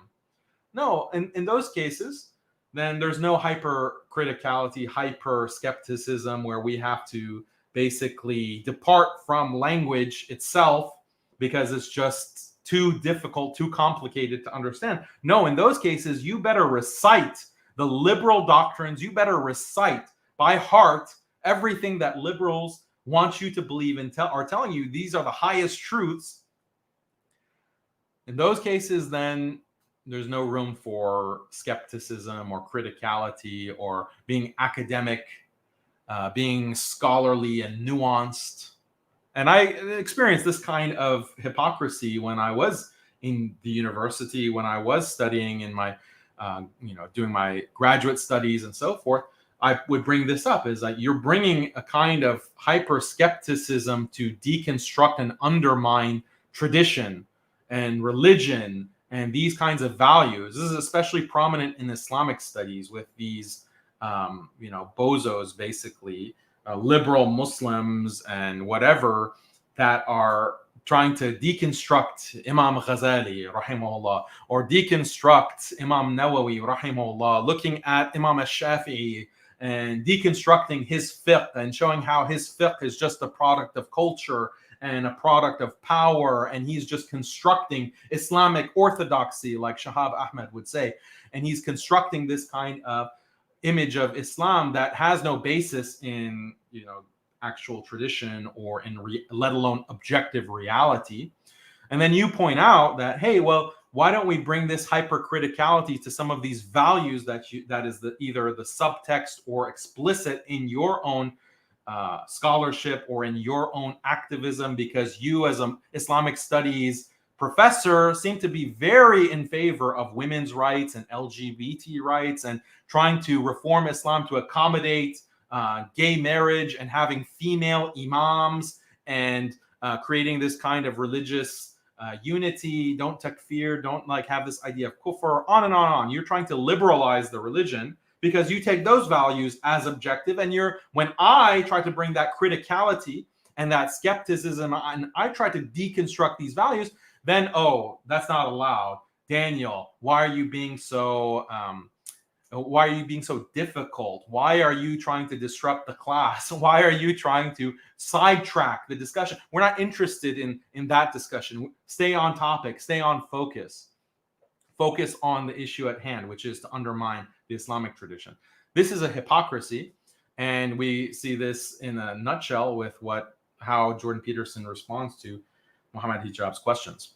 No, in those cases, then there's no hypercriticality, hyper skepticism where we have to basically depart from language itself because it's just too difficult, too complicated to understand. No, in those cases, you better recite the liberal doctrines. You better recite by heart everything that liberals want you to believe and are telling you these are the highest truths. In those cases, then there's no room for skepticism or criticality or being academic, being scholarly and nuanced. And I experienced this kind of hypocrisy when I was in the university, when I was studying in my, doing my graduate studies and so forth. I would bring this up, is like you're bringing a kind of hyper skepticism to deconstruct and undermine tradition and religion and these kinds of values. This is especially prominent in Islamic studies with these, bozos, basically, liberal Muslims and whatever, that are trying to deconstruct Imam Ghazali, rahimahullah, or deconstruct Imam Nawawi, rahimahullah, looking at Imam al-Shafi'i and deconstructing his fiqh and showing how his fiqh is just a product of culture and a product of power, and he's just constructing Islamic orthodoxy, like Shahab Ahmed would say, and he's constructing this kind of image of Islam that has no basis in, actual tradition or in let alone objective reality. And then you point out that, hey, well, why don't we bring this hypercriticality to some of these values that is either the subtext or explicit in your own scholarship or in your own activism, because you as an Islamic studies professor seem to be very in favor of women's rights and LGBT rights and trying to reform Islam to accommodate gay marriage and having female imams and creating this kind of religious unity. Don't takfir, don't have this idea of kufr, on and on and on. You're trying to liberalize the religion because you take those values as objective. And when I try to bring that criticality and that skepticism and I try to deconstruct these values, then, oh, that's not allowed. Daniel, why are you being so difficult? Why are you trying to disrupt the class? Why are you trying to sidetrack the discussion? We're not interested in that discussion. Stay on topic, stay on focus. Focus on the issue at hand, which is to undermine the Islamic tradition. This is a hypocrisy, and we see this in a nutshell with how Jordan Peterson responds to Mohammed Hijab's questions.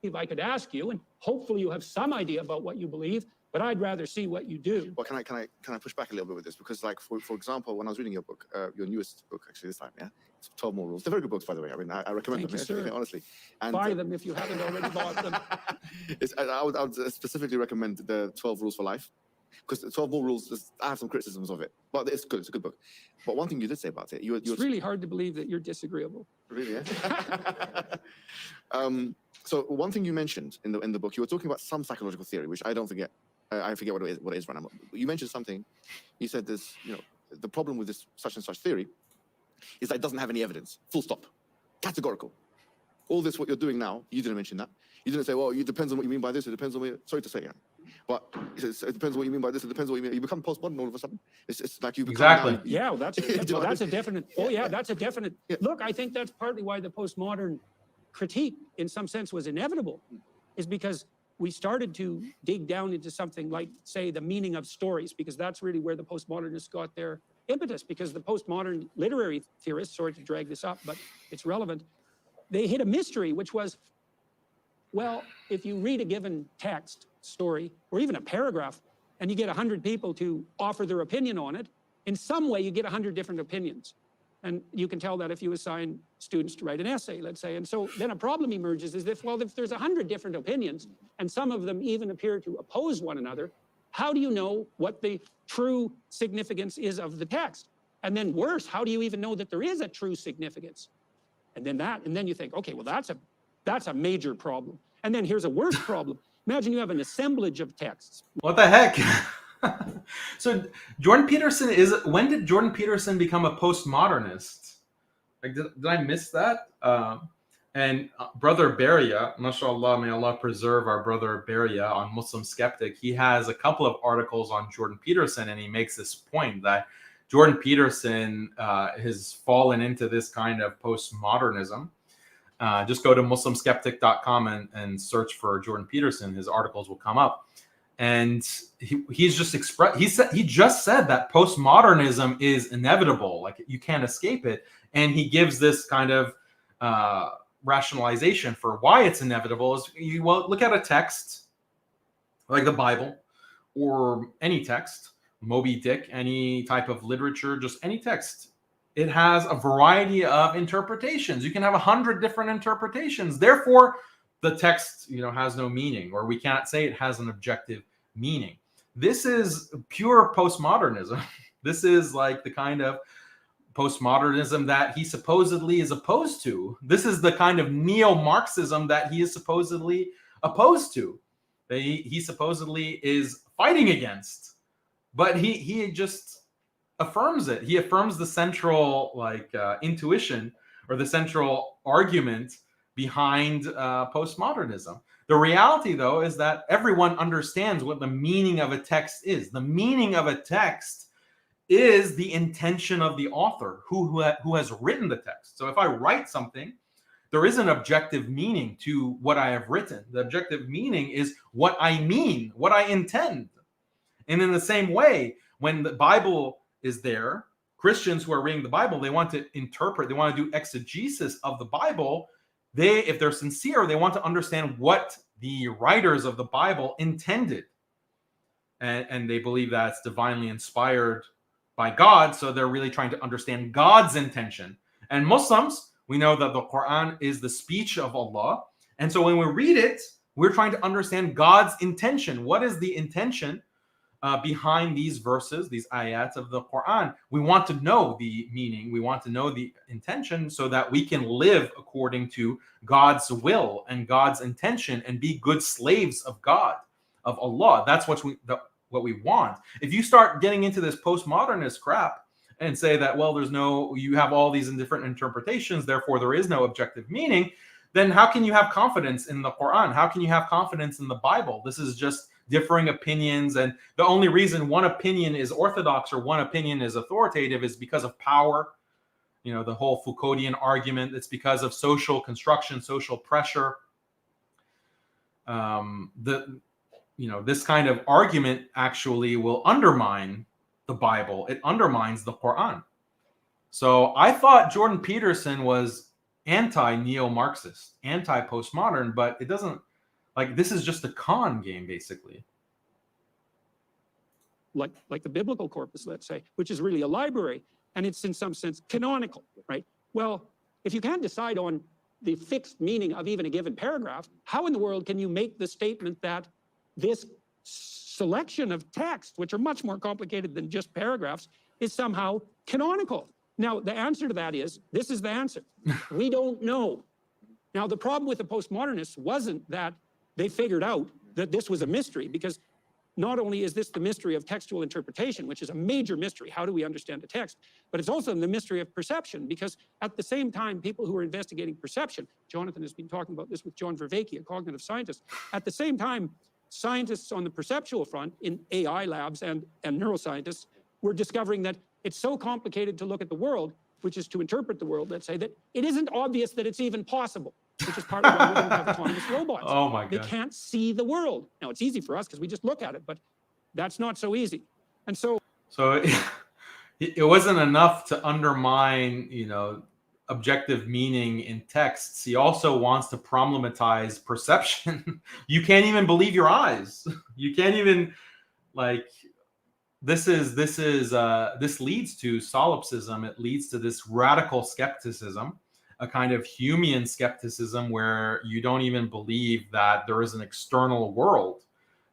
If I could ask you, and hopefully you have some idea about what you believe, but I'd rather see what you do. Well, can I push back a little bit with this? Because, for example, when I was reading your book, your newest book, actually this time, yeah, it's 12 More Rules. They're very good books, by the way. I mean, I recommend them, honestly. And buy them if you haven't already bought them. I would specifically recommend the 12 Rules for Life, because the 12 More Rules, I have some criticisms of it, but it's good. It's a good book. But one thing you did say about it, it's really hard to believe that you're disagreeable. Really, yeah. So one thing you mentioned in the book, you were talking about some psychological theory, which I don't forget. I forget what it is right now. You mentioned something. You said this, the problem with this such and such theory is that it doesn't have any evidence. Full stop. Categorical. All this, what you're doing now, you didn't mention that. You didn't say, well, it depends on what you mean by this. It depends on what sorry to say, but it depends on what you mean by this. It depends on what you mean. You become postmodern all of a sudden. It's like you become exactly. Now, yeah, that's a definite. Oh yeah, that's a definite. Yeah. Look, I think that's partly why the postmodern critique, in some sense, was inevitable, is because we started to dig down into something like, say, the meaning of stories, because that's really where the postmodernists got their impetus, because the postmodern literary theorists, sorry to drag this up, but it's relevant, they hit a mystery, which was, well, if you read a given text, story, or even a paragraph, and you get 100 people to offer their opinion on it, in some way you get 100 different opinions. And you can tell that if you assign students to write an essay, let's say. And so then a problem emerges is if there's 100 different opinions, and some of them even appear to oppose one another, how do you know what the true significance is of the text? And then worse, how do you even know that there is a true significance? And then you think, okay, well, that's a major problem. And then here's a worse problem. Imagine you have an assemblage of texts. What the heck? So Jordan Peterson when did Jordan Peterson become a postmodernist? Did I miss that? And Brother Beria, mashallah, may Allah preserve our brother Beria on Muslim Skeptic. He has a couple of articles on Jordan Peterson, and he makes this point that Jordan Peterson has fallen into this kind of postmodernism. Just go to muslimskeptic.com and search for Jordan Peterson. His articles will come up. And he's just he just said that postmodernism is inevitable, like you can't escape it. And he gives this kind of rationalization for why it's inevitable. Look at a text like the Bible or any text, Moby Dick, any type of literature, just any text, it has a variety of interpretations. You can have 100 different interpretations. Therefore, the text, has no meaning, or we can't say it has an objective meaning. This is pure postmodernism. This is like the kind of postmodernism that he supposedly is opposed to. This is the kind of neo-Marxism that he is supposedly opposed to. That he supposedly is fighting against. But he just affirms it. He affirms the central intuition or the central argument behind postmodernism. The reality, though, is that everyone understands what the meaning of a text is. The meaning of a text is the intention of the author who has written the text. So if I write something, there is an objective meaning to what I have written. The objective meaning is what I mean, what I intend. And in the same way, when the Bible is there, Christians who are reading the Bible, they want to interpret, they want to do exegesis of the Bible. If they're sincere, they want to understand what the writers of the Bible intended. And they believe that it's divinely inspired by God, so they're really trying to understand God's intention. And Muslims, we know that the Quran is the speech of Allah. And so when we read it, we're trying to understand God's intention. What is the intention behind these verses, these ayats of the Quran? We want to know the meaning. We want to know the intention so that we can live according to God's will and God's intention and be good slaves of God, of Allah. That's what we want. If you start getting into this postmodernist crap and say that, well, you have all these different interpretations, therefore there is no objective meaning, then how can you have confidence in the Quran? How can you have confidence in the Bible? This is just differing opinions, and the only reason one opinion is orthodox or one opinion is authoritative is because of power. The whole Foucauldian argument, it's because of social construction, social pressure. This kind of argument actually will undermine the Bible. It undermines the Quran. So I thought Jordan Peterson was anti-neo-Marxist, anti-postmodern, but it doesn't. This is just a con game, basically. Like the biblical corpus, let's say, which is really a library, and it's in some sense canonical, right? Well, if you can't decide on the fixed meaning of even a given paragraph, how in the world can you make the statement that this selection of text, which are much more complicated than just paragraphs, is somehow canonical? Now, the answer to that is, this is the answer. We don't know. Now, the problem with the postmodernists wasn't that they figured out that this was a mystery, because not only is this the mystery of textual interpretation, which is a major mystery, how do we understand the text, but it's also the mystery of perception, because at the same time, people who are investigating perception, Jonathan has been talking about this with John Vervaeke, a cognitive scientist, at the same time, scientists on the perceptual front in AI labs and neuroscientists were discovering that it's so complicated to look at the world, which is to interpret the world, let's say, that it isn't obvious that it's even possible, which is part of why we don't have autonomous robots. Oh my God. They can't see the world. Now, it's easy for us because we just look at it, but that's not so easy. And so it wasn't enough to undermine, objective meaning in texts. He also wants to problematize perception. You can't even believe your eyes. You can't even this leads to solipsism. It leads to this radical skepticism, a kind of Humean skepticism where you don't even believe that there is an external world,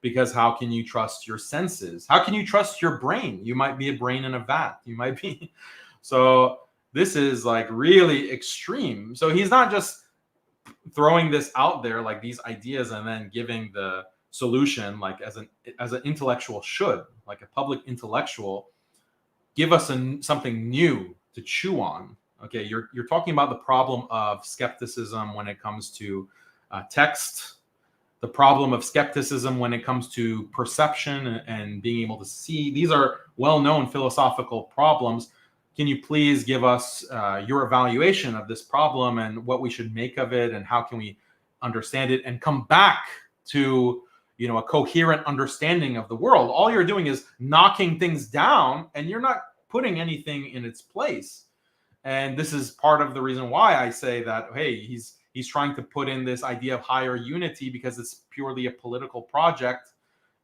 because how can you trust your senses? How can you trust your brain? You might be a brain in a vat. You might be. So this is really extreme. So he's not just throwing this out there, these ideas, and then giving the solution as an intellectual should, like a public intellectual, give us something new to chew on. Okay, you're talking about the problem of skepticism when it comes to text, the problem of skepticism when it comes to perception and being able to see. These are well-known philosophical problems. Can you please give us your evaluation of this problem and what we should make of it, and how can we understand it and come back to a coherent understanding of the world? All you're doing is knocking things down, and you're not putting anything in its place. And this is part of the reason why I say that, hey, he's trying to put in this idea of higher unity, because it's purely a political project.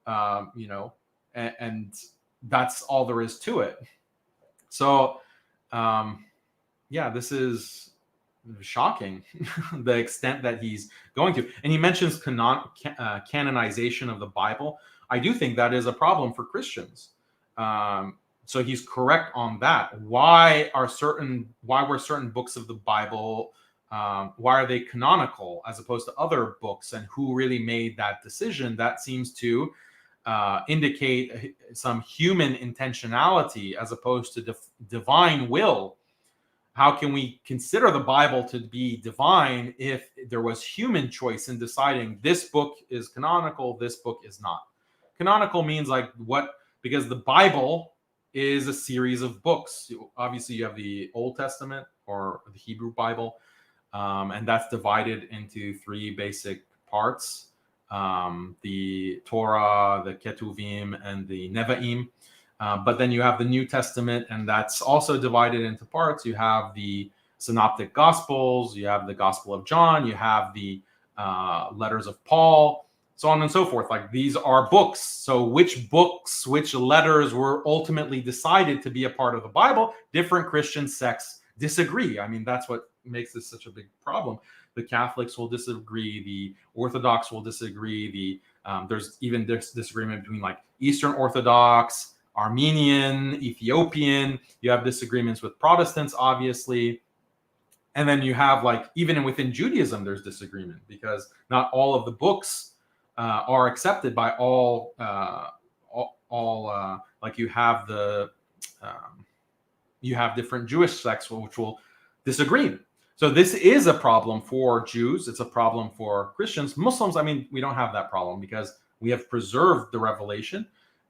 you know, and that's all there is to it. So, yeah, this is shocking, the extent that he's going to. And he mentions canonization of the Bible. I do think that is a problem for Christians. So he's correct on that. Why were certain books of the Bible, why are they canonical as opposed to other books, and who really made that decision? That seems to indicate some human intentionality as opposed to divine will. How can we consider the Bible to be divine if there was human choice in deciding this book is canonical, this book is not? Canonical means like what? Because the Bible is a series of books. Obviously, you have the Old Testament or the Hebrew Bible, and that's divided into three basic parts: the Torah, the Ketuvim, and the Nevi'im. But then you have the New Testament, and that's also divided into parts. You have the Synoptic Gospels, you have the Gospel of John, you have the letters of Paul, so on and so forth. Like, these are books. So which books, which letters were ultimately decided to be a part of the Bible? Different Christian sects disagree. I mean, that's what makes this such a big problem. The Catholics will disagree. The Orthodox will disagree. There's even disagreement between like Eastern Orthodox, Armenian, Ethiopian. You have disagreements with Protestants, obviously. And then you have, like, even within Judaism, there's disagreement because not all of the books are accepted by all. Like, you have different Jewish sects which will disagree. So this is a problem for Jews. It's a problem for Christians. Muslims, I mean, we don't have that problem because we have preserved the revelation.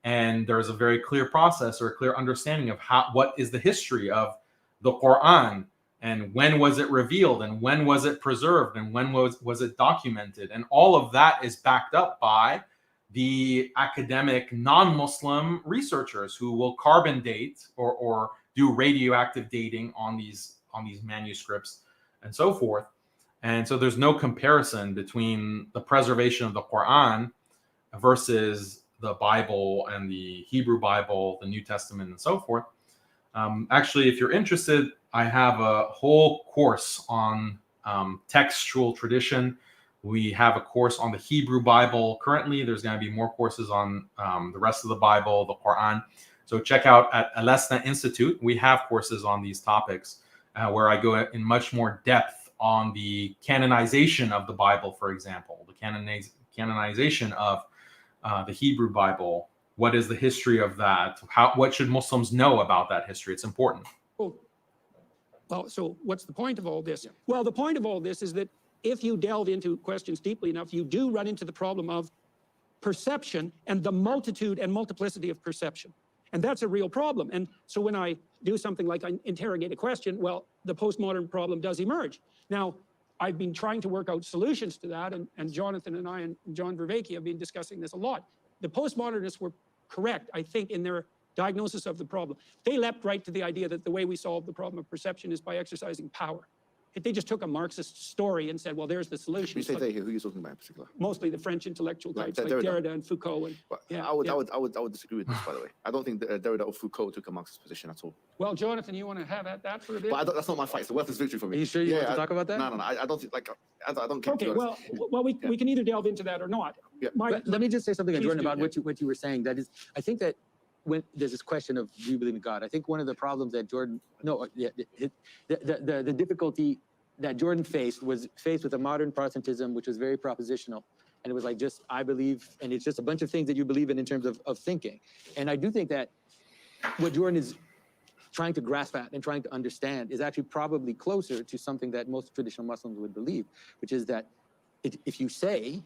And there's a very clear process or a clear understanding of what is the history of the Quran, and when was it revealed, and when was it preserved, and when was it documented. And all of that is backed up by the academic non-Muslim researchers who will carbon date or do radioactive dating on these manuscripts and so forth. And so there's no comparison between the preservation of the Quran versus the Bible and the Hebrew Bible, the New Testament, and so forth. Actually, if you're interested, I have a whole course on textual tradition. We have a course on the Hebrew Bible. Currently, there's going to be more courses on the rest of the Bible, the Quran. So check out at Alesna Institute. We have courses on these topics where I go in much more depth on the canonization of the Bible, for example, the canonization of the Hebrew Bible. What is the history of that? What should Muslims know about that history? It's important. Well, so what's the point of all this? Well, the point of all this is that if you delve into questions deeply enough, you do run into the problem of perception and the multitude and multiplicity of perception. And that's a real problem. And so when I do something like I interrogate a question, well, the postmodern problem does emerge. Now, I've been trying to work out solutions to that, and Jonathan and I and John Vervaeke have been discussing this a lot. The postmodernists were correct, I think, in their diagnosis of the problem. They leapt right to the idea that the way we solve the problem of perception is by exercising power. They just took a Marxist story and said, well, there's the solution. You say they, who are you talking about in particular? Mostly the French intellectual types like Derrida. Derrida and Foucault. And, I would disagree with this, by the way. I don't think Derrida or Foucault took a Marxist position at all. Well, Jonathan, you want to have at that for a bit? But that's not my fight. It's the worthless victory for me. Are you sure you want to talk about that? No. I don't think, I don't care. Okay, well, we can either delve into that or not. Yeah. Let me just say something, Please Jordan, do, about what you were saying. That is, I think that when there's this question of do you believe in God, I think one of the problems that the difficulty that Jordan faced was faced with a modern Protestantism, which was very propositional. And it was like, just, I believe, and it's just a bunch of things that you believe in terms of thinking. And I do think that what Jordan is trying to grasp at and trying to understand is actually probably closer to something that most traditional Muslims would believe, which is that if you say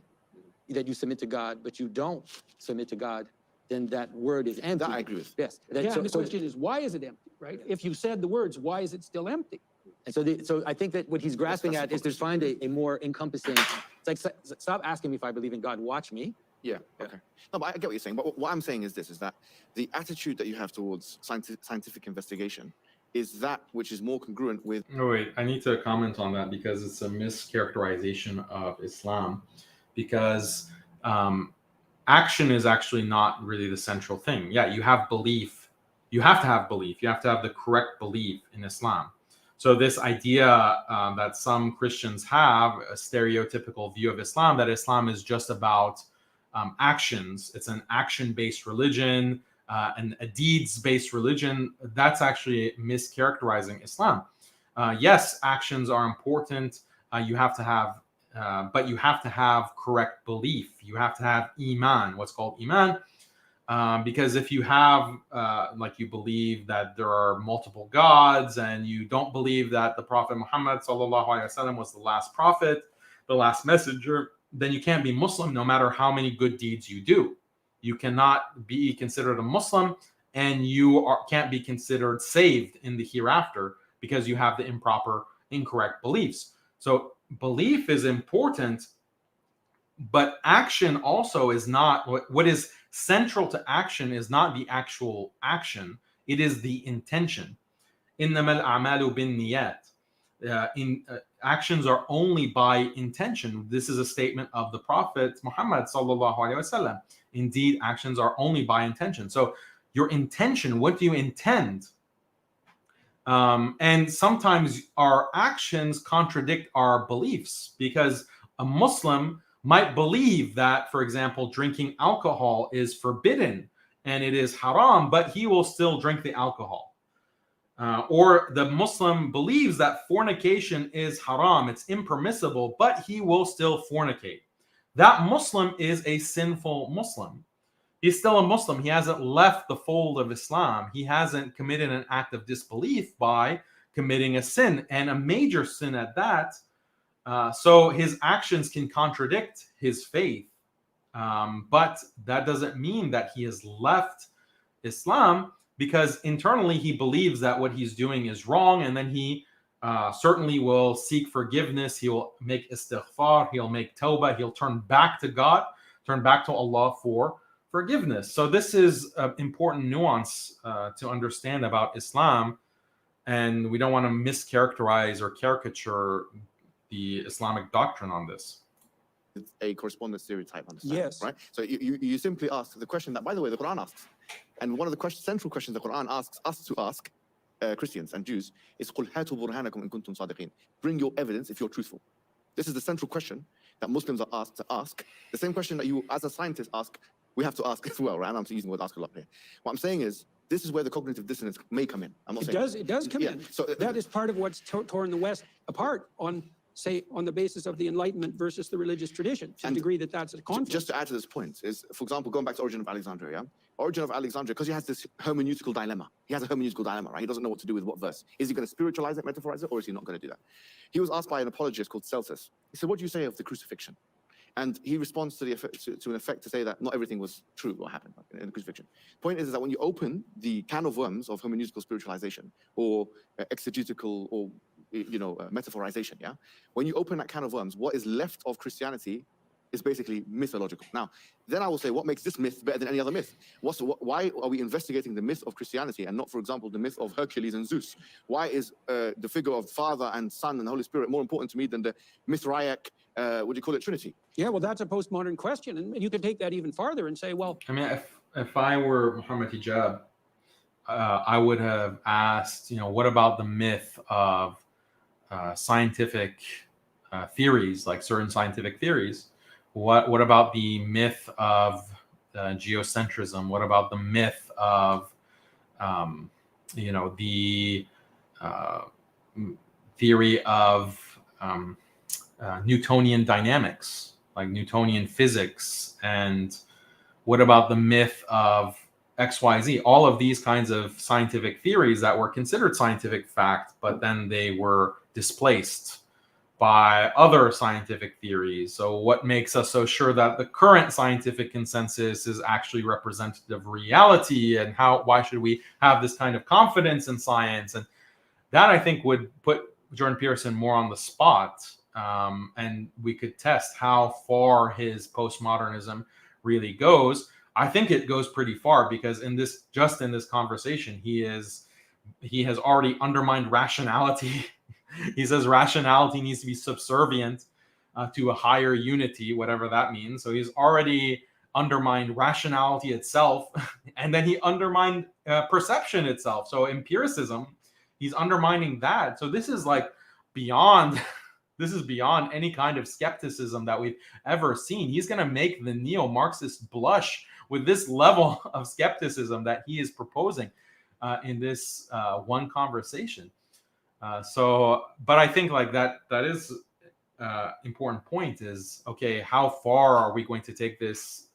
that you submit to God, but you don't submit to God, then that word is empty. That I agree with. Yes. Yeah, the question is, why is it empty, right? If you said the words, why is it still empty? And so I think that what he's grasping at is to find a more encompassing, it's like, stop asking me if I believe in God, watch me. Yeah, okay. No, but I get what you're saying. But what I'm saying is this, is that the attitude that you have towards scientific investigation is that which is more congruent with... Oh, wait, I need to comment on that because it's a mischaracterization of Islam. Because action is actually not really the central thing. Yeah, you have belief. You have to have belief. You have to have the correct belief in Islam. So this idea that some Christians have, a stereotypical view of Islam, that Islam is just about actions. It's an action-based religion and a deeds-based religion. That's actually mischaracterizing Islam. Yes, actions are important. You have to have, but you have to have correct belief. You have to have iman, what's called iman. Because if you have, like, you believe that there are multiple gods, and you don't believe that the Prophet Muhammad sallallahu alaihi wasallam was the last prophet, the last messenger, then you can't be Muslim no matter how many good deeds you do. You cannot be considered a Muslim, and you can't be considered saved in the hereafter because you have the incorrect beliefs. So belief is important, but action also is not. What is central to action is not the actual action, it is the intention. إِنَّمَا الْأَعْمَالُ بِالنِّيَّاتِ. Actions are only by intention. This is a statement of the Prophet Muhammad sallallahu alaihi wasallam. Indeed, actions are only by intention. So your intention, what do you intend? And sometimes our actions contradict our beliefs, because a Muslim might believe that, for example, drinking alcohol is forbidden and it is haram, but he will still drink the alcohol. Or the Muslim believes that fornication is haram, it's impermissible, but he will still fornicate. That Muslim is a sinful Muslim. He's still a Muslim. He hasn't left the fold of Islam. He hasn't committed an act of disbelief by committing a sin, and a major sin at that. So his actions can contradict his faith. But that doesn't mean that he has left Islam, because internally he believes that what he's doing is wrong, and then he certainly will seek forgiveness. He will make istighfar, he'll make tawbah, he'll turn back to God, turn back to Allah for forgiveness. So this is an important nuance to understand about Islam, and we don't want to mischaracterize or caricature the Islamic doctrine on this. It's a correspondence theory type understanding, Yes. right? So you simply ask the question that, by the way, the Quran asks. And one of the central questions the Quran asks us to ask Christians and Jews is قُلْ هَاتُوا بُرْهَانَكُمْ إِن كُنْتُمْ صَادِقِينَ. Bring your evidence if you're truthful. This is the central question that Muslims are asked to ask. The same question that you, as a scientist, ask, we have to ask as well, right? And I'm using the word ask a lot here. What I'm saying is, this is where the cognitive dissonance may come in. I'm not saying It does come in. So That is part of what's torn the West apart on, say, on the basis of the Enlightenment versus the religious tradition, to the degree that that's a conflict. Just to add to this point is, for example, going back to Origin of Alexandria, Origin of Alexandria, because he has this hermeneutical dilemma. He has a hermeneutical dilemma, right? He doesn't know what to do with what verse. Is he going to spiritualize it, metaphorize it, or is he not going to do that? He was asked by an apologist called Celsus. He said, what do you say of the crucifixion? And he responds to an effect to say that not everything was true what happened in the crucifixion. Point is that when you open the can of worms of hermeneutical spiritualization or exegetical or metaphorization, when you open that can of worms, what is left of Christianity is basically mythological. Now, then I will say, what makes this myth better than any other myth? Why are we investigating the myth of Christianity and not, for example, the myth of Hercules and Zeus? Why is the figure of Father and Son and the Holy Spirit more important to me than the Mithraic, Trinity? Yeah, well, that's a postmodern question. And you can take that even farther and say, well... I mean, if I were Mohammed Hijab, I would have asked, what about the myth of scientific theories, like certain scientific theories? What about the myth of geocentrism? What about the myth of the theory of Newtonian dynamics, like Newtonian physics? And what about the myth of XYZ? All of these kinds of scientific theories that were considered scientific fact, but then they were displaced by other scientific theories. So what makes us so sure that the current scientific consensus is actually representative of reality, and why should we have this kind of confidence in science? And that, I think, would put Jordan Peterson more on the spot, and we could test how far his postmodernism really goes. I think it goes pretty far, because in this conversation, he has already undermined rationality. He says rationality needs to be subservient to a higher unity, whatever that means. So he's already undermined rationality itself, and then he undermined perception itself. So empiricism, he's undermining that. So this is like beyond this is beyond any kind of skepticism that we've ever seen. He's going to make the neo-Marxist blush with this level of skepticism that he is proposing in this one conversation. But I think like that is important point is, okay, how far are we going to take this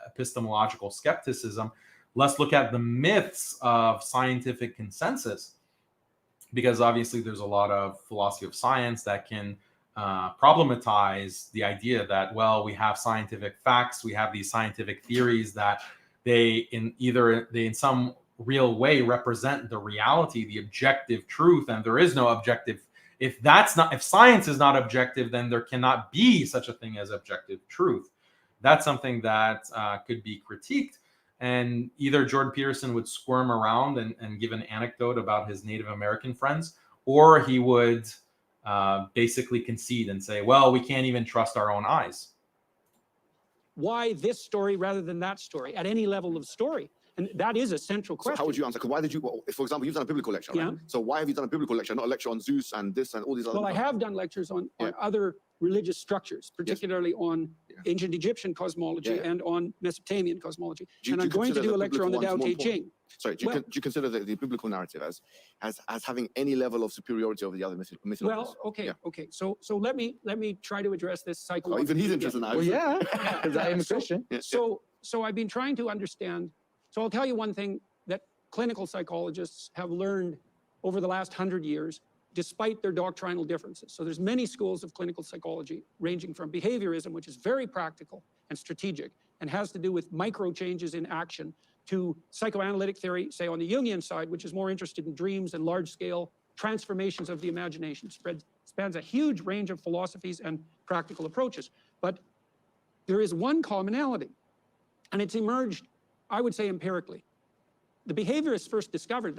epistemological skepticism? Let's look at the myths of scientific consensus, because obviously there's a lot of philosophy of science that can problematize the idea that, well, we have scientific facts, we have these scientific theories that they in some real way represent the reality, the objective truth, and there is no objective. If science is not objective, then there cannot be such a thing as objective truth. That's something that could be critiqued. And either Jordan Peterson would squirm around and give an anecdote about his Native American friends, or he would basically concede and say, well, we can't even trust our own eyes. Why this story rather than that story at any level of story? And that is a central question. So how would you answer? Because why did you, well, if, for example, you've done a biblical lecture, right? Yeah. So why have you done a biblical lecture, not a lecture on Zeus and this and all these other? Well, I have done lectures on other religious structures, particularly on ancient Egyptian cosmology and on Mesopotamian cosmology. And I'm going to do a lecture on the Tao Te Ching. Sorry, do you consider the biblical narrative as having any level of superiority over the other mythologies? Well, okay. So let me try to address this psychologically. Oh, even he's interested now. Well, yeah, because I am a Christian. So I've been trying to understand. So I'll tell you one thing that clinical psychologists have learned over the last 100 years, despite their doctrinal differences. So there's many schools of clinical psychology, ranging from behaviorism, which is very practical and strategic and has to do with micro changes in action, to psychoanalytic theory, say on the Jungian side, which is more interested in dreams and large-scale transformations of the imagination. Spans a huge range of philosophies and practical approaches. But there is one commonality, and it's emerged, I would say, empirically. The behaviorists discovered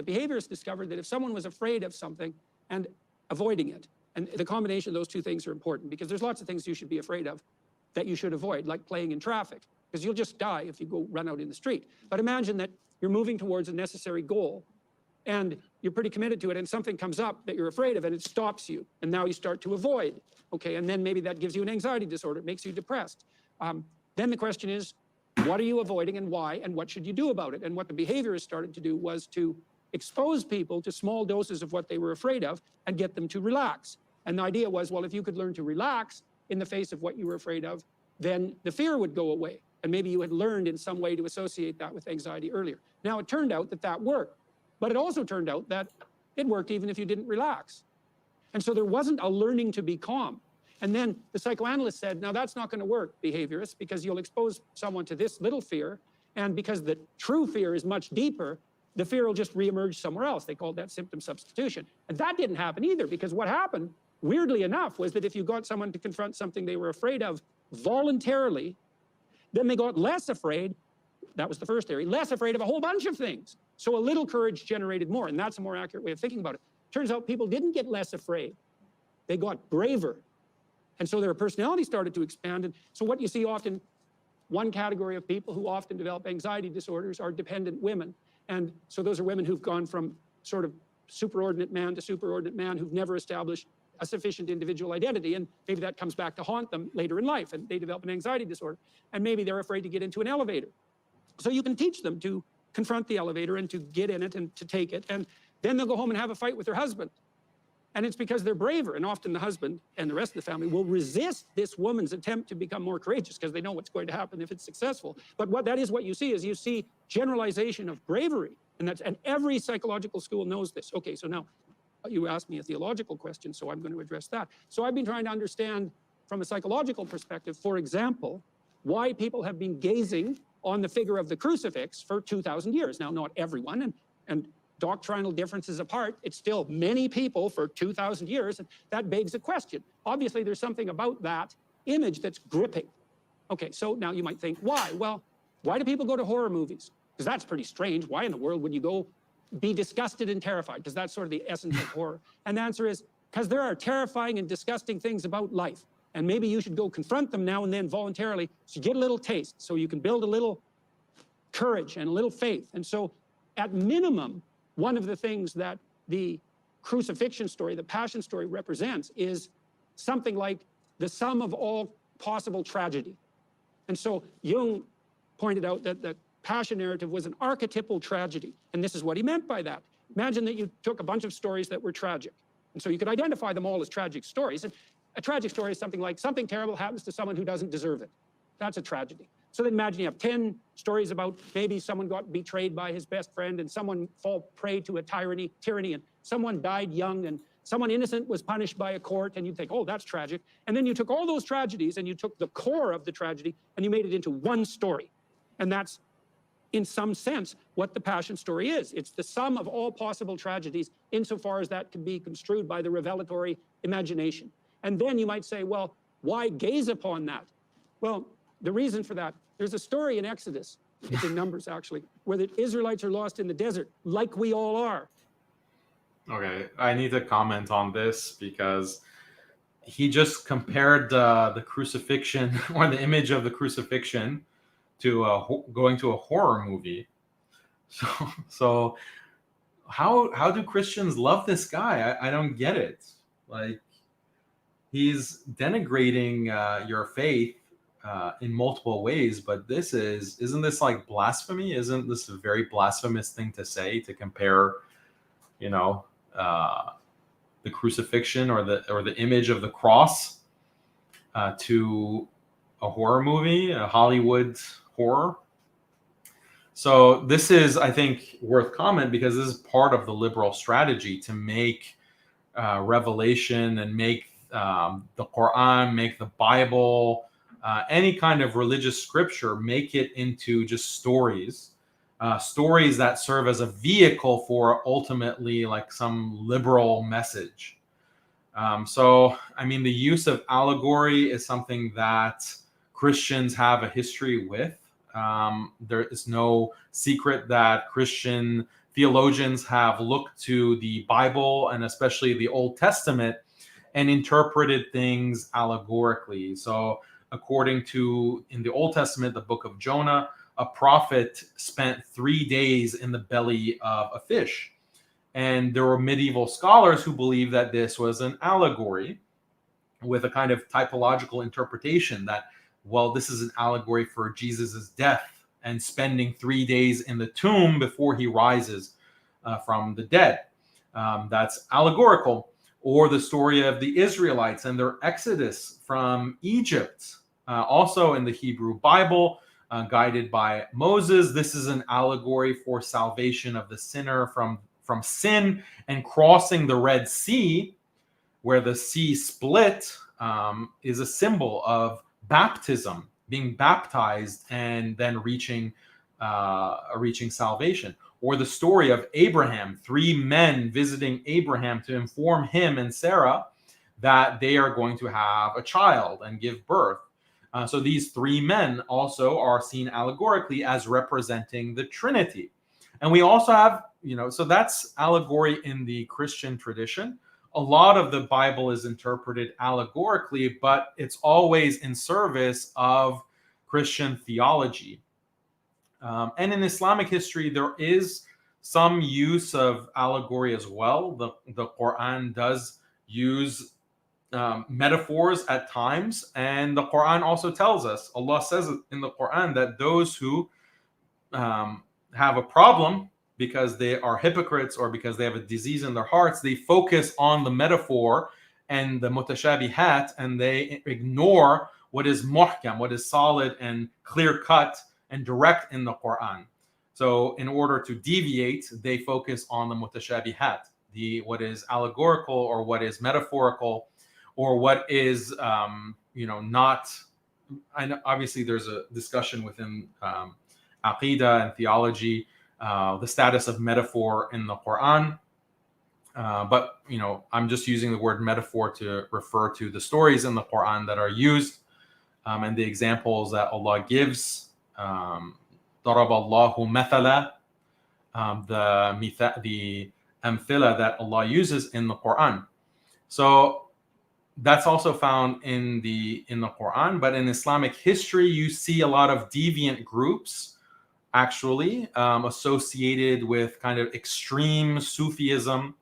that if someone was afraid of something and avoiding it, and the combination of those two things are important, because there's lots of things you should be afraid of that you should avoid, like playing in traffic, because you'll just die if you go run out in the street. But imagine that you're moving towards a necessary goal and you're pretty committed to it, and something comes up that you're afraid of and it stops you, and now you start to avoid. Okay, and then maybe that gives you an anxiety disorder, it makes you depressed. Then the question is, what are you avoiding and why, and what should you do about it? And what the behaviorists started to do was to expose people to small doses of what they were afraid of and get them to relax. And the idea was, well, if you could learn to relax in the face of what you were afraid of, then the fear would go away. And maybe you had learned in some way to associate that with anxiety earlier. Now, it turned out that that worked, but it also turned out that it worked even if you didn't relax. And so there wasn't a learning to be calm. And then the psychoanalyst said, now that's not going to work, behaviorists, because you'll expose someone to this little fear, and because the true fear is much deeper, the fear will just reemerge somewhere else. They called that symptom substitution. And that didn't happen either, because what happened, weirdly enough, was that if you got someone to confront something they were afraid of voluntarily, then they got less afraid, that was the first theory, less afraid of a whole bunch of things. So a little courage generated more, and that's a more accurate way of thinking about it. Turns out people didn't get less afraid, they got braver. And so their personality started to expand. And so what you see often, one category of people who often develop anxiety disorders are dependent women. And so those are women who've gone from sort of superordinate man to superordinate man, who've never established a sufficient individual identity. And maybe that comes back to haunt them later in life, and they develop an anxiety disorder. And maybe they're afraid to get into an elevator. So you can teach them to confront the elevator and to get in it and to take it. And then they'll go home and have a fight with their husband. And it's because they're braver. And often the husband and the rest of the family will resist this woman's attempt to become more courageous, because they know what's going to happen if it's successful. But what you see is you see generalization of bravery. And every psychological school knows this. Okay, so now you asked me a theological question, so I'm going to address that. So I've been trying to understand from a psychological perspective, for example, why people have been gazing on the figure of the crucifix for 2,000 years. Now, not everyone, and doctrinal differences apart, it's still many people for 2,000 years, and that begs a question. Obviously, there's something about that image that's gripping. Okay, so now you might think, why? Well, why do people go to horror movies? Because that's pretty strange. Why in the world would you go be disgusted and terrified? Because that's sort of the essence of horror. And the answer is, because there are terrifying and disgusting things about life. And maybe you should go confront them now and then voluntarily to get a little taste, so you can build a little courage and a little faith. And so at minimum, one of the things that the crucifixion story, the passion story represents is something like the sum of all possible tragedy. And so Jung pointed out that the passion narrative was an archetypal tragedy. And this is what he meant by that. Imagine that you took a bunch of stories that were tragic. And so you could identify them all as tragic stories. And a tragic story is something like something terrible happens to someone who doesn't deserve it. That's a tragedy. So then imagine you have 10 stories about maybe someone got betrayed by his best friend and someone fall prey to a tyranny, and someone died young and someone innocent was punished by a court, and you'd think, oh, that's tragic. And then you took all those tragedies and you took the core of the tragedy and you made it into one story. And that's, in some sense, what the passion story is. It's the sum of all possible tragedies insofar as that can be construed by the revelatory imagination. And then you might say, well, why gaze upon that? Well, the reason for that, there's a story in Exodus, it's in Numbers actually, where the Israelites are lost in the desert, like we all are. Okay, I need to comment on this because he just compared the crucifixion or the image of the crucifixion to going to a horror movie. So how do Christians love this guy? I don't get it. Like, he's denigrating your faith in multiple ways, but isn't this like blasphemy? Isn't this a very blasphemous thing to say, to compare, the crucifixion or the image of the cross to a horror movie, a Hollywood horror? So this is, I think, worth comment because this is part of the liberal strategy to make revelation and make the Quran, make the Bible, any kind of religious scripture, make it into just stories that serve as a vehicle for ultimately like some liberal message. So, I mean, the use of allegory is something that Christians have a history with. There is no secret that Christian theologians have looked to the Bible and especially the Old Testament and interpreted things allegorically. So according to, in the Old Testament, the book of Jonah, a prophet spent 3 days in the belly of a fish. And there were medieval scholars who believed that this was an allegory with a kind of typological interpretation that, well, this is an allegory for Jesus's death and spending 3 days in the tomb before he rises from the dead. That's allegorical. Or the story of the Israelites and their exodus from Egypt, also in the Hebrew Bible, guided by Moses. This is an allegory for salvation of the sinner from sin and crossing the Red Sea, where the sea split, is a symbol of baptism, being baptized and then reaching salvation. Or the story of Abraham, 3 men visiting Abraham to inform him and Sarah that they are going to have a child and give birth. So these 3 men also are seen allegorically as representing the Trinity. And we also have, so that's allegory in the Christian tradition. A lot of the Bible is interpreted allegorically, but it's always in service of Christian theology. And in Islamic history, there is some use of allegory as well. The Quran does use metaphors at times, and the Quran also tells us, Allah says in the Quran, that those who have a problem because they are hypocrites or because they have a disease in their hearts, they focus on the metaphor and the mutashabihat, and they ignore what is muhkam, what is solid and clear-cut and direct in the Quran. So in order to deviate, they focus on the mutashabihat, what is allegorical or what is metaphorical, or what is, not. I know obviously there's a discussion within aqidah and theology, the status of metaphor in the Quran. But, I'm just using the word metaphor to refer to the stories in the Quran that are used and the examples that Allah gives. ضرب الله مثلا, the amthila that Allah uses in the Quran. So that's also found in the Quran, but in Islamic history, you see a lot of deviant groups actually associated with kind of extreme Sufism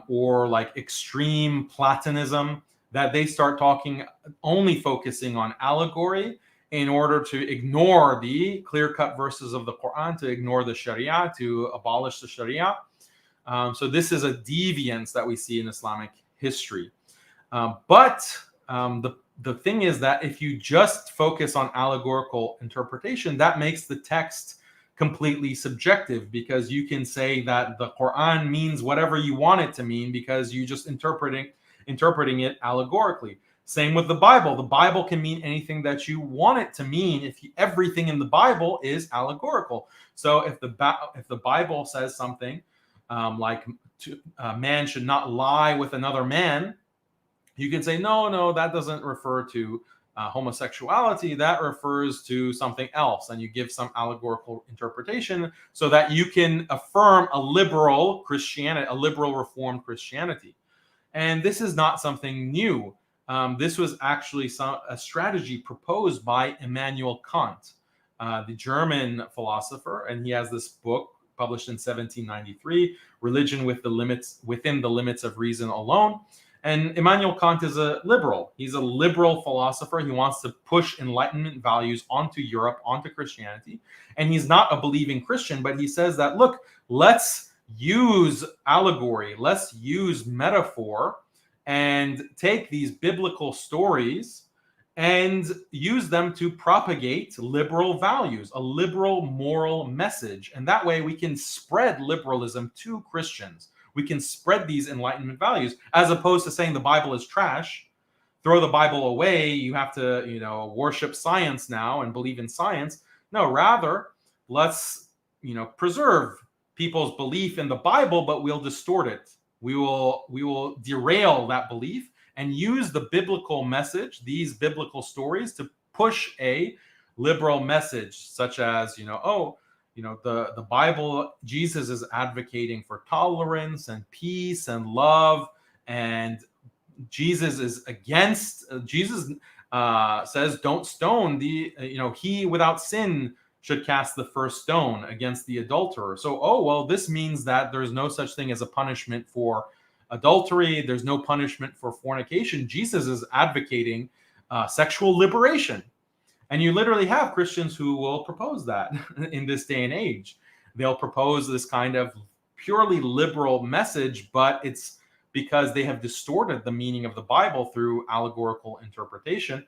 or like extreme Platonism, that they start talking only focusing on allegory in order to ignore the clear-cut verses of the Quran, to ignore the Sharia, to abolish the Sharia. So this is a deviance that we see in Islamic history. But the thing is that if you just focus on allegorical interpretation, that makes the text completely subjective, because you can say that the Quran means whatever you want it to mean because you just interpreting it allegorically. Same with the Bible. The Bible can mean anything that you want it to mean if everything in the Bible is allegorical. So if the Bible says something like man should not lie with another man, you can say, no, that doesn't refer to homosexuality. That refers to something else. And you give some allegorical interpretation so that you can affirm a liberal Christianity, a liberal Reformed Christianity. And this is not something new. This was actually a strategy proposed by Immanuel Kant, the German philosopher. And he has this book published in 1793, Religion Within the Limits of Reason Alone. And Immanuel Kant is a liberal. He's a liberal philosopher. He wants to push Enlightenment values onto Europe, onto Christianity. And he's not a believing Christian, but he says that, look, let's use allegory, let's use metaphor, and take these biblical stories and use them to propagate liberal values, a liberal moral message. And that way we can spread liberalism to Christians. We can spread these Enlightenment values, as opposed to saying the Bible is trash, throw the Bible away, you have to, worship science now and believe in science. No, rather, let's, preserve people's belief in the Bible, but we'll distort it. We will derail that belief and use the biblical message, these biblical stories, to push a liberal message, such as, the Bible, Jesus is advocating for tolerance and peace and love, and Jesus is against, Jesus says, don't stone he without sin should cast the first stone against the adulterer. So, this means that there's no such thing as a punishment for adultery. There's no punishment for fornication. Jesus is advocating sexual liberation. And you literally have Christians who will propose that in this day and age. They'll propose this kind of purely liberal message, but it's because they have distorted the meaning of the Bible through allegorical interpretation.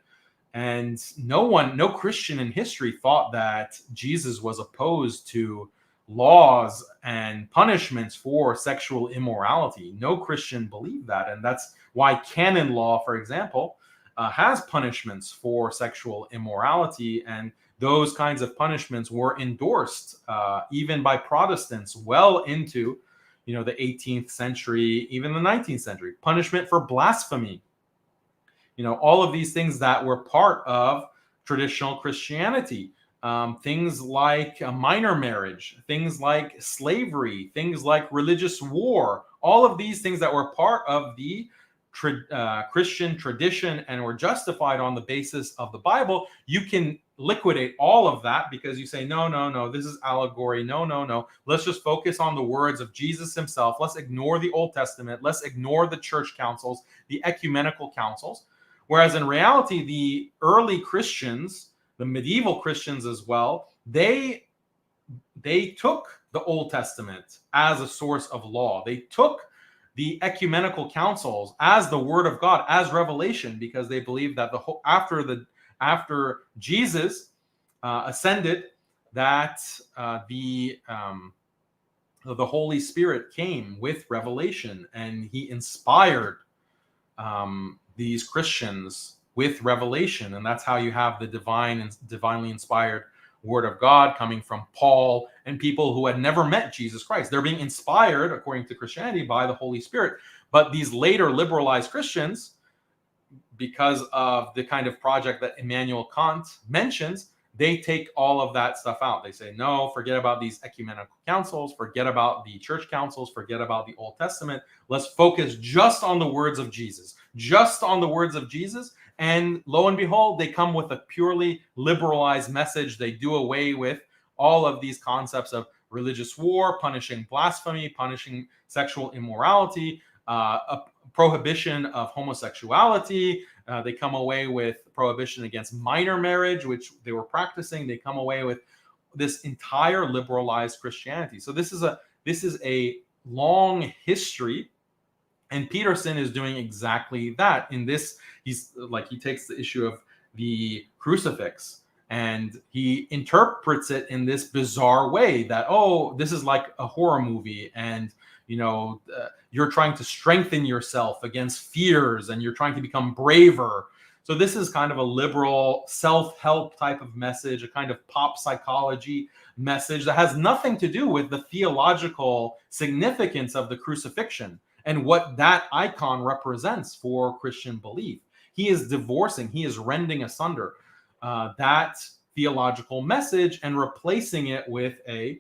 And no Christian in history thought that Jesus was opposed to laws and punishments for sexual immorality. No Christian believed that. And that's why canon law, for example, has punishments for sexual immorality, and those kinds of punishments were endorsed even by Protestants well into the 18th century, even the 19th century. Punishment for blasphemy, all of these things that were part of traditional Christianity. Things like minor marriage, things like slavery, things like religious war, all of these things that were part of the Christian tradition and were justified on the basis of the Bible. You can liquidate all of that because you say, no, this is allegory. No. Let's just focus on the words of Jesus himself. Let's ignore the Old Testament. Let's ignore the church councils, the ecumenical councils. Whereas in reality, the early Christians, the medieval Christians as well, they took the Old Testament as a source of law. They took the ecumenical councils as the word of God, as revelation, because they believed that after Jesus ascended, that the Holy Spirit came with revelation, and he inspired these Christians with revelation. And that's how you have the divinely inspired word of God coming from Paul and people who had never met Jesus Christ. They're being inspired, according to Christianity, by the Holy Spirit. But these later liberalized Christians, because of the kind of project that Immanuel Kant mentions, they take all of that stuff out. They say, no, forget about these ecumenical councils, forget about the church councils, forget about the Old Testament. Let's focus just on the words of Jesus, just on the words of Jesus. And lo and behold, they come with a purely liberalized message. They do away with all of these concepts of religious war, punishing blasphemy, punishing sexual immorality, a prohibition of homosexuality. They come away with prohibition against minor marriage, which they were practicing. They come away with this entire liberalized Christianity. So this is a long history, and Peterson is doing exactly that. In this, he takes the issue of the crucifix and he interprets it in this bizarre way that, oh, this is like a horror movie, and you're trying to strengthen yourself against fears and you're trying to become braver. So this is kind of a liberal self-help type of message, a kind of pop psychology message that has nothing to do with the theological significance of the crucifixion and what that icon represents for Christian belief. He is divorcing, he is rending asunder that theological message and replacing it with a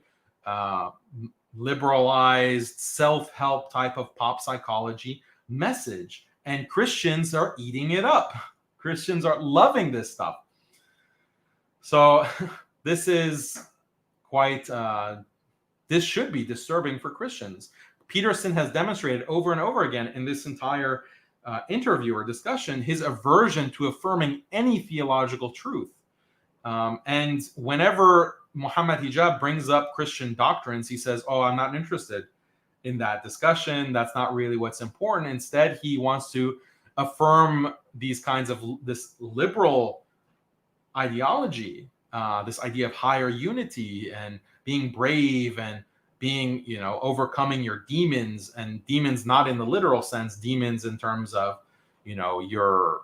liberalized self-help type of pop psychology message. And Christians are eating it up. Christians are loving this stuff. So this is quite, this should be disturbing for Christians. Peterson has demonstrated over and over again in this entire interview or discussion his aversion to affirming any theological truth. And whenever Mohammed Hijab brings up Christian doctrines, he says, oh, I'm not interested in that discussion. That's not really what's important. Instead, he wants to affirm these kinds of this liberal ideology, this idea of higher unity and being brave and being, overcoming your demons, and demons not in the literal sense, demons in terms of, your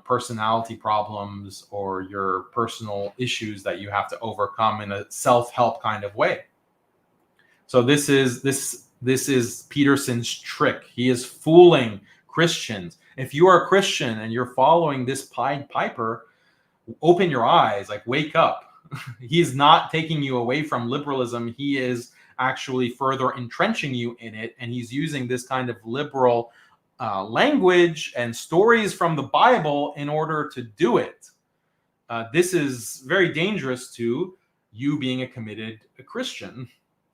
personality problems or your personal issues that you have to overcome in a self-help kind of way. So this is Peterson's trick. He is fooling Christians. If you are a Christian and you're following this Pied Piper, open your eyes, wake up. He's not taking you away from liberalism. He is actually further entrenching you in it. And he's using this kind of liberal language and stories from the Bible in order to do it. This is very dangerous to you being a committed Christian.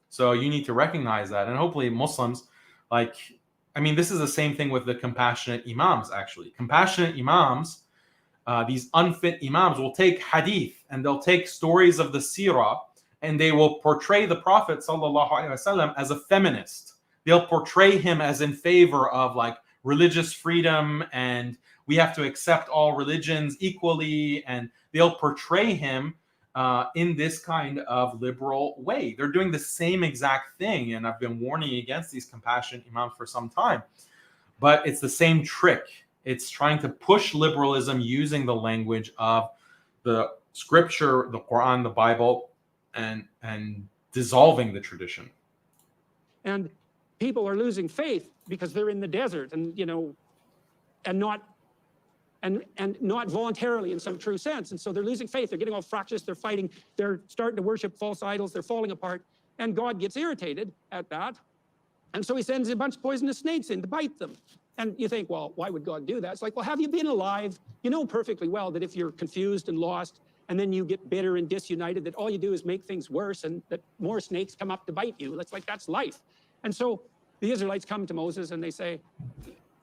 So you need to recognize that. And hopefully Muslims, this is the same thing with the compassionate imams, actually. Compassionate imams, these unfit imams will take hadith and they'll take stories of the seerah and they will portray the Prophet ﷺ as a feminist. They'll portray him as in favor of religious freedom and we have to accept all religions equally, and they'll portray him in this kind of liberal way. They're doing the same exact thing, and I've been warning against these compassionate imams for some time. But it's the same trick. It's trying to push liberalism using the language of the scripture, the Quran, the Bible, and dissolving the tradition. And people are losing faith because they're in the desert and not voluntarily in some true sense. And so they're losing faith. They're getting all fractious. They're fighting. They're starting to worship false idols. They're falling apart. And God gets irritated at that. And so he sends a bunch of poisonous snakes in to bite them. And you think, well, why would God do that? It's like, well, have you been alive? You know perfectly well that if you're confused and lost, and then you get bitter and disunited, that all you do is make things worse and that more snakes come up to bite you. That's life. And so the Israelites come to Moses and they say,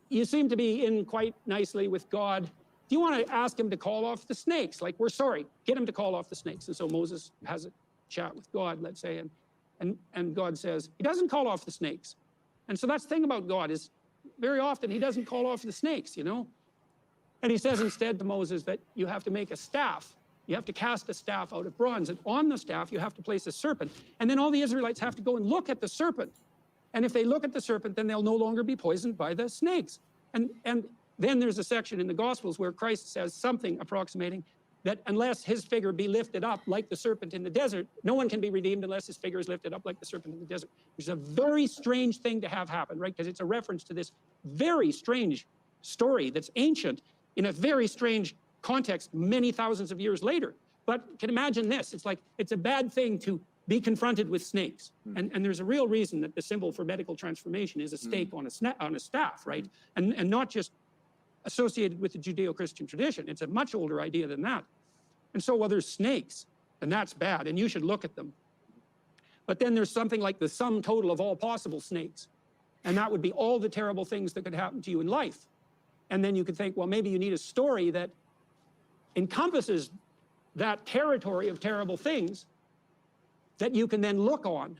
you seem to be in quite nicely with God. Do you want to ask him to call off the snakes? We're sorry, get him to call off the snakes. And so Moses has a chat with God, let's say, and God says, he doesn't call off the snakes. And so that's the thing about God is very often he doesn't call off the snakes, And he says instead to Moses that you have to make a staff. You have to cast a staff out of bronze, and on the staff you have to place a serpent. And then all the Israelites have to go and look at the serpent. And if they look at the serpent, then they'll no longer be poisoned by the snakes. And then there's a section in the Gospels where Christ says something approximating that unless his figure be lifted up like the serpent in the desert, no one can be redeemed unless his figure is lifted up like the serpent in the desert, which is a very strange thing to have happen, right? Because it's a reference to this very strange story that's ancient in a very strange context many thousands of years later. But can imagine this, it's a bad thing to be confronted with snakes. And there's a real reason that the symbol for medical transformation is a snake on a staff, right? And not just associated with the Judeo-Christian tradition. It's a much older idea than that. And so, well, there's snakes, and that's bad, and you should look at them. But then there's something like the sum total of all possible snakes. And that would be all the terrible things that could happen to you in life. And then you could think, well, maybe you need a story that encompasses that territory of terrible things that you can then look on.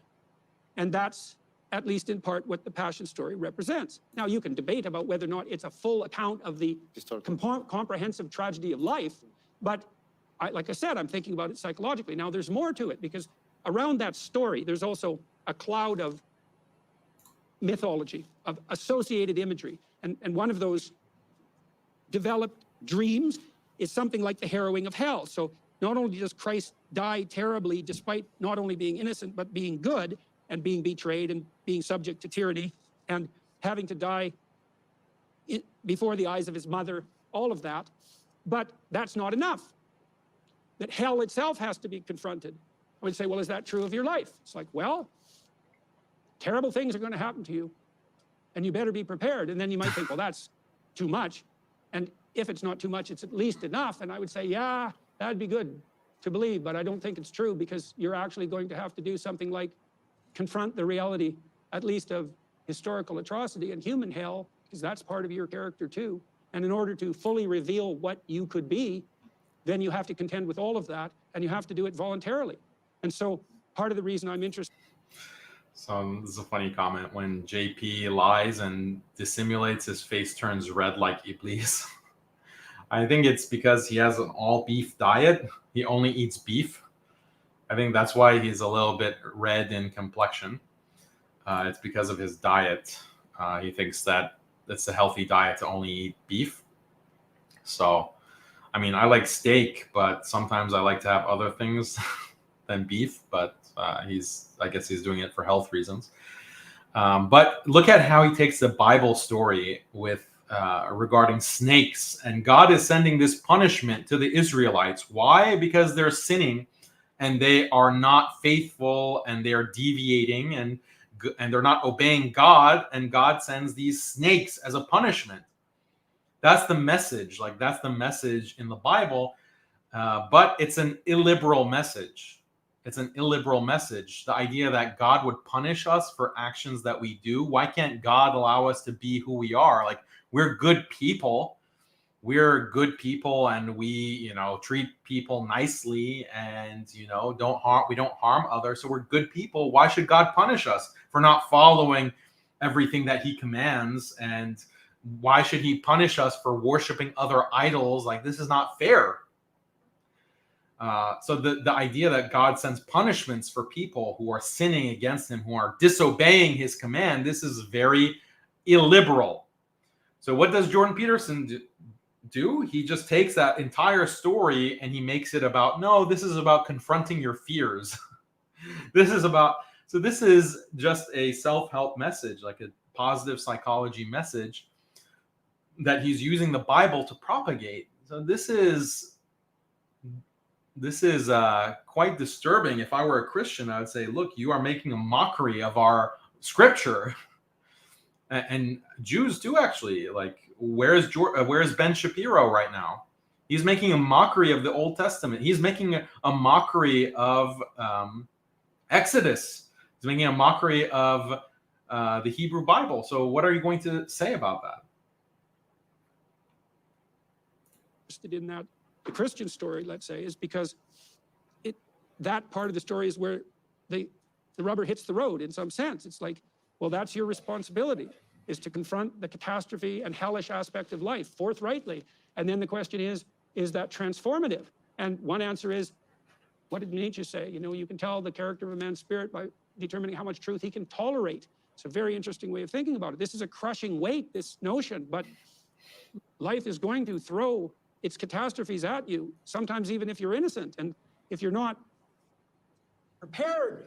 And that's, at least in part, what the Passion story represents. Now, you can debate about whether or not it's a full account of the comprehensive tragedy of life, but like I said, I'm thinking about it psychologically. Now, there's more to it, because around that story, there's also a cloud of mythology, of associated imagery. And one of those developed dreams is something like the harrowing of hell. So not only does Christ die terribly, despite not only being innocent, but being good, and being betrayed, and being subject to tyranny, and having to die before the eyes of his mother, all of that. But that's not enough. That hell itself has to be confronted. I would say, well, is that true of your life? It's like, well, terrible things are going to happen to you, and you better be prepared. And then you might think, well, that's too much. And if it's not too much, it's at least enough. And I would say, yeah, that'd be good to believe, but I don't think it's true, because you're actually going to have to do something like confront the reality, at least of historical atrocity and human hell, because that's part of your character too. And in order to fully reveal what you could be, then you have to contend with all of that, and you have to do it voluntarily. And so part of the reason I'm interested. So this is a funny comment. When JP lies and dissimulates, his face turns red like Iblis. I think it's because he has an all beef diet. He only eats beef. I think that's why he's a little bit red in complexion. It's because of his diet. He thinks that it's a healthy diet to only eat beef. So, I mean, I like steak, but sometimes I like to have other things than beef. But I guess he's doing it for health reasons. But look at how he takes the Bible story with regarding snakes, and God is sending this punishment to the Israelites. Why? Because they're sinning, and they are not faithful, and they are deviating, and they're not obeying God, and God sends these snakes as a punishment. That's the message. Like, that's the message in the Bible, but it's an illiberal message. It's an illiberal message. The idea that God would punish us for actions that we do. Why can't God allow us to be who we are? Like, we're good people. We're good people, and we, treat people nicely, and, we don't harm others. So we're good people. Why should God punish us for not following everything that he commands? And why should he punish us for worshiping other idols? Like, this is not fair. So the idea that God sends punishments for people who are sinning against him, who are disobeying his command, this is very illiberal. So what does Jordan Peterson do? He just takes that entire story and he makes it about, no, this is about confronting your fears. This is just a self-help message, like a positive psychology message that he's using the Bible to propagate. So this is quite disturbing. If I were a Christian, I would say, look, you are making a mockery of our scripture. And Jews do, actually. Like, where's Ben Shapiro right now? He's making a mockery of the Old Testament. He's making a mockery of Exodus. He's making a mockery of the Hebrew Bible. So what are you going to say about that? In that, the Christian story, let's say, is because that part of the story is where the rubber hits the road in some sense. It's like, well, that's your responsibility, is to confront the catastrophe and hellish aspect of life forthrightly. And then the question is that transformative? And one answer is, what did Nietzsche say? You can tell the character of a man's spirit by determining how much truth he can tolerate. It's a very interesting way of thinking about it. This is a crushing weight, this notion, but life is going to throw its catastrophes at you, sometimes even if you're innocent. And if you're not prepared,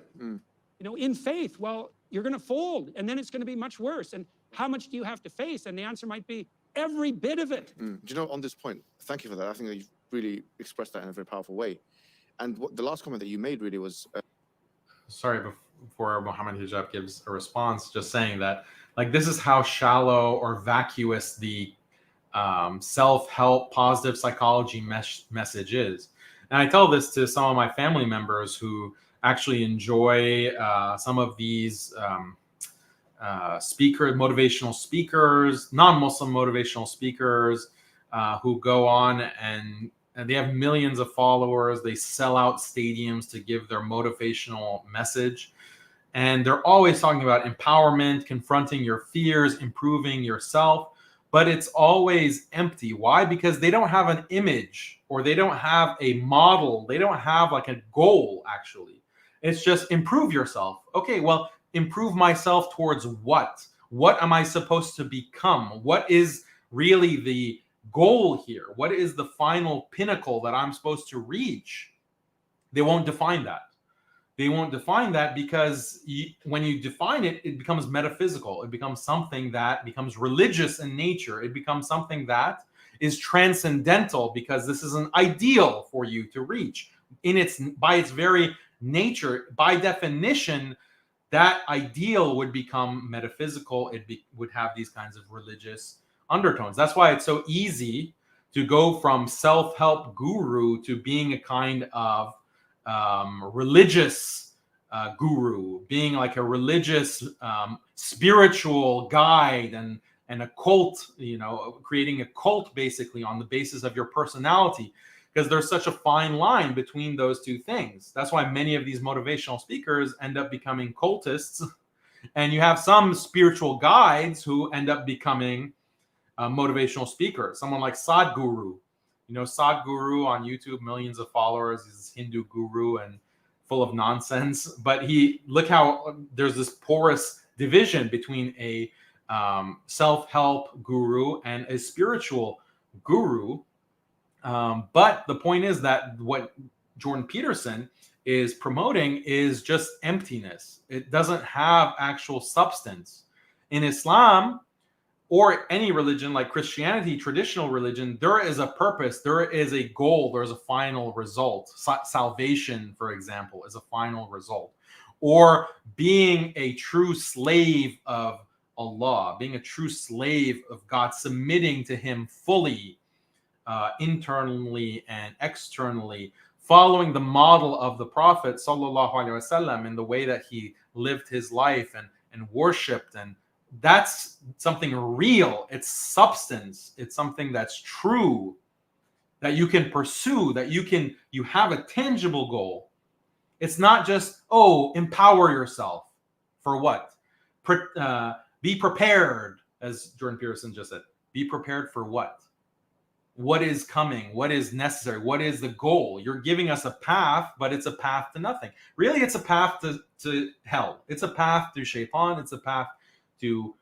in faith, well, you're going to fold, and then it's going to be much worse. And how much do you have to face? And the answer might be every bit of it. Do you know, on this point, thank you for that. I think that you've really expressed that in a very powerful way. And the last comment that you made really was sorry, before Mohammed Hijab gives a response, just saying that, like, this is how shallow or vacuous the self-help, positive psychology message is. And I tell this to some of my family members who actually enjoy some of these motivational speakers, non-Muslim motivational speakers who go on and they have millions of followers. They sell out stadiums to give their motivational message. And they're always talking about empowerment, confronting your fears, improving yourself. But it's always empty. Why? Because they don't have an image, or they don't have a model. They don't have like a goal, actually. It's just improve yourself. Okay, well, improve myself towards what? What am I supposed to become? What is really the goal here? What is the final pinnacle that I'm supposed to reach? They won't define that. They won't define that because when you define it, it becomes metaphysical. It becomes something that becomes religious in nature. It becomes something that is transcendental because this is an ideal for you to reach. By its very nature, by definition, that ideal would become metaphysical. It would have these kinds of religious undertones. That's why it's so easy to go from self-help guru to being a kind of religious guru, being like a religious spiritual guide and a cult, creating a cult basically on the basis of your personality, because there's such a fine line between those two things. That's why many of these motivational speakers end up becoming cultists, and you have some spiritual guides who end up becoming motivational speakers. Someone like Sadhguru. Sadhguru on YouTube, millions of followers. He's a Hindu guru and full of nonsense. But look how there's this porous division between a self-help guru and a spiritual guru. But the point is that what Jordan Peterson is promoting is just emptiness. It doesn't have actual substance. In Islam, or any religion like Christianity, traditional religion, there is a purpose, there is a goal, there's a final result. Salvation, for example, is a final result. Or being a true slave of Allah, being a true slave of God, submitting to Him fully, internally and externally, following the model of the Prophet sallallahu alaihi wasallam in the way that he lived his life and worshipped, and that's something real. It's substance. It's something that's true, that you can pursue, that you have a tangible goal. It's not just, empower yourself. For what? Be prepared, as Jordan Peterson just said. Be prepared for what? What is coming? What is necessary? What is the goal? You're giving us a path, but it's a path to nothing. Really, it's a path to hell. It's a path to shaitan. It's a path to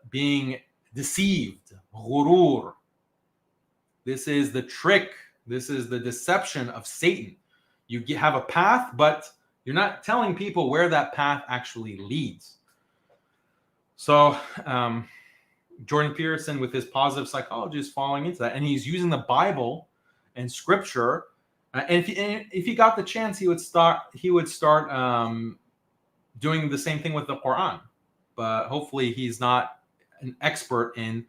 being deceived, ghurur. This is the trick. This is the deception of Satan. You have a path, but you're not telling people where that path actually leads. So Jordan Peterson, with his positive psychology, is falling into that, and he's using the Bible and Scripture. And if he got the chance, he would start doing the same thing with the Quran. But hopefully he's not an expert in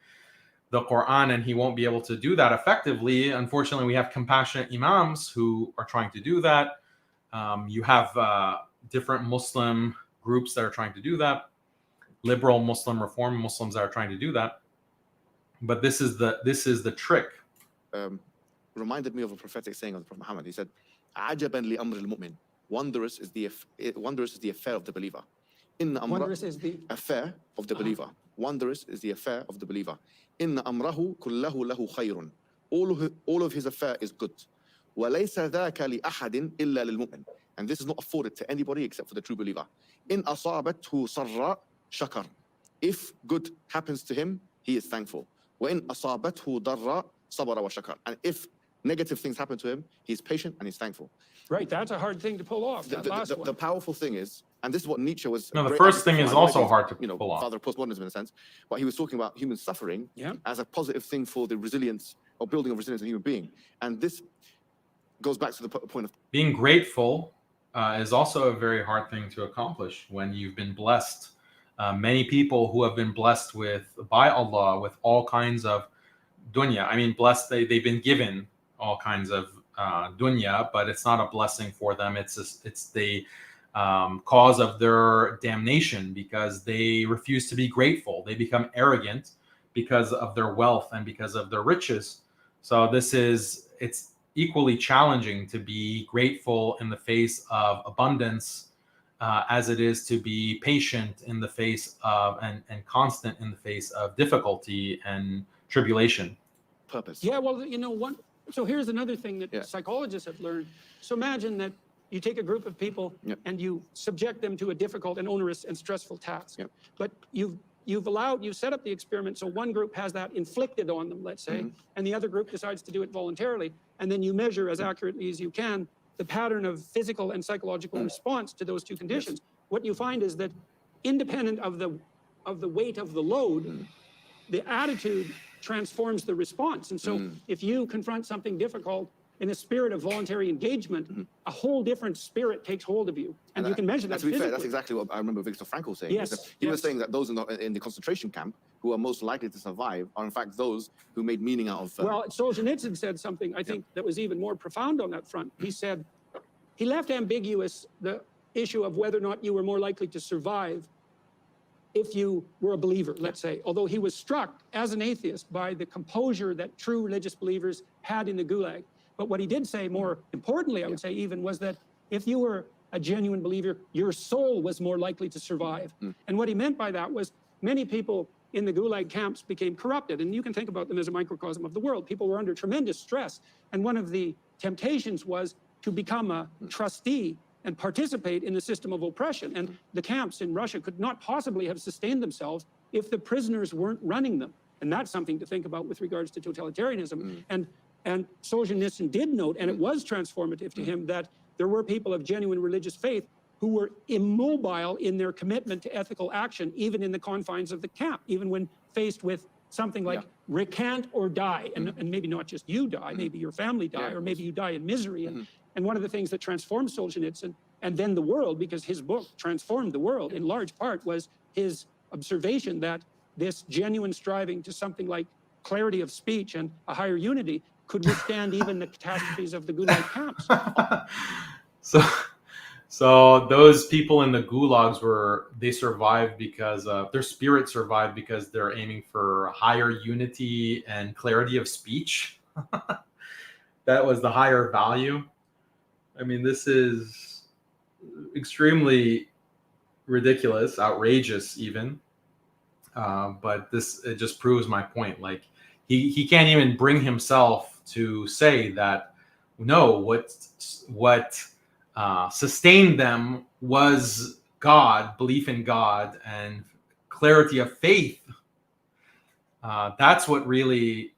the Quran, and he won't be able to do that effectively. Unfortunately, we have compassionate imams who are trying to do that. You have different Muslim groups that are trying to do that. Liberal Muslim, reform Muslims that are trying to do that. But this is the trick. Reminded me of a prophetic saying of the Prophet Muhammad. He said, "Ajaban li amr al-mu'min." Wondrous is the affair of the believer. Wondrous is the affair of the believer. Wondrous is the affair of the believer. Inna amrahu kullahu lahu khayrun. All of his affair is good. وَلَيْسَ ذَاكَ لِأَحَدٍ إِلَّا لِلْمُؤْمِنِ. And this is not afforded to anybody except for the true believer. إِنْ أَصَابَتْهُ سَرَّ شَكَرٍ. If good happens to him, he is thankful. وَإِنْ أَصَابَتْهُ ضَرَّ صَبَرَ وَشَكَرَ. And if negative things happen to him, he's patient and he's thankful. Right, that's a hard thing to pull off. The powerful thing is, and this is what Nietzsche was. No, the first thing is also hard to pull off. Father of postmodernism in a sense, but he was talking about human suffering as a positive thing for the resilience or building of resilience in a human being. And this goes back to the point of being grateful is also a very hard thing to accomplish when you've been blessed. Many people who have been blessed by Allah with all kinds of dunya. I mean, blessed, they've been given all kinds of dunya, but it's not a blessing for them. It's the cause of their damnation because they refuse to be grateful. They become arrogant because of their wealth and because of their riches. So it's equally challenging to be grateful in the face of abundance as it is to be patient in the face of and constant in the face of difficulty and tribulation. Purpose. Yeah, well, so here's another thing that psychologists have learned. So imagine that you take a group of people and you subject them to a difficult and onerous and stressful task. But you've set up the experiment so one group has that inflicted on them, let's say, and the other group decides to do it voluntarily. And then you measure as accurately as you can the pattern of physical and psychological response to those two conditions. What you find is that independent of the weight of the load, the attitude transforms the response. And so if you confront something difficult in a spirit of voluntary engagement, a whole different spirit takes hold of you. And you can measure that to be physically. fair, that's exactly what I remember Viktor Frankl saying. Yes, He was saying that those in the concentration camp who are most likely to survive are in fact those who made meaning out of... Well, Solzhenitsyn said something, I think, that was even more profound on that front. He said, he left ambiguous the issue of whether or not you were more likely to survive if you were a believer, let's say, although he was struck as an atheist by the composure that true religious believers had in the Gulag. But what he did say, more importantly, I would say even, was that if you were a genuine believer, your soul was more likely to survive. And what he meant by that was many people in the Gulag camps became corrupted. And you can think about them as a microcosm of the world. People were under tremendous stress. And one of the temptations was to become a trustee and participate in the system of oppression. And the camps in Russia could not possibly have sustained themselves if the prisoners weren't running them. And that's something to think about with regards to totalitarianism. And Solzhenitsyn did note, and it was transformative to him, that there were people of genuine religious faith who were immobile in their commitment to ethical action, even in the confines of the camp, even when faced with something like recant or die, and maybe not just you die, maybe your family die, or maybe you die in misery. And one of the things that transformed Solzhenitsyn and then the world, because his book transformed the world in large part, was his observation that this genuine striving to something like clarity of speech and a higher unity could withstand even the catastrophes of the Gulag camps. So those people in the gulags they survived because their spirit survived because they're aiming for higher unity and clarity of speech. That was the higher value. I mean, this is extremely ridiculous, outrageous even. But it just proves my point. Like he can't even bring himself to say that no, what sustained them was God, belief in God, and clarity of faith. That's what really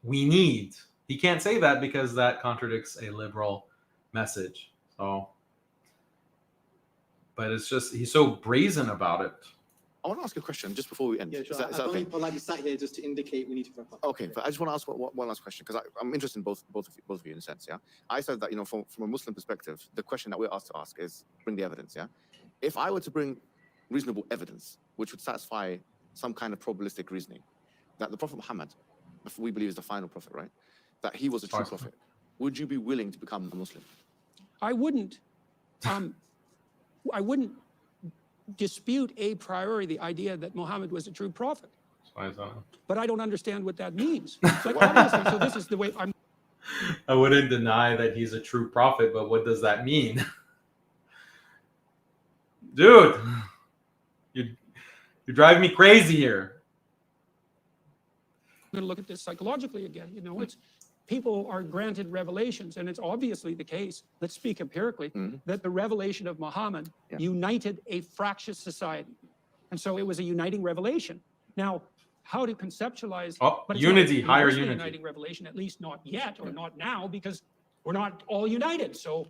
we need. He can't say that because that contradicts a liberal message. So, but it's just he's so brazen about it. I want to ask a question just before we end. Yeah, sure. Is that I've okay? only politely sat here just to indicate we need to wrap up. Okay, but I just want to ask one last question because I'm interested in both of you in a sense. Yeah, I said that from a Muslim perspective, the question that we're asked to ask is bring the evidence. Yeah, if I were to bring reasonable evidence which would satisfy some kind of probabilistic reasoning that the Prophet Muhammad, we believe is the final prophet, right? That he was a true prophet. Would you be willing to become a Muslim? I wouldn't. I wouldn't dispute a priori the idea that Muhammad was a true prophet. But I don't understand what that means. Like, obviously, so this is the way I wouldn't deny that he's a true prophet, but what does that mean? Dude, you're driving me crazy here. I'm going to look at this psychologically again. It's people are granted revelations, and it's obviously the case, let's speak empirically, that the revelation of Muhammad united a fractious society. And so it was a uniting revelation. Now, how to conceptualize but it's unity, not higher universally unity. Uniting revelation, at least not yet, or not now, because we're not all united. So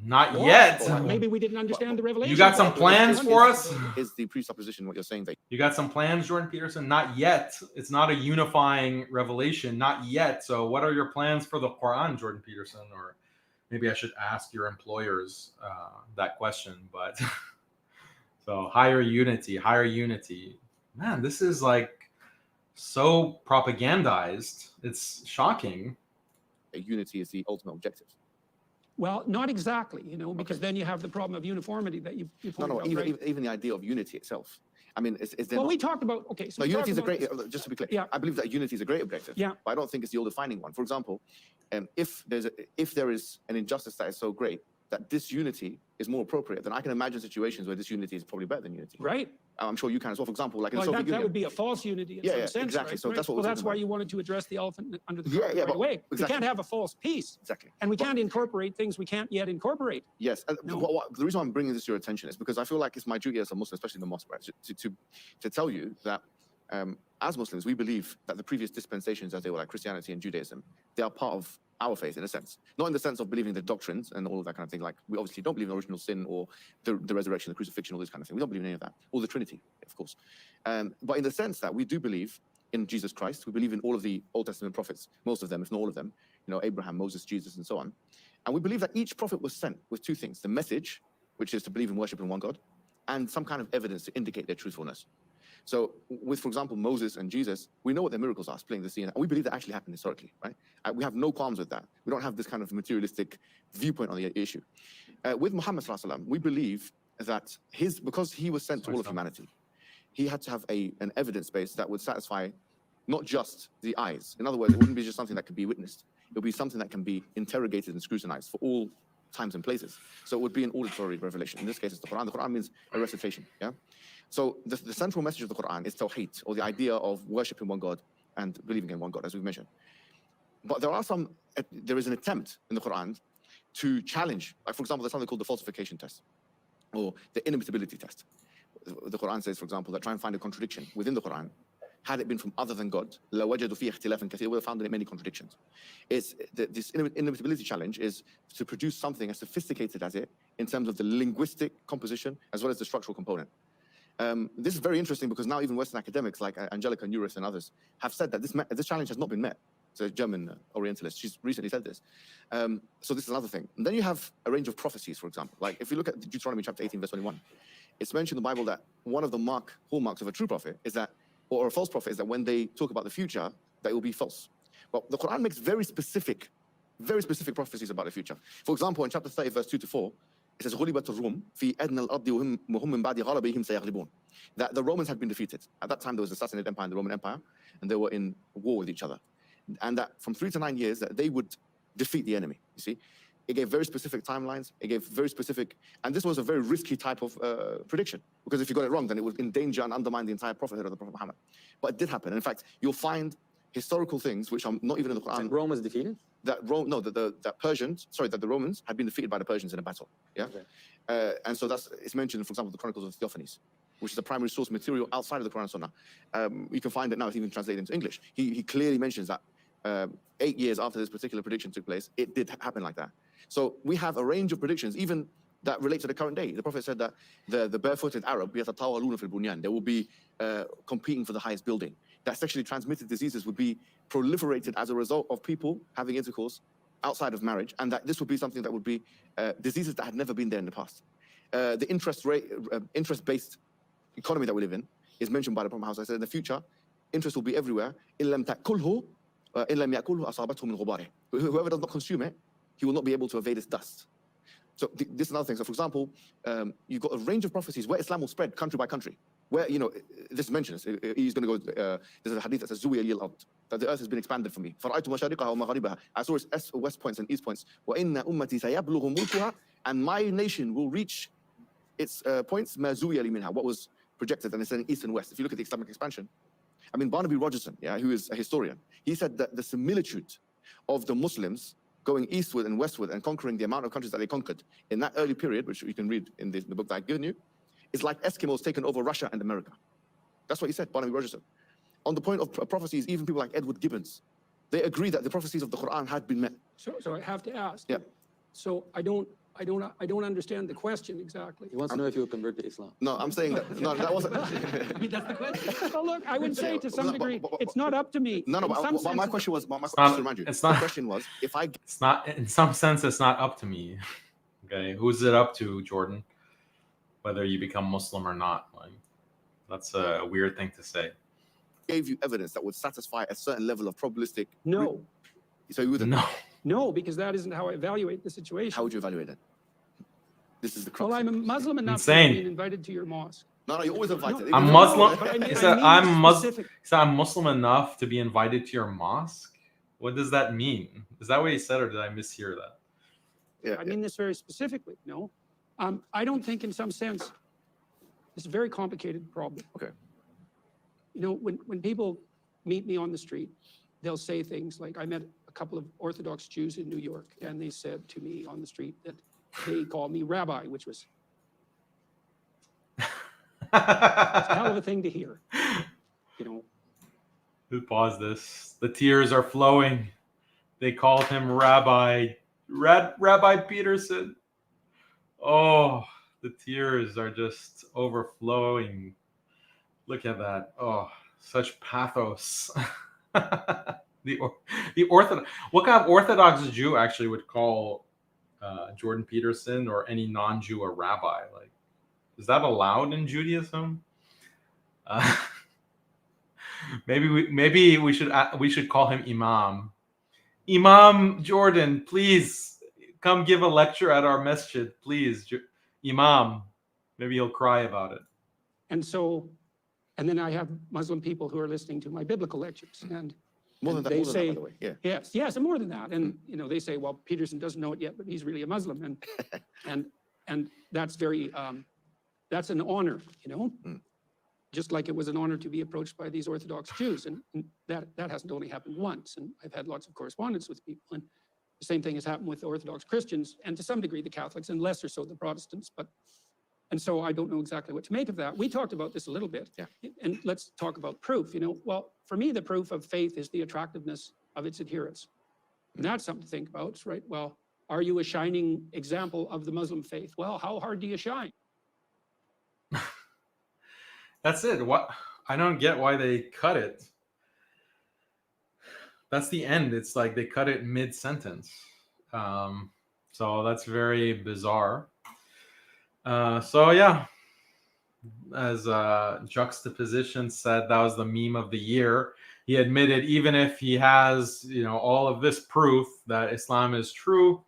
not yet. Maybe we didn't understand the revelation. You got some plans for us? Is the presupposition what you're saying that You got some plans, Jordan Peterson? Not yet. It's not a unifying revelation. Not yet. So what are your plans for the Quran, Jordan Peterson? Or maybe I should ask your employers that question. But so higher unity. Man, this is like so propagandized. It's shocking. Unity is the ultimate objective. Well, not exactly, because then you have the problem of uniformity that you pointed out, right? Even the idea of unity itself. I mean, is there Well, not... we talked about, okay, so No, we unity is a talked great, about just to be clear, Yeah. I believe that unity is a great objective, Yeah. but I don't think it's the all-defining one. For example, if there is an injustice that is so great that disunity is more appropriate, then I can imagine situations where disunity is probably better than unity. Right. I'm sure you can as well. For example, like in Well, the Soviet that Union. would be a false unity in some sense, exactly. right? So that's what we're well, that's talking why about. you wanted to address the elephant under the Yeah, carpet yeah, right but- away. We exactly. can't have a false peace. Exactly. And we can't incorporate things we can't yet incorporate. Yes, and No. the reason I'm bringing this to your attention is because I feel like it's my duty as a Muslim, especially in the mosque, right, to tell you that as Muslims, we believe that the previous dispensations, as they were like Christianity and Judaism, they are part of our faith in a sense. Not in the sense of believing the doctrines and all of that kind of thing. Like, we obviously don't believe in original sin or the resurrection, the crucifixion, all this kind of thing. We don't believe in any of that. Or the Trinity, of course. But in the sense that we do believe in Jesus Christ, we believe in all of the Old Testament prophets, most of them, if not all of them, Abraham, Moses, Jesus, and so on. And we believe that each prophet was sent with two things: the message, which is to believe and worship in one God, and some kind of evidence to indicate their truthfulness. So with, for example, Moses and Jesus, we know what their miracles are, splitting the sea, and we believe that actually happened historically, right? We have no qualms with that. We don't have this kind of materialistic viewpoint on the issue. With Muhammad sallallahu alaihi wasallam, we believe that because he was sent to all of humanity, he had to have an evidence base that would satisfy not just the eyes. In other words, it wouldn't be just something that could be witnessed. It would be something that can be interrogated and scrutinized for all times and places. So it would be an auditory revelation. In this case, it's the Quran. The Quran means a recitation, yeah? So the central message of the Quran is Tawheed, or the idea of worshiping one God and believing in one God, as we've mentioned. But there is an attempt in the Quran to challenge, like, for example, there's something called the falsification test, or the inimitability test. The Quran says, for example, that try and find a contradiction within the Quran. Had it been from other than God, لَوَجَدُوا فِيهِ اخْتِلَافًا كَثِيرًا, would have found in it many contradictions. This inimitability challenge is to produce something as sophisticated as it in terms of the linguistic composition as well as the structural component. This is very interesting because now even Western academics like Angelica Neuris and others have said that this challenge has not been met. It's a German Orientalist. She's recently said this. So this is another thing. And then you have a range of prophecies, for example. Like if you look at Deuteronomy chapter 18, verse 21, it's mentioned in the Bible that one of the hallmarks of a true prophet is that, or a false prophet, is that when they talk about the future, that it will be false. But the Quran makes very specific prophecies about the future. For example, in chapter 30, verse 2 to 4, it says, غُلِبَتِ الرُّومُ فِي أَدْنَى الْأَرْضِ وَهُمْ مِنْ بَعْدِ غَلَبِهِمْ سَيَغْلِبُونَ. That the Romans had been defeated. At that time, there was the Sassanid Empire and the Roman Empire, and they were in war with each other. And that from 3 to 9 years, that they would defeat the enemy, you see. It gave very specific timelines. It gave very specific, and this was a very risky type of prediction, because if you got it wrong, then it would endanger and undermine the entire prophethood of the Prophet Muhammad. But it did happen. And in fact, you'll find historical things which are not even in the Quran. Rome was defeated? That the Romans had been defeated by the Persians in a battle. Yeah, okay. And so it's mentioned, for example, the Chronicles of Theophanes, which is the primary source material outside of the Quran and Sunnah. You can find it now; it's even translated into English. He clearly mentions that 8 years after this particular prediction took place, it did happen like that. So we have a range of predictions, even that relate to the current day. The Prophet said that the barefooted Arab, they will be competing for the highest building. That sexually transmitted diseases would be proliferated as a result of people having intercourse outside of marriage, and that this would be something that would be diseases that had never been there in the past. The interest-based economy that we live in is mentioned by the Prophet Muhammad. I said in the future, interest will be everywhere. Whoever does not consume it, he will not be able to evade its dust. So this is another thing. So for example, you've got a range of prophecies where Islam will spread country by country. Where, this mentions, he's going to go, there's a hadith that says, that the earth has been expanded for me. I saw its west points and east points. And my nation will reach its points, what was projected, and it's in east and west. If you look at the Islamic expansion, I mean, Barnaby Rogerson, who is a historian, he said that the similitude of the Muslims going eastward and westward and conquering the amount of countries that they conquered in that early period, which you can read in the book that I've given you, is like Eskimos taking over Russia and America. That's what he said, Barnaby Rogerson. On the point of prophecies, even people like Edward Gibbons, they agree that the prophecies of the Quran had been met. So I have to ask. Yeah. So I don't I don't understand the question exactly. He wants to know if you'll convert to Islam. No, I'm saying that. No, that wasn't. I mean, that's the question. Well, look, I would say to some degree, but- it's not up to me. No, In but some my sense, question was, my not- question, remind you, it's the not- question was, if I It's not, in some sense, it's not up to me. Okay, who's it up to, Jordan? Whether you become Muslim or not. Like, that's a weird thing to say. gave you evidence that would satisfy a certain level of probabilistic, no, so you wouldn't. No, because that isn't how I evaluate the situation. How would you evaluate it? This is the crux. Well, I'm a Muslim enough Insane. to be invited to your mosque. No, you're always invited. I'm No, Muslim. but I mean, He I said, mean I'm Muslim. specific. So I'm Muslim enough to be invited to your mosque. What does that mean? Is that what he said, or did I mishear that? Yeah, I mean this very specifically. No, I don't think in some sense it's a very complicated problem. Okay. You know, when people meet me on the street, they'll say things like, I met a couple of Orthodox Jews in New York, and they said to me on the street that they call me rabbi, which was a hell of a thing to hear. You know, Pause this. The tears are flowing. They called him Rabbi Peterson. Oh, the tears are just overflowing. Look at that. Oh, such pathos. the Orthodox. What kind of Orthodox Jew actually would call Jordan Peterson or any non-Jew a rabbi? Like, is that allowed in Judaism? Maybe we should call him Imam. Imam Jordan, please come give a lecture at our masjid, please. Imam. Maybe he'll cry about it. and so, and then I have Muslim people who are listening to my biblical lectures, and more than that, they more than that, say- by the way. Yeah. yes, and more than that. And you know, they say, well, Peterson doesn't know it yet, but he's really a Muslim, and that's very that's an honor, you know. Mm. Just like it was an honor to be approached by these Orthodox Jews, and that hasn't only happened once. And I've had lots of correspondence with people, and the same thing has happened with the Orthodox Christians, and to some degree the Catholics, and lesser so the Protestants. And so I don't know exactly what to make of that. We talked about this a little bit, Yeah. and let's talk about proof. You know, well, for me, the proof of faith is the attractiveness of its adherents. And that's something to think about, right? Well, are you a shining example of the Muslim faith? Well, how hard do you shine? That's it. What? I don't get why they cut it. That's the end. It's like they cut it mid-sentence. So that's very bizarre. So yeah, as Juxtaposition said, that was the meme of the year. He admitted even if he has, you know, all of this proof that Islam is true,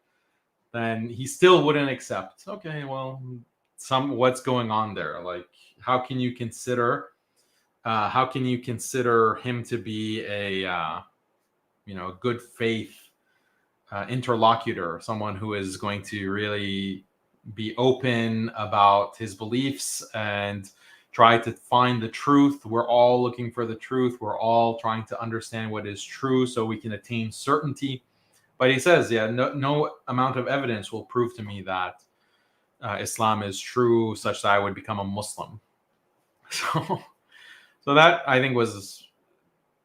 then he still wouldn't accept. Okay, well, what's going on there? Like, how can you consider him to be a good faith interlocutor, someone who is going to really be open about his beliefs and try to find the truth? We're all looking for the truth. We're all trying to understand what is true so we can attain certainty. But he says, no amount of evidence will prove to me that Islam is true such that I would become a Muslim. So that, I think,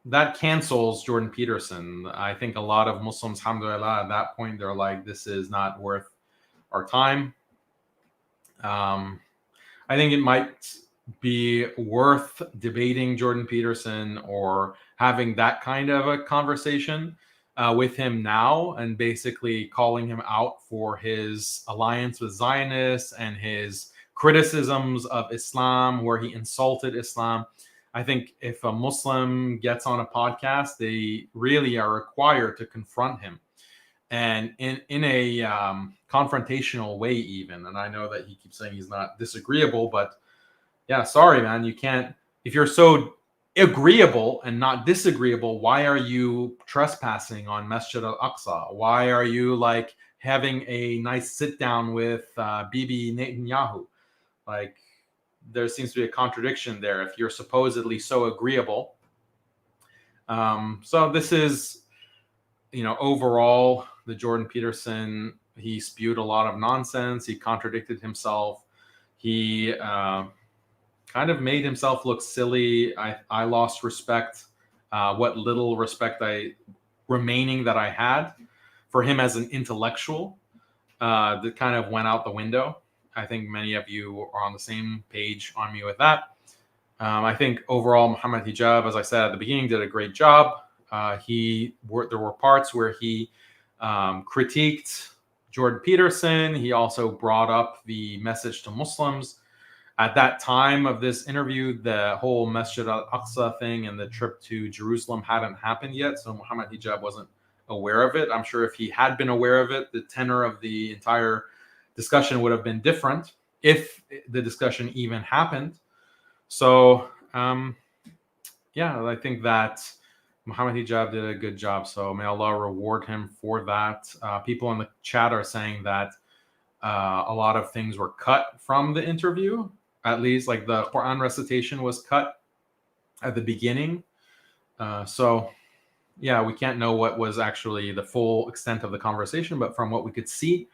that cancels Jordan Peterson. I think a lot of Muslims, alhamdulillah, at that point, they're like, this is not worth our time. I think it might be worth debating Jordan Peterson or having that kind of a conversation with him now, and basically calling him out for his alliance with Zionists and his criticisms of Islam, where he insulted Islam. I think if a Muslim gets on a podcast, they really are required to confront him, and in a confrontational way even. And I know that he keeps saying he's not disagreeable, but yeah, sorry, man, you can't. If you're so agreeable and not disagreeable, why are you trespassing on Masjid al-Aqsa? Why are you like having a nice sit down with Bibi Netanyahu? Like, there seems to be a contradiction there if you're supposedly so agreeable. So this is, overall, the Jordan Peterson, he spewed a lot of nonsense. He contradicted himself. He kind of made himself look silly. I lost respect, what little respect remaining that I had for him as an intellectual. that kind of went out the window. I think many of you are on the same page on me with that. I think overall, Mohammed Hijab, as I said at the beginning, did a great job. There were parts where he critiqued Jordan Peterson. He also brought up the message to Muslims. At that time of this interview, the whole Masjid al-Aqsa thing and the trip to Jerusalem hadn't happened yet, so Mohammed Hijab wasn't aware of it. I'm sure if he had been aware of it, the tenor of the entire discussion would have been different, if the discussion even happened. So, yeah, I think that Mohammed Hijab did a good job. So may Allah reward him for that. People in the chat are saying that a lot of things were cut from the interview. At least like the Quran recitation was cut at the beginning. So yeah, we can't know what was actually the full extent of the conversation, but from what we could see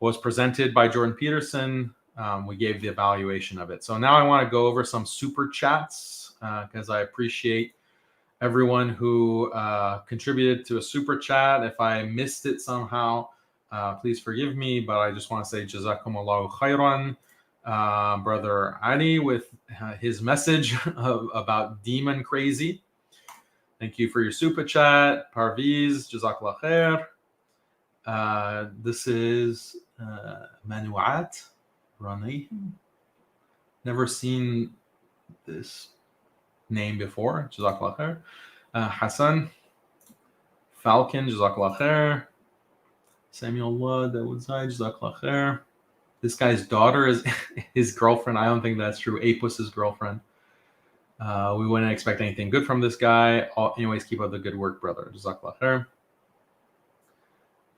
was presented by Jordan Peterson, we gave the evaluation of it. So now I want to go over some super chats because I appreciate everyone who contributed to a super chat. If I missed it somehow, please forgive me, but I just want to say Jazakumullahu khairan. Brother Ali with his message about demon crazy. Thank you for your super chat. Parviz, Jazakallah khair. This is Manuat Rani. Never seen this name before. Jazakallah khair. Hassan Falcon, Jazakallah khair. Samuel Dawood Zaid, Jazakallah khair. This guy's daughter is his girlfriend. I don't think that's true. Ape was his girlfriend. We wouldn't expect anything good from this guy. Anyways, keep up the good work, brother. Jazakallah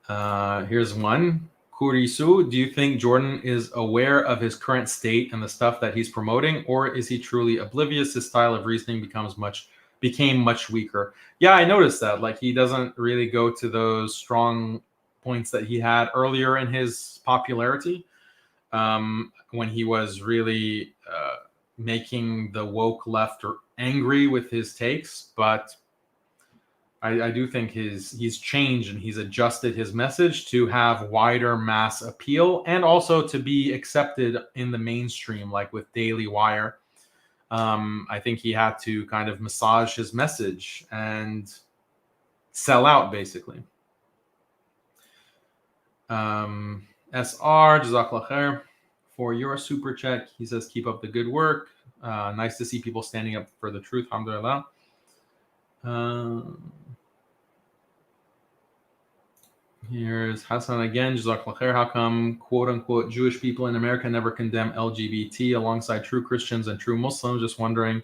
khair. Here's one. Kurisu, do you think Jordan is aware of his current state and the stuff that he's promoting, or is he truly oblivious? His style of reasoning became much weaker. Yeah, I noticed that. Like, he doesn't really go to those strong points that he had earlier in his popularity, when he was really making the woke left angry with his takes. But I do think he's changed and he's adjusted his message to have wider mass appeal and also to be accepted in the mainstream, like with Daily Wire. I think he had to kind of massage his message and sell out, basically. SR, Jazakallah khair for your super chat. He says, keep up the good work. Nice to see people standing up for the truth. Alhamdulillah. Here's Hassan again. Jazakallah khair. How come quote unquote Jewish people in America never condemn LGBT alongside true Christians and true Muslims? Just wondering,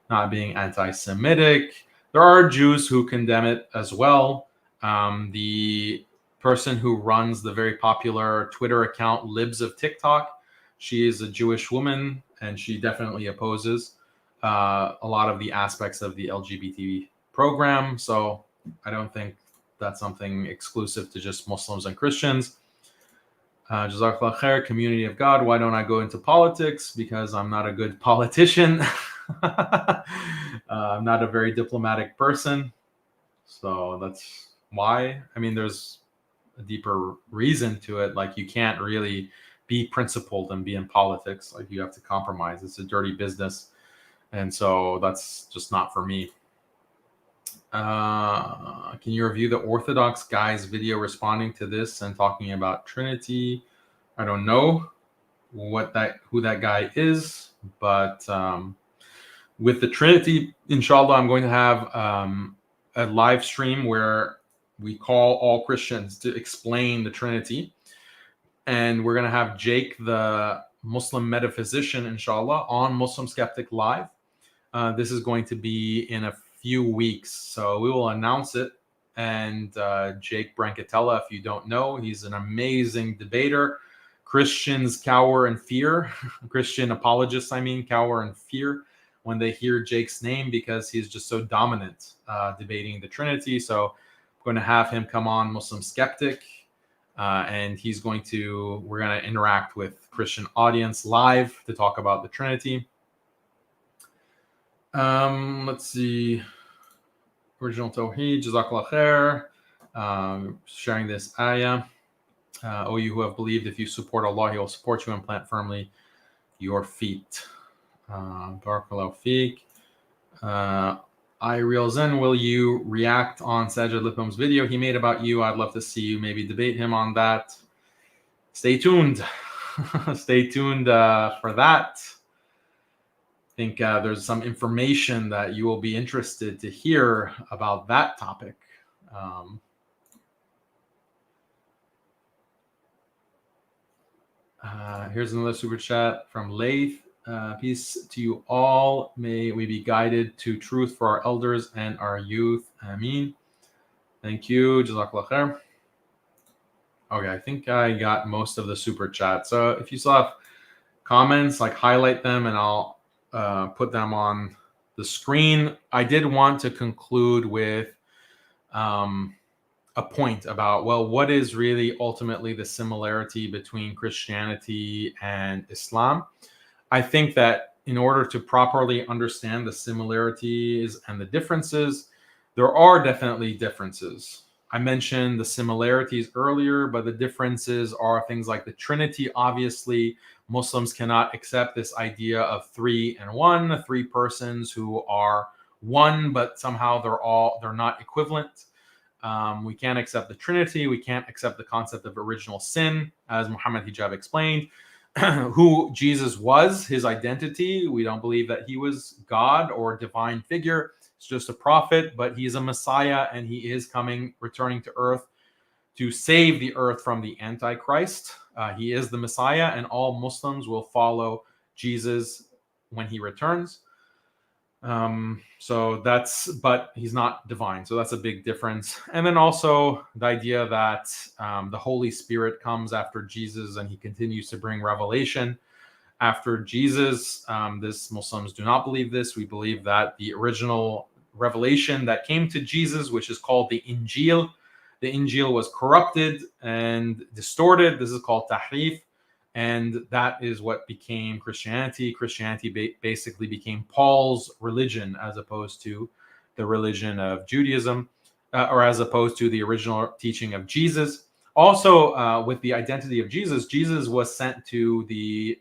not being anti-Semitic. There are Jews who condemn it as well. The person who runs the very popular Twitter account Libs of TikTok, she is a Jewish woman, and she definitely opposes a lot of the aspects of the LGBT program. So I don't think that's something exclusive to just Muslims and Christians. Jazakallah khair, community of God. Why don't I go into politics? Because I'm not a good politician. I'm not a very diplomatic person. So that's why. I mean, there's a deeper reason to it. Like, you can't really be principled and be in politics. Like, you have to compromise. It's a dirty business. And so that's just not for me. Can you review the Orthodox guy's video responding to this and talking about Trinity? I don't know who that guy is, but with the Trinity, inshallah, I'm going to have a live stream where we call all Christians to explain the Trinity. And we're going to have Jake, the Muslim metaphysician, inshallah, on Muslim Skeptic Live. This is going to be in a few weeks. So we will announce it. And Jake Brancatella, if you don't know, he's an amazing debater. Christians cower in fear. Christian apologists, cower in fear when they hear Jake's name because he's just so dominant debating the Trinity. So I'm going to have him come on Muslim Skeptic. And we're going to interact with Christian audience live to talk about the Trinity. Let's see. Original Tawheed, Jazakallah khair. Sharing this ayah. O you who have believed, if you support Allah, He will support you and plant firmly your feet. Barakallahu feek. Real Zen, will you react on Sajid Lipum's video he made about you? I'd love to see you maybe debate him on that. Stay tuned. Stay tuned for that. I think there's some information that you will be interested to hear about that topic. Here's another super chat from Laith. Peace to you all. May we be guided to truth for our elders and our youth. Ameen. Thank you. Jazakallah khair. Okay, I think I got most of the super chat. So if you still have comments, like highlight them and I'll put them on the screen. I did want to conclude with a point about, well, what is really ultimately the similarity between Christianity and Islam? I think that in order to properly understand the similarities and the differences, there are definitely differences. I mentioned the similarities earlier, but the differences are things like the Trinity. Obviously, Muslims cannot accept this idea of three and one, three persons who are one, but somehow they're not equivalent. We can't accept the Trinity. We can't accept the concept of original sin, as Mohammed Hijab explained. Who Jesus was, his identity. We don't believe that he was God or divine figure. It's just a prophet, but he is a Messiah and he is returning to earth to save the earth from the Antichrist. He is the Messiah and all Muslims will follow Jesus when he returns. But he's not divine. So that's a big difference. And then also the idea that the Holy Spirit comes after Jesus and he continues to bring revelation after Jesus. Muslims do not believe this. We believe that the original revelation that came to Jesus, which is called the Injil was corrupted and distorted. This is called tahrif. And that is what became Christianity. Christianity basically became Paul's religion as opposed to the religion of Judaism, or as opposed to the original teaching of Jesus. Also, with the identity of Jesus, Jesus was sent to the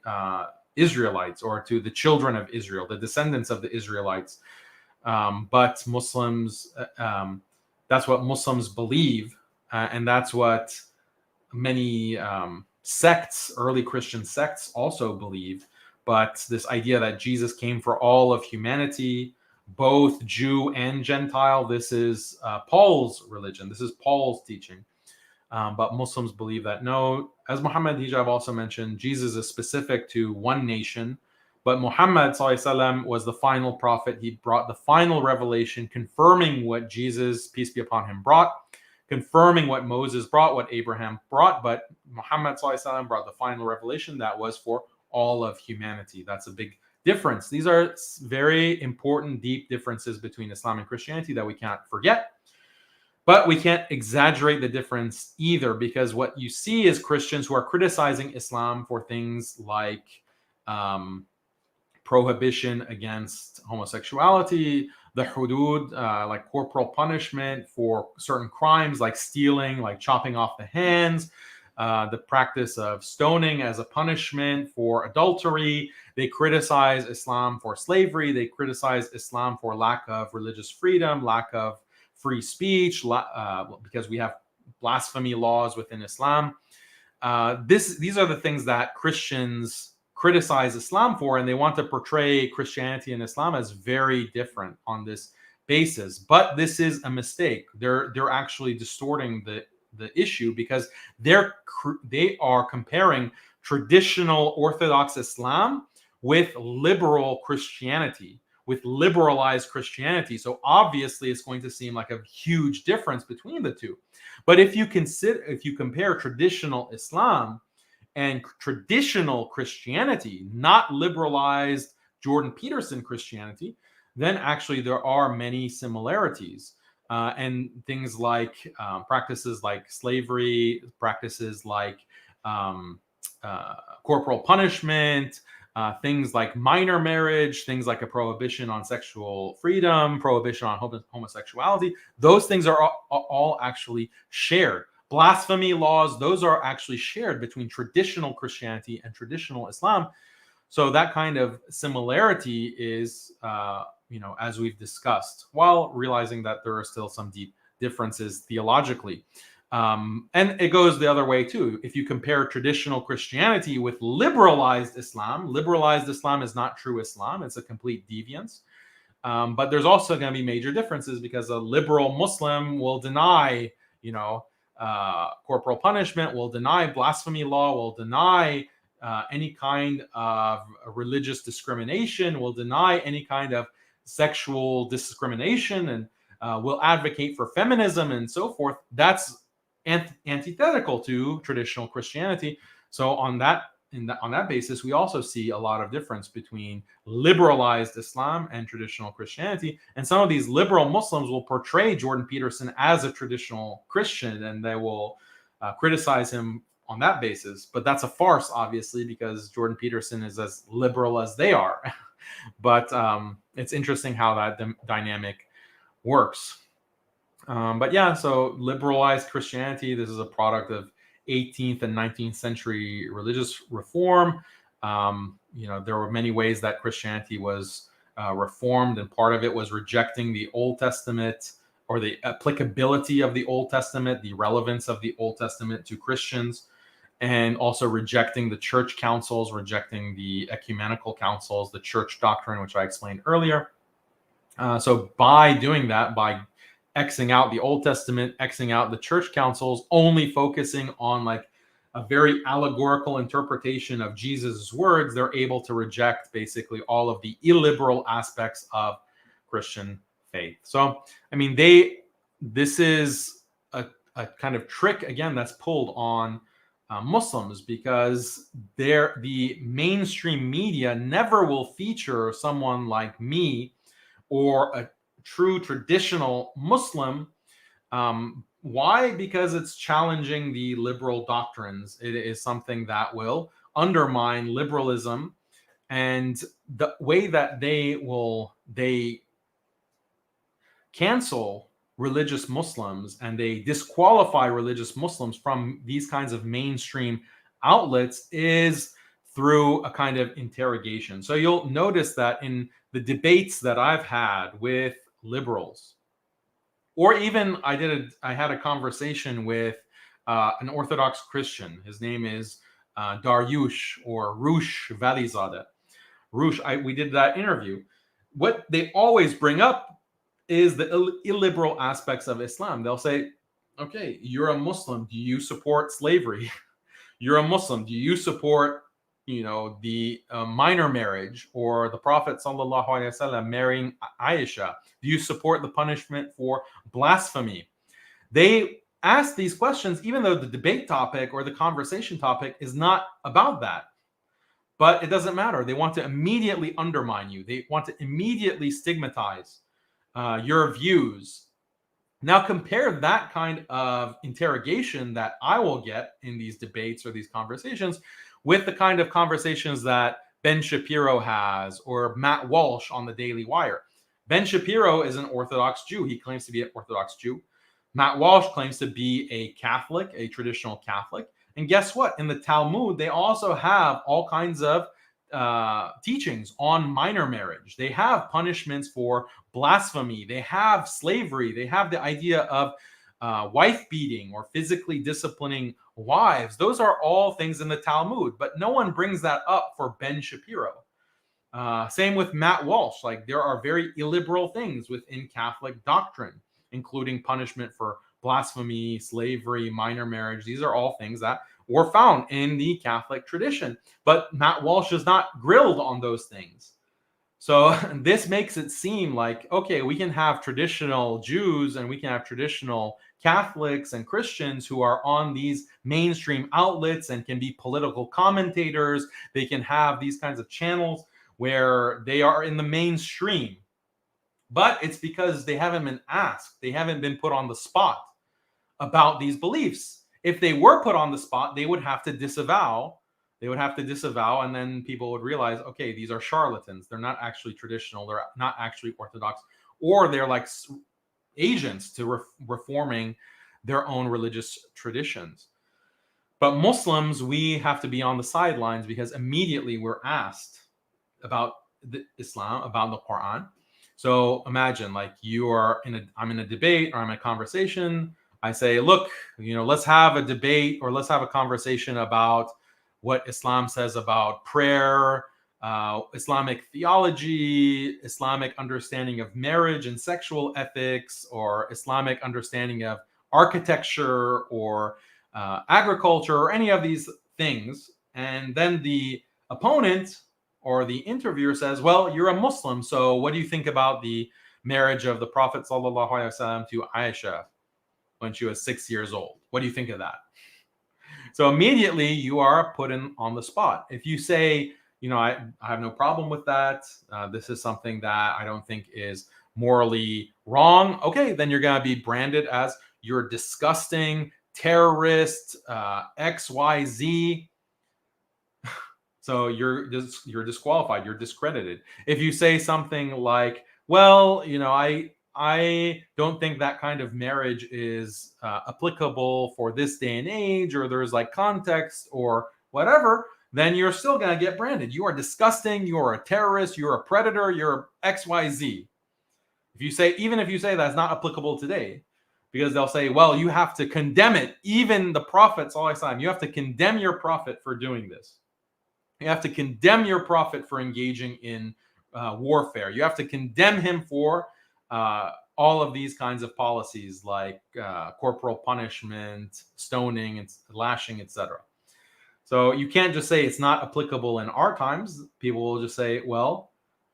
Israelites or to the children of Israel, the descendants of the Israelites. But Muslims, that's what Muslims believe. And that's what many sects, early Christian sects also believe. But this idea that Jesus came for all of humanity, both Jew and Gentile, this is Paul's religion. This is Paul's teaching. But Muslims believe that no, as Mohammed Hijab also mentioned, Jesus is specific to one nation. But Muhammad ﷺ was the final prophet. He brought the final revelation, confirming what Jesus, peace be upon him, brought, confirming what Moses brought, what Abraham brought. But Muhammad ﷺ brought the final revelation that was for all of humanity. That's a big difference. These are very important, deep differences between Islam and Christianity that we can't forget. But we can't exaggerate the difference either, because what you see is Christians who are criticizing Islam for things like prohibition against homosexuality, the hudud, like corporal punishment for certain crimes like stealing, like chopping off the hands, the practice of stoning as a punishment for adultery. They criticize Islam for slavery. They criticize Islam for lack of religious freedom, lack of free speech, because we have blasphemy laws within Islam. These are the things that Christians criticize Islam for, and they want to portray Christianity and Islam as very different on this basis. But this is a mistake. They're actually distorting the issue, because they are comparing traditional Orthodox Islam with liberal Christianity, with liberalized Christianity. So obviously it's going to seem like a huge difference between the two. But if you compare traditional Islam and traditional Christianity, not liberalized Jordan Peterson Christianity, then actually there are many similarities. And things like practices like slavery, practices like corporal punishment, things like minor marriage, things like a prohibition on sexual freedom, prohibition on homosexuality. Those things are all actually shared. Blasphemy laws, those are actually shared between traditional Christianity and traditional Islam. So that kind of similarity is, as we've discussed, while realizing that there are still some deep differences theologically. And it goes the other way too. If you compare traditional Christianity with liberalized Islam is not true Islam. It's a complete deviance. But there's also going to be major differences, because a liberal Muslim will deny, corporal punishment, will deny blasphemy law, will deny any kind of religious discrimination, will deny any kind of sexual discrimination, and will advocate for feminism and so forth. That's antithetical to traditional Christianity. So on that basis, we also see a lot of difference between liberalized Islam and traditional Christianity. And some of these liberal Muslims will portray Jordan Peterson as a traditional Christian, and they will criticize him on that basis. But that's a farce, obviously, because Jordan Peterson is as liberal as they are. But it's interesting how that dynamic works. But yeah, so liberalized Christianity, this is a product of 18th and 19th century religious reform. There were many ways that Christianity was reformed, and part of it was rejecting the Old Testament, or the applicability of the Old Testament, the relevance of the Old Testament to Christians, and also rejecting the church councils, rejecting the ecumenical councils, the church doctrine, which I explained earlier. So by doing that, by Xing out the Old Testament, Xing out the church councils, only focusing on like a very allegorical interpretation of Jesus' words, they're able to reject basically all of the illiberal aspects of Christian faith. So, I mean, this is a kind of trick, again, that's pulled on Muslims, because the mainstream media never will feature someone like me or a true traditional Muslim. Why? Because it's challenging the liberal doctrines. It is something that will undermine liberalism, and the way that they cancel religious Muslims and they disqualify religious Muslims from these kinds of mainstream outlets is through a kind of interrogation. So you'll notice that in the debates that I've had with liberals, or even I had a conversation with an Orthodox Christian. His name is Daryush, or Rush Valizadeh. We did that interview. What they always bring up is the illiberal aspects of Islam. They'll say, okay, you're a Muslim. Do you support slavery? You're a Muslim. Do you support the minor marriage, or the Prophet sallallahu alaihi wasallam marrying Aisha? Do you support the punishment for blasphemy? They ask these questions, even though the debate topic or the conversation topic is not about that. But it doesn't matter. They want to immediately undermine you. They want to immediately stigmatize your views. Now compare that kind of interrogation that I will get in these debates or these conversations with the kind of conversations that Ben Shapiro has, or Matt Walsh on the Daily Wire. Ben Shapiro is an Orthodox Jew. He claims to be an Orthodox Jew. Matt Walsh claims to be a Catholic, a traditional Catholic. And guess what? In the Talmud, they also have all kinds of teachings on minor marriage. They have punishments for blasphemy. They have slavery. They have the idea of wife beating or physically disciplining wives. Those are all things in the Talmud, but no one brings that up for Ben Shapiro. Same with Matt Walsh. Like, there are very illiberal things within Catholic doctrine, including punishment for blasphemy, slavery, minor marriage. These are all things that were found in the Catholic tradition, but Matt Walsh is not grilled on those things. So this makes it seem like, okay, we can have traditional Jews and we can have traditional Catholics and Christians who are on these mainstream outlets and can be political commentators. They can have these kinds of channels where they are in the mainstream. But it's because they haven't been asked. They haven't been put on the spot about these beliefs. If they were put on the spot, they would have to disavow. They would have to disavow, and then people would realize, okay, these are charlatans. They're not actually traditional. They're not actually Orthodox, or they're like agents to reforming their own religious traditions. But Muslims, we have to be on the sidelines because immediately we're asked about Islam, about the Quran. So imagine like I'm in a debate or I'm in a conversation. I say, look, let's have a debate or let's have a conversation about what Islam says about prayer, Islamic theology, Islamic understanding of marriage and sexual ethics, or Islamic understanding of architecture or agriculture, or any of these things. And then the opponent or the interviewer says, well, you're a Muslim, so what do you think about the marriage of the Prophet ﷺ to Aisha when she was 6 years old? What do you think of that? So immediately you are put on the spot. If you say, I have no problem with that, this is something that I don't think is morally wrong, okay, then you're going to be branded as you're disgusting, terrorist, XYZ. So you're disqualified, you're discredited. If you say something like, well, I don't think that kind of marriage is applicable for this day and age, or there's like context or whatever, then you're still going to get branded. You are disgusting, you are a terrorist, you're a predator, you're XYZ. Even if you say that's not applicable today, because they'll say, well, you have to condemn it. Even the Prophet, you have to condemn your Prophet for doing this. You have to condemn your Prophet for engaging in warfare. You have to condemn him for all of these kinds of policies like corporal punishment, stoning, and lashing, etc. So you can't just say it's not applicable in our times. People will just say, well,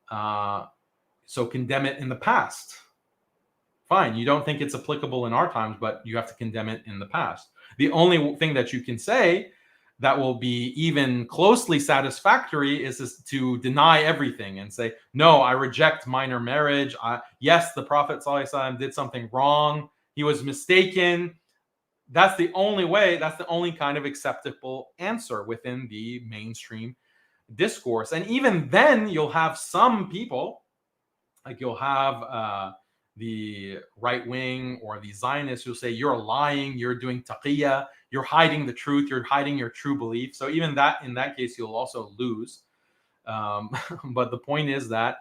so condemn it in the past. Fine, you don't think it's applicable in our times, but you have to condemn it in the past. The only thing that you can say that will be even closely satisfactory is to deny everything and say, no, I reject minor marriage. Yes, the Prophet ﷺ did something wrong. He was mistaken. That's the only way. That's the only kind of acceptable answer within the mainstream discourse. And even then, you'll have some people, like you'll have the right wing or the Zionists who say you're lying, you're doing taqiyya, you're hiding the truth, you're hiding your true belief. So even that, in that case, you'll also lose. But the point is that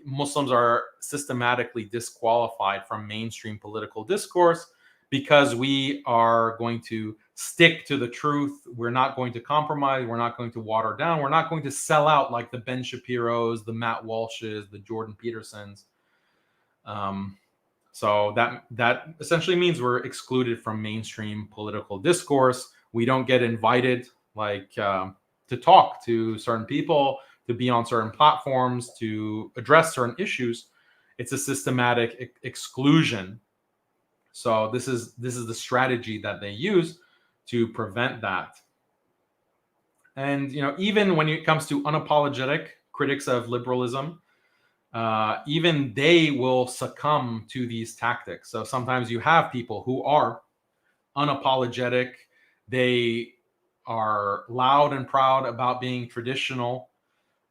Muslims are systematically disqualified from mainstream political discourse because we are going to stick to the truth. We're not going to compromise. We're not going to water down. We're not going to sell out like the Ben Shapiros, the Matt Walshes, the Jordan Petersons. So that essentially means we're excluded from mainstream political discourse. We don't get invited to talk to certain people, to be on certain platforms, to address certain issues. It's a systematic exclusion. So this is the strategy that they use to prevent that. And even when it comes to unapologetic critics of liberalism, even they will succumb to these tactics. So sometimes you have people who are unapologetic. They are loud and proud about being traditional,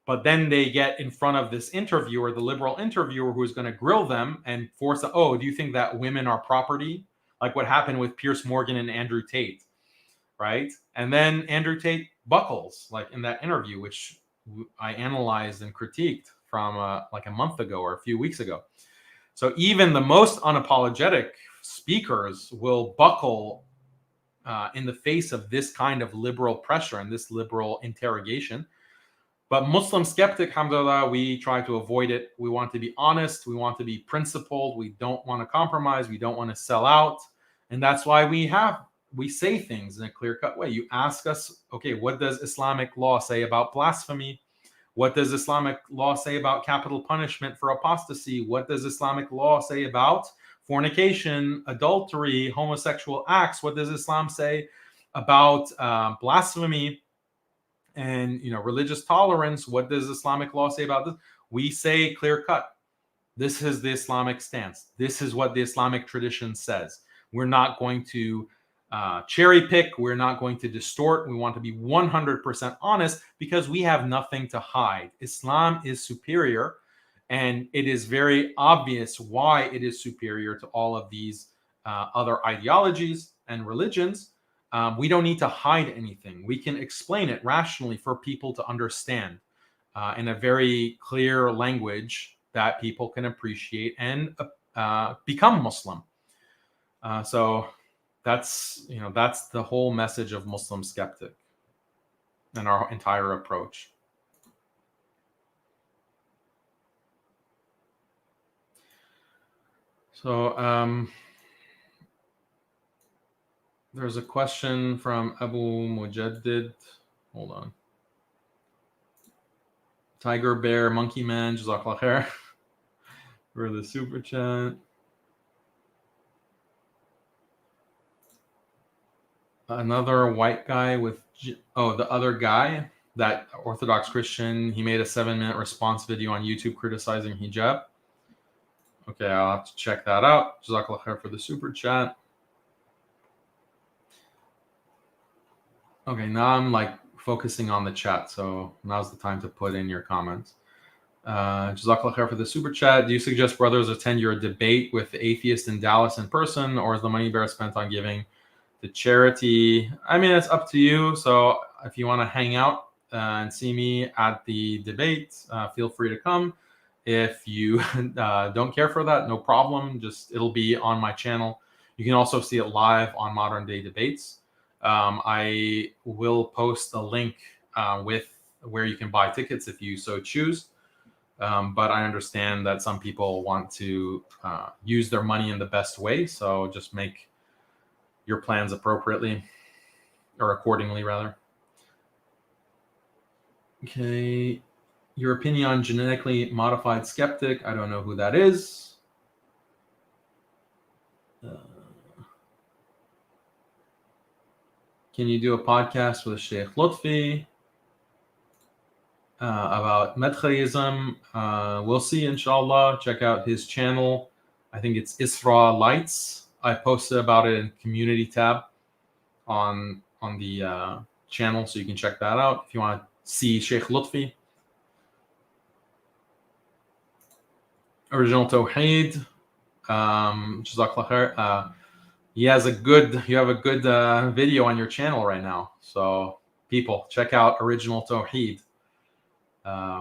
but then they get in front of this interviewer, the liberal interviewer, who's going to grill them and force them, oh, do you think that women are property? Like what happened with Piers Morgan and Andrew Tate, right? And then Andrew Tate buckles, like in that interview, which I analyzed and critiqued from like a month ago or a few weeks ago. So even the most unapologetic speakers will buckle in the face of this kind of liberal pressure and this liberal interrogation. But Muslim skeptic, alhamdulillah, we try to avoid it. We want to be honest. We want to be principled. We don't want to compromise. We don't want to sell out. And that's why we say things in a clear-cut way. You ask us, okay, what does Islamic law say about blasphemy? What does Islamic law say about capital punishment for apostasy? What does Islamic law say about fornication, adultery, homosexual acts? What does Islam say about blasphemy and religious tolerance? What does Islamic law say about this? We say clear cut. This is the Islamic stance. This is what the Islamic tradition says. We're not going to cherry pick. We're not going to distort. We want to be 100% honest because we have nothing to hide. Islam is superior, and it is very obvious why it is superior to all of these other ideologies and religions, we don't need to hide anything. We can explain it rationally for people to understand in a very clear language that people can appreciate and become Muslim. So that's the whole message of Muslim Skeptic and our entire approach. So there's a question from Abu Mujaddid. Hold on. Tiger Bear Monkey Man, Jazakallah khair for the super chat. Another white guy with the other guy, that Orthodox Christian, he made a 7-minute response video on YouTube criticizing hijab. Okay, I'll have to check that out. Jazakallah khair for the super chat. Okay, now I'm like focusing on the chat, so now's the time to put in your comments. Jazakallah khair for the super chat. Do you suggest brothers attend your debate with the atheist in Dallas in person, or is the money better spent on giving to charity? I mean, it's up to you. So if you want to hang out and see me at the debate, feel free to come. If you don't care for that, no problem. Just it'll be on my channel. You can also see it live on Modern Day Debates. I will post a link with where you can buy tickets if you so choose. But I understand that some people want to use their money in the best way. So just make your plans appropriately, or accordingly, rather. Okay. Your opinion on genetically modified skeptic. I don't know who that is. Can you do a podcast with Sheikh Lutfi about Madkhalism? We'll see, inshallah. Check out his channel. I think it's Isra Lights. I posted about it in community tab on the channel, so you can check that out if you want to see Sheikh Lutfi. Original Tawheed. Jazakallah khair. You have a good video on your channel right now. So people, check out Original Tawheed.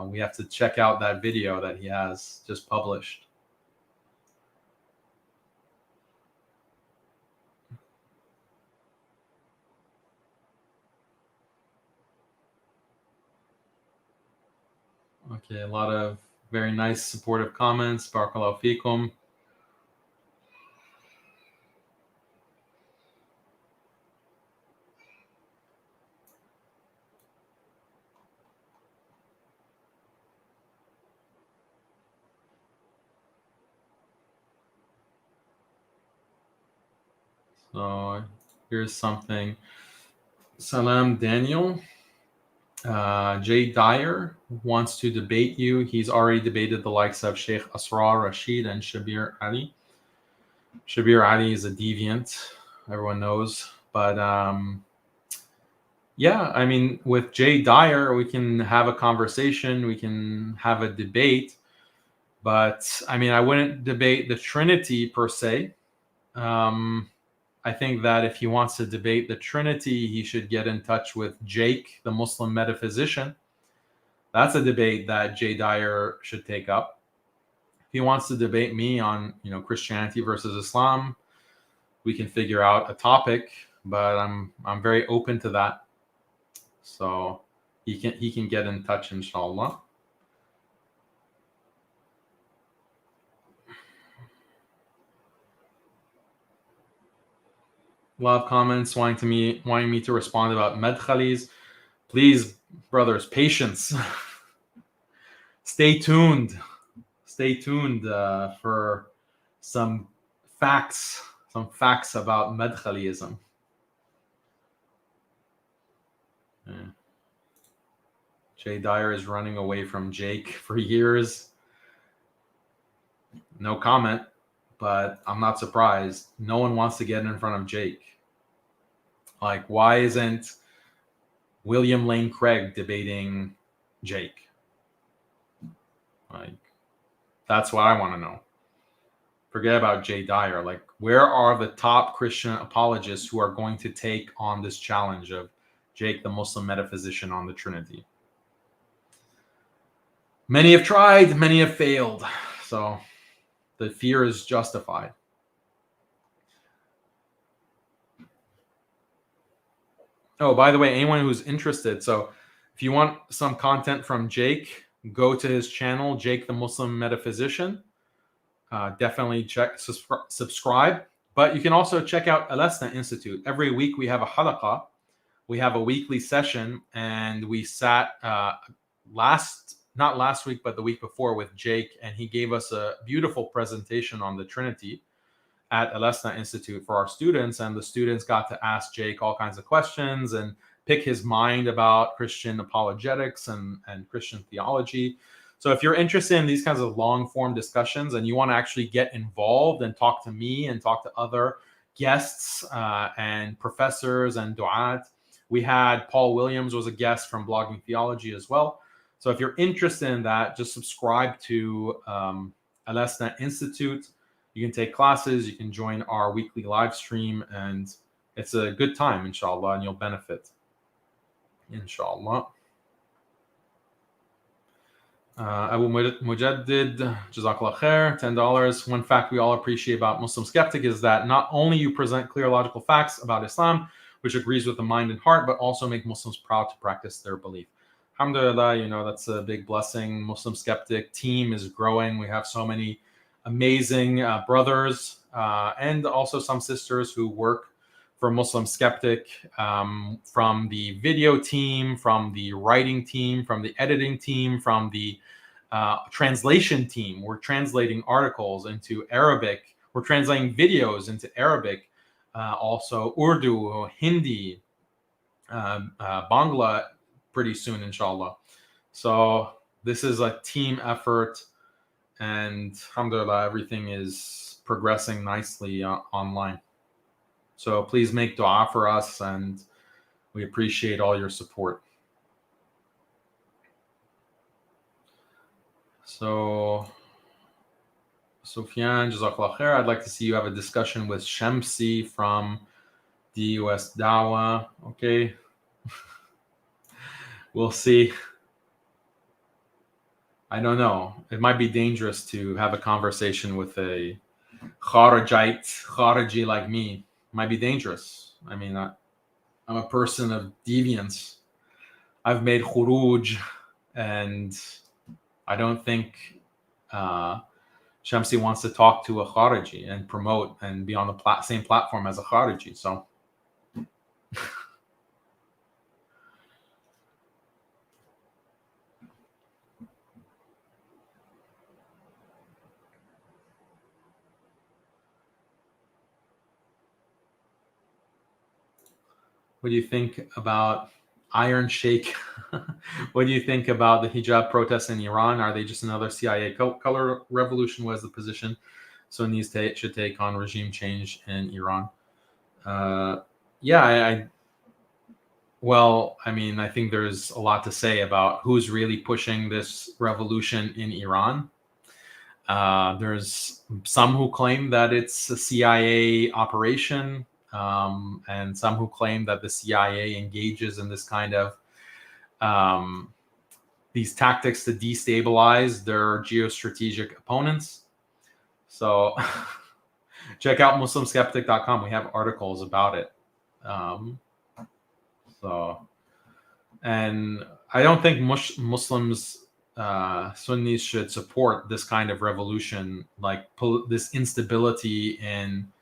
We have to check out that video that he has just published. Okay, a lot of very nice supportive comments. Barakallahu feekum. So here's something. Salam Daniel. Jay Dyer wants to debate you. He's already debated the likes of Sheikh Asrar Rashid and Shabir Ali. Shabir Ali is a deviant, everyone knows. But yeah, I mean, with Jay Dyer, we can have a conversation. We can have a debate. But I mean, I wouldn't debate the Trinity per se. I think that if he wants to debate the Trinity, he should get in touch with Jake, the Muslim metaphysician. That's a debate that Jay Dyer should take up. If he wants to debate me on, Christianity versus Islam, we can figure out a topic, but I'm very open to that. So he can get in touch, inshallah. A lot of comments wanting me to respond about Madkhalis. Please, brothers, patience. Stay tuned. Stay tuned for some facts about Madkhalism. Yeah. Jay Dyer is running away from Jake for years. No comment. But I'm not surprised. No one wants to get in front of Jake. Like, why isn't William Lane Craig debating Jake? Like, that's what I want to know. Forget about Jay Dyer. Like, where are the top Christian apologists who are going to take on this challenge of Jake, the Muslim metaphysician, on the Trinity? Many have tried, many have failed. So the fear is justified. Oh, by the way, anyone who's interested, so if you want some content from Jake, go to his channel, Jake the Muslim Metaphysician. Definitely subscribe. But you can also check out Alesna Institute. Every week we have a halaqah. We have a weekly session, and we sat not last week, but the week before with Jake, and he gave us a beautiful presentation on the Trinity at Alesna Institute for our students, and the students got to ask Jake all kinds of questions and pick his mind about Christian apologetics and Christian theology. So if you're interested in these kinds of long form discussions and you want to actually get involved and talk to me and talk to other guests and professors and du'at, we had Paul Williams was a guest from Blogging Theology as well. So if you're interested in that, just subscribe to Alesna Institute. You can take classes, you can join our weekly live stream, and it's a good time, inshallah, and you'll benefit, inshallah. Abu Mujaddid, Jazakallah khair, $10. One fact we all appreciate about Muslim Skeptic is that not only you present clear logical facts about Islam, which agrees with the mind and heart, but also make Muslims proud to practice their belief. Alhamdulillah, that's a big blessing. Muslim Skeptic team is growing. We have so many amazing brothers and also some sisters who work for Muslim Skeptic, from the video team, from the writing team, from the editing team, from the translation team. We're translating articles into Arabic. We're translating videos into Arabic, also Urdu, Hindi, Bangla pretty soon, inshallah. So this is a team effort. And alhamdulillah, everything is progressing nicely online. So please make dua for us, and we appreciate all your support. So, Sufyan, Jazakallah khair. I'd like to see you have a discussion with Shamsi from DUS Dawa. Okay. We'll see. I don't know. It might be dangerous to have a conversation with a Khariji like me. It might be dangerous. I mean, I'm a person of deviance. I've made khuruj, and I don't think Shamsi wants to talk to a Khariji and promote and be on the same platform as a Khariji. So. What do you think about Iron Sheikh? What do you think about the hijab protests in Iran? Are they just another CIA color revolution? Was the position Sunnis should take on regime change in Iran? Well, I mean, I think there's a lot to say about who's really pushing this revolution in Iran. There's some who claim that it's a CIA operation. And some who claim that the CIA engages in this kind of these tactics to destabilize their geostrategic opponents. So check out MuslimSkeptic.com. We have articles about it. And I don't think Muslims, Sunnis should support this kind of revolution, like this instability in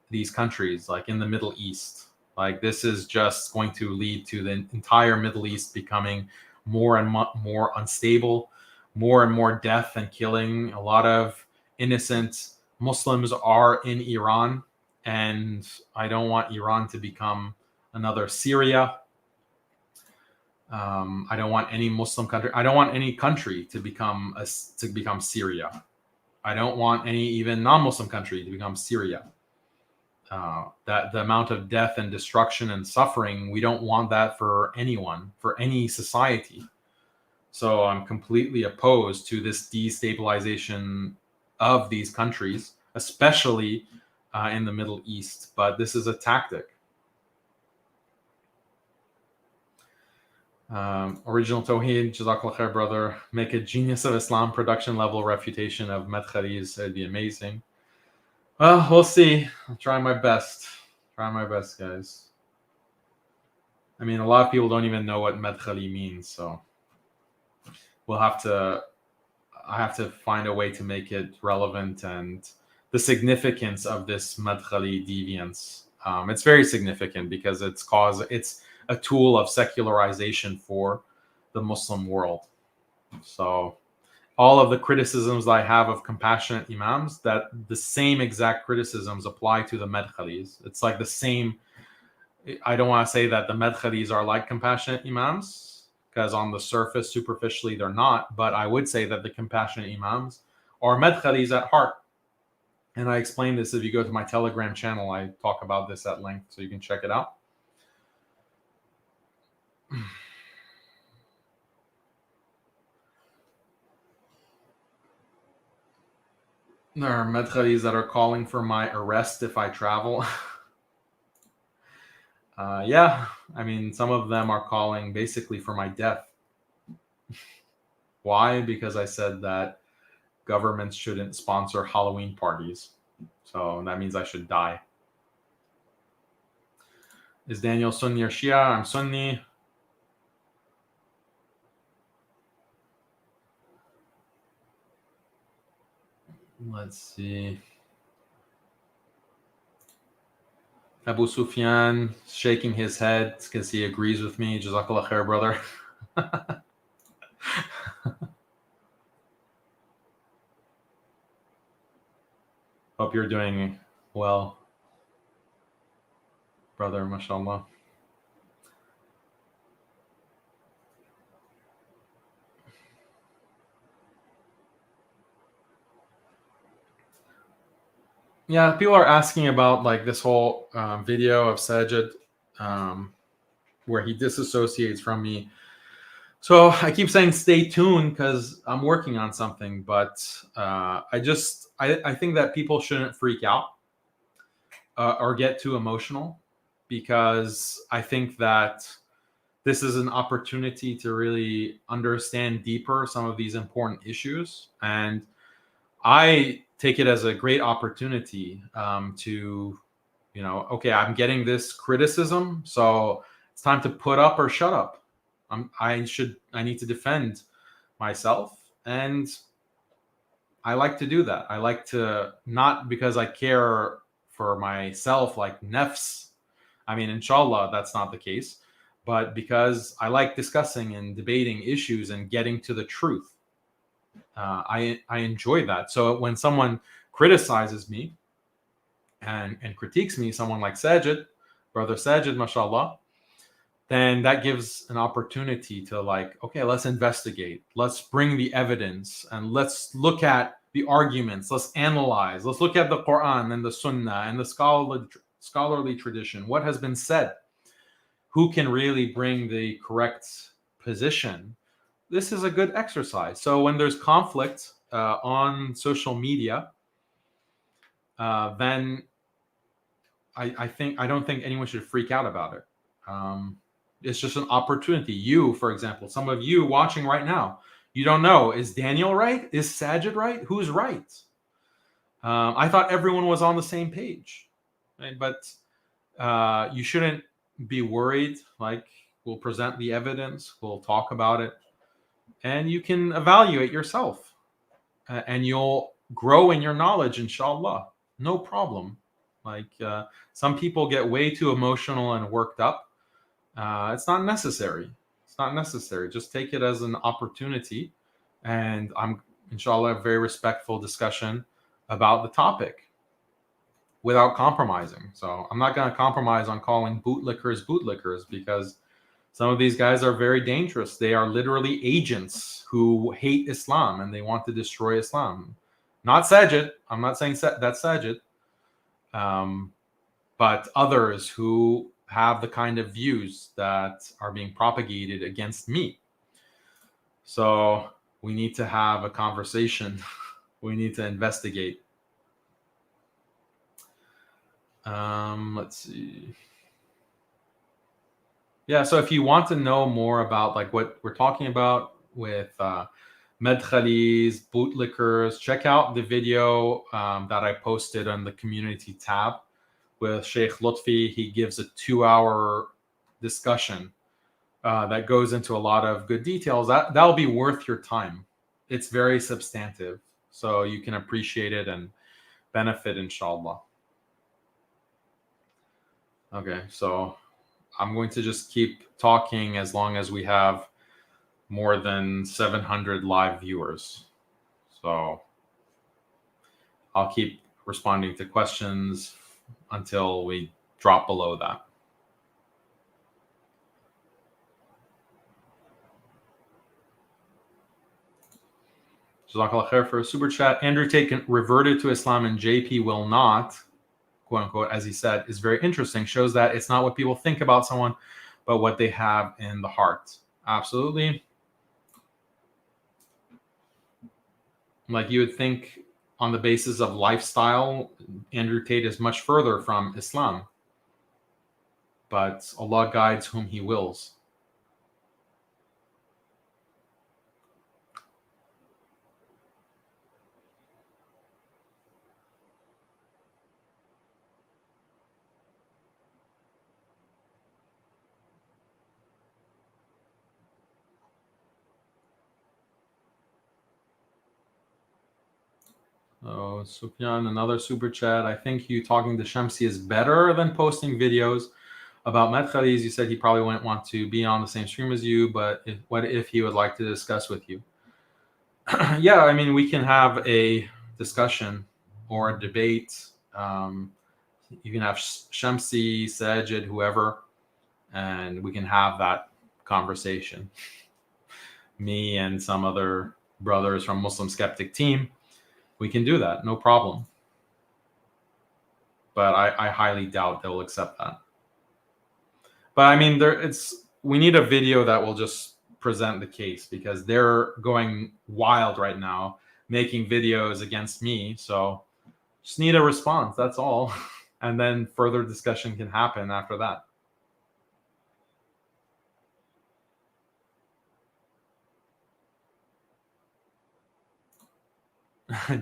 these countries, like in the Middle East. Like, this is just going to lead to the entire Middle East becoming more and more unstable, more and more death and killing. A lot of innocent Muslims are in Iran, and I don't want Iran to become another Syria. I don't want any Muslim country. I don't want any country to become Syria. I don't want any even non-Muslim country to become Syria. That the amount of death and destruction and suffering, we don't want that for anyone, for any society. So I'm completely opposed to this destabilization of these countries, especially in the Middle East. But this is a tactic. Original Tawheed, Jazakallah khair, brother. Make a Genius of Islam production level refutation of Madkhali's. It'd be amazing. Well, we'll see. I'll try my best. Try my best, guys. I mean, a lot of people don't even know what Madkhali means, so I have to find a way to make it relevant and the significance of this Madkhali deviance. It's very significant because it's a tool of secularization for the Muslim world. So all of the criticisms that I have of compassionate imams, that the same exact criticisms apply to the Madkhalis. It's like the same. I don't want to say that the Madkhalis are like compassionate imams, because on the surface, superficially, they're not. But I would say that the compassionate imams are Madkhalis at heart. And I explain this if you go to my Telegram channel. I talk about this at length, so you can check it out. There are Madkhalis that are calling for my arrest if I travel. Yeah, I mean, some of them are calling basically for my death. Why? Because I said that governments shouldn't sponsor Halloween parties. So that means I should die. Is Daniel Sunni or Shia? I'm Sunni. Let's see. Abu Sufyan shaking his head because he agrees with me. Jazakallah khair, brother. Hope you're doing well, brother, mashallah. Yeah, people are asking about like this whole video of Sajid where he disassociates from me. So I keep saying stay tuned because I'm working on something, but I think that people shouldn't freak out or get too emotional, because I think that this is an opportunity to really understand deeper some of these important issues. And I take it as a great opportunity to, okay, I'm getting this criticism, so it's time to put up or shut up. I need to defend myself, and I like to do that. I like to, not because I care for myself, like nafs. I mean, inshallah, that's not the case, but because I like discussing and debating issues and getting to the truth. I enjoy that. So when someone criticizes me and critiques me, someone like Sajid, brother Sajid, mashallah, then that gives an opportunity to like, okay, let's investigate. Let's bring the evidence and let's look at the arguments. Let's analyze. Let's look at the Quran and the Sunnah and the scholarly tradition. What has been said? Who can really bring the correct position? This is a good exercise. So when there's conflict on social media, then I don't think anyone should freak out about it. It's just an opportunity. You, for example, some of you watching right now, you don't know, is Daniel right? Is Sajid right? Who's right? I thought everyone was on the same page, right? But you shouldn't be worried. Like, we'll present the evidence, we'll talk about it, and you can evaluate yourself, and you'll grow in your knowledge, inshallah. No problem. Like, some people get way too emotional and worked up. It's not necessary. It's not necessary. Just take it as an opportunity, and I'm, inshallah, a very respectful discussion about the topic without compromising. So I'm not going to compromise on calling bootlickers, because some of these guys are very dangerous. They are literally agents who hate Islam and they want to destroy Islam. Not Sajid. I'm not saying that's Sajid. But others who have the kind of views that are being propagated against me. So we need to have a conversation. We need to investigate. Let's see. Yeah, so if you want to know more about like what we're talking about with medkhalis, bootlickers, check out the video that I posted on the community tab with Sheikh Lutfi. He gives a 2-hour discussion that goes into a lot of good details. That'll be worth your time. It's very substantive, so you can appreciate it and benefit, inshallah. Okay, so I'm going to just keep talking as long as we have more than 700 live viewers. So I'll keep responding to questions until we drop below that. Jazakallah khair for a super chat. Andrew Tate reverted to Islam and JP will not, quote unquote, as he said, is very interesting. Shows that it's not what people think about someone, but what they have in the heart. Absolutely. Like you would think on the basis of lifestyle, Andrew Tate is much further from Islam. But Allah guides whom he wills. Oh, Sufyan, another super chat. I think you talking to Shamsi is better than posting videos about Madkhalis. You said he probably wouldn't want to be on the same stream as you, but what if he would like to discuss with you? Yeah, I mean, we can have a discussion or a debate. You can have Shamsi, Sajid, whoever, and we can have that conversation. Me and some other brothers from Muslim Skeptic team. We can do that, no problem. But I highly doubt they'll accept that. But I mean, we need a video that will just present the case because they're going wild right now, making videos against me. So just need a response, that's all. And then further discussion can happen after that.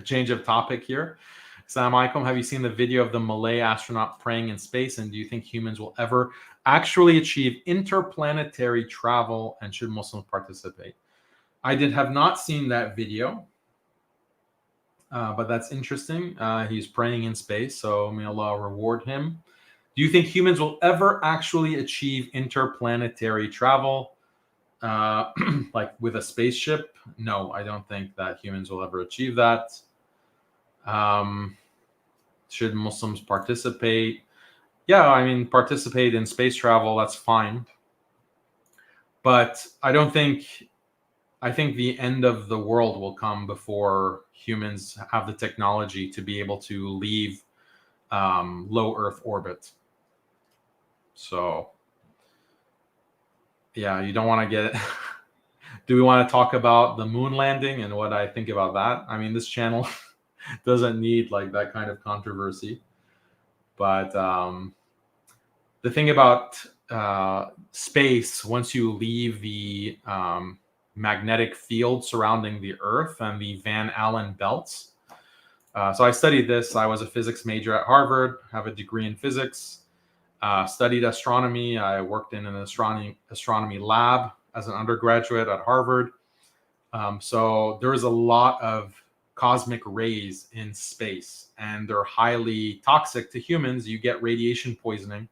Change of topic here. Assalamu alaikum. Have you seen the video of the Malay astronaut praying in space? And do you think humans will ever actually achieve interplanetary travel? And should Muslims participate? I have not seen that video, but that's interesting. He's praying in space, so may Allah reward him. Do you think humans will ever actually achieve interplanetary travel? Like with a spaceship? No, I don't think that humans will ever achieve that. Should Muslims participate? Yeah, I mean, participate in space travel, that's fine. But I think the end of the world will come before humans have the technology to be able to leave low Earth orbit. So yeah, you don't want to get do we want to talk about the moon landing and what I think about that? I mean, this channel doesn't need like that kind of controversy. But the thing about space, once you leave the magnetic field surrounding the Earth and the Van Allen belts. So I studied this. I was a physics major at Harvard, have a degree in physics. Studied astronomy. I worked in an astronomy lab as an undergraduate at Harvard. So there's a lot of cosmic rays in space, and they're highly toxic to humans. You get radiation poisoning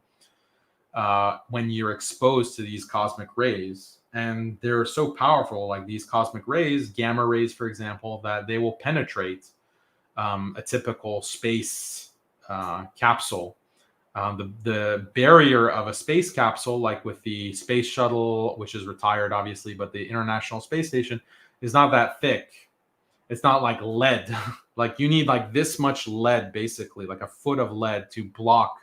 when you're exposed to these cosmic rays. And they're so powerful, like these cosmic rays, gamma rays, for example, that they will penetrate a typical space capsule. The barrier of a space capsule, like with the space shuttle, which is retired, obviously, but the International Space Station is not that thick. It's not like lead. Like you need like this much lead, basically, like a foot of lead to block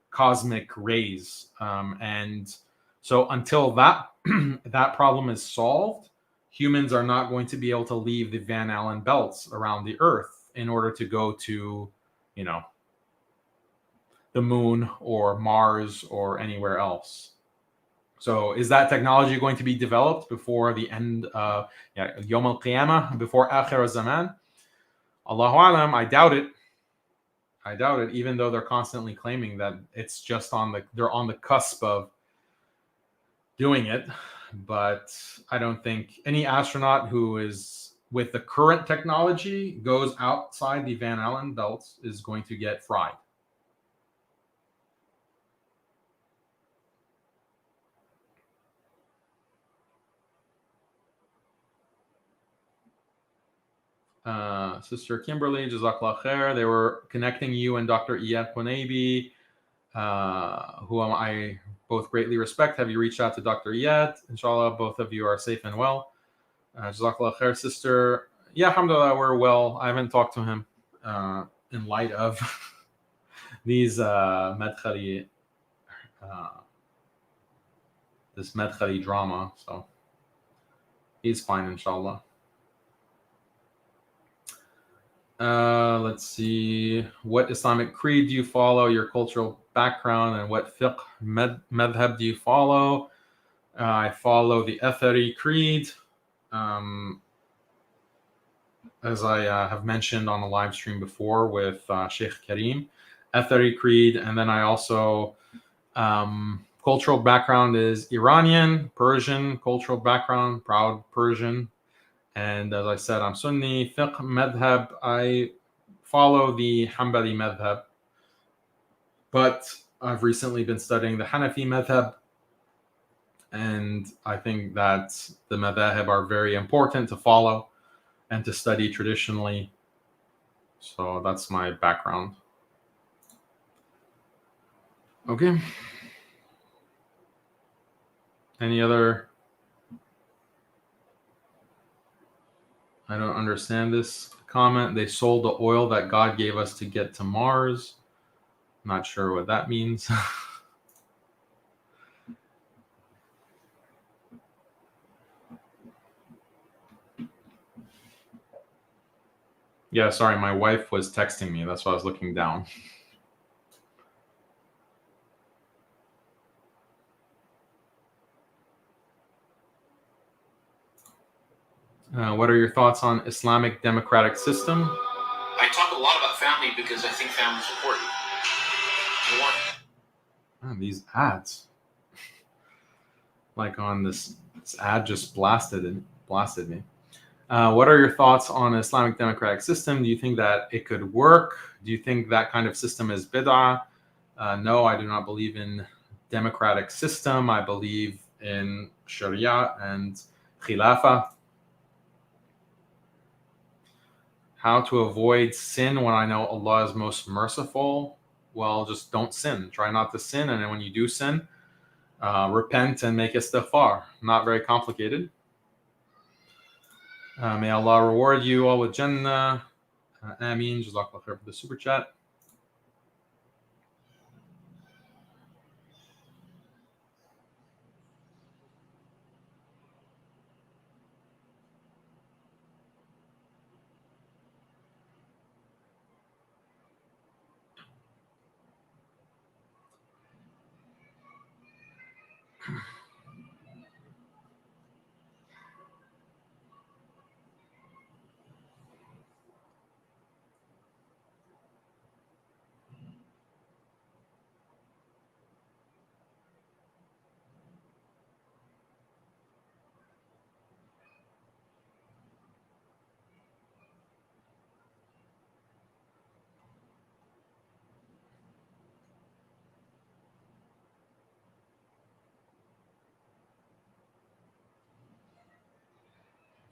cosmic rays. And so until that that problem is solved, humans are not going to be able to leave the Van Allen belts around the Earth in order to go to, the moon or Mars or anywhere else. So is that technology going to be developed before the end of Yom al-Qiyamah, before Akhir al-Zaman? Allahu Alam, I doubt it. I doubt it, even though they're constantly claiming that it's just they're on the cusp of doing it. But I don't think any astronaut who is with the current technology goes outside the Van Allen belts is going to get fried. Sister Kimberly, Jazakallah khair. They were connecting you and Dr. Iyad Qunabi, whom I both greatly respect. Have you reached out to Dr. Iyad? Inshallah, both of you are safe and well. Jazakallah khair, sister. Yeah, alhamdulillah, we're well. I haven't talked to him in light of these Madkhali, this Madkhali drama. So he's fine, inshallah. Let's see. What Islamic creed do you follow? Your cultural background, and what fiqh madhab do you follow? I follow the Athari creed, as I have mentioned on the live stream before with Sheikh Kareem. Athari creed, and then I also cultural background is Iranian, Persian cultural background, proud Persian. And as I said, I'm Sunni. Fiqh madhab, I follow the Hanbali madhab. But I've recently been studying the Hanafi madhab. And I think that the madhab are very important to follow and to study traditionally. So that's my background. Okay. Any other? I don't understand this comment. They sold the oil that God gave us to get to Mars. Not sure what that means. Yeah, sorry, my wife was texting me. That's why I was looking down. What are your thoughts on Islamic democratic system? I talk a lot about family because I think family is important. These ads, like on this ad, just blasted me. What are your thoughts on Islamic democratic system? Do you think that it could work? Do you think that kind of system is bid'ah? No, I do not believe in democratic system. I believe in Sharia and Khilafah. How to avoid sin when I know Allah is most merciful? Well, just don't sin. Try not to sin. And then when you do sin, repent and make istighfar. Not very complicated. May Allah reward you all with Jannah. Ameen. Jazakallah khair for the super chat.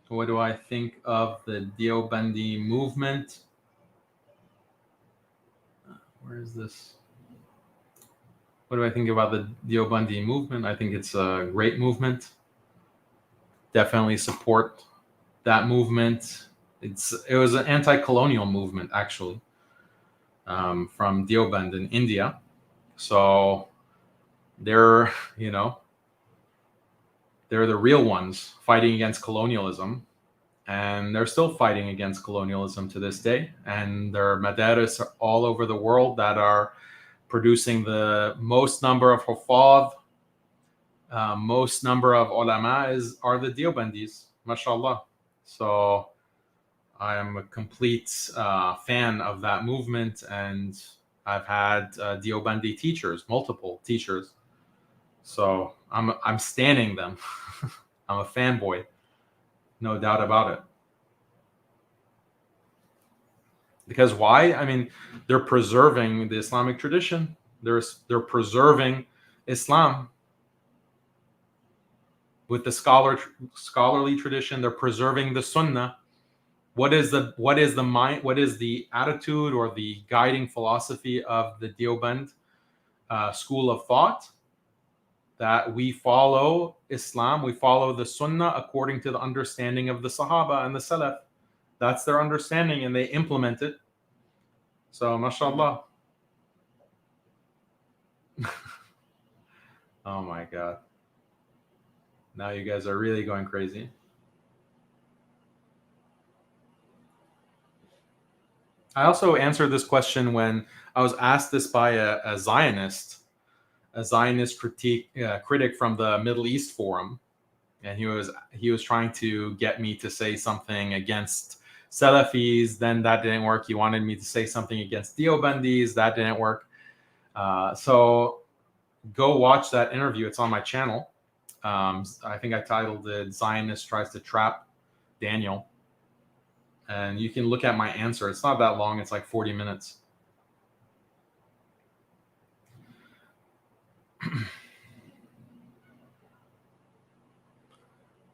What do I think of the Deobandi movement? Where is this? What do I think about the Deobandi movement? I think it's a great movement. Definitely support that movement. It was an anti-colonial movement, actually, from Deoband in India. So they're the real ones fighting against colonialism, and they're still fighting against colonialism to this day. And there are madaris all over the world that are producing the most number of huffaz, most number of ulama are the Deobandis, mashallah. So I am a complete fan of that movement, and I've had Deobandi teachers, multiple teachers. So I'm standing them. I'm a fanboy, no doubt about it. Because why? I mean, they're preserving the Islamic tradition. They're preserving Islam with the scholarly tradition. They're preserving the Sunnah. What is the attitude or the guiding philosophy of the Deoband school of thought? That we follow Islam, we follow the Sunnah according to the understanding of the Sahaba and the Salaf. That's their understanding, and they implement it. So, mashallah. Oh my God. Now you guys are really going crazy. I also answered this question when I was asked this by a Zionist critic from the Middle East Forum, and he was trying to get me to say something against Salafis. Then that didn't work. He wanted me to say something against Deobandis. That didn't work. So go watch that interview. It's on my channel. I think I titled it "Zionist Tries to Trap Daniel," and you can look at my answer. It's not that long. It's like 40 minutes.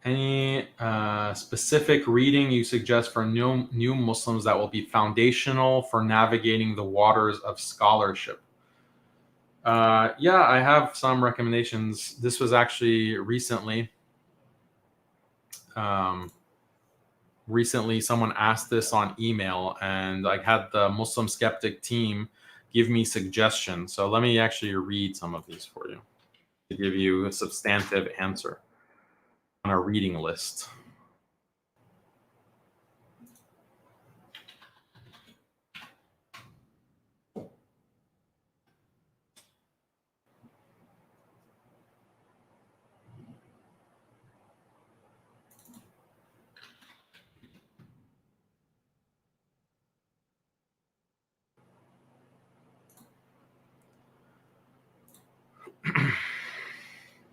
Any specific reading you suggest for new Muslims that will be foundational for navigating the waters of scholarship? Yeah, I have some recommendations. This was actually recently. Recently, someone asked this on email, and I had the Muslim Skeptic team give me suggestions. So let me actually read some of these for you to give you a substantive answer on a reading list.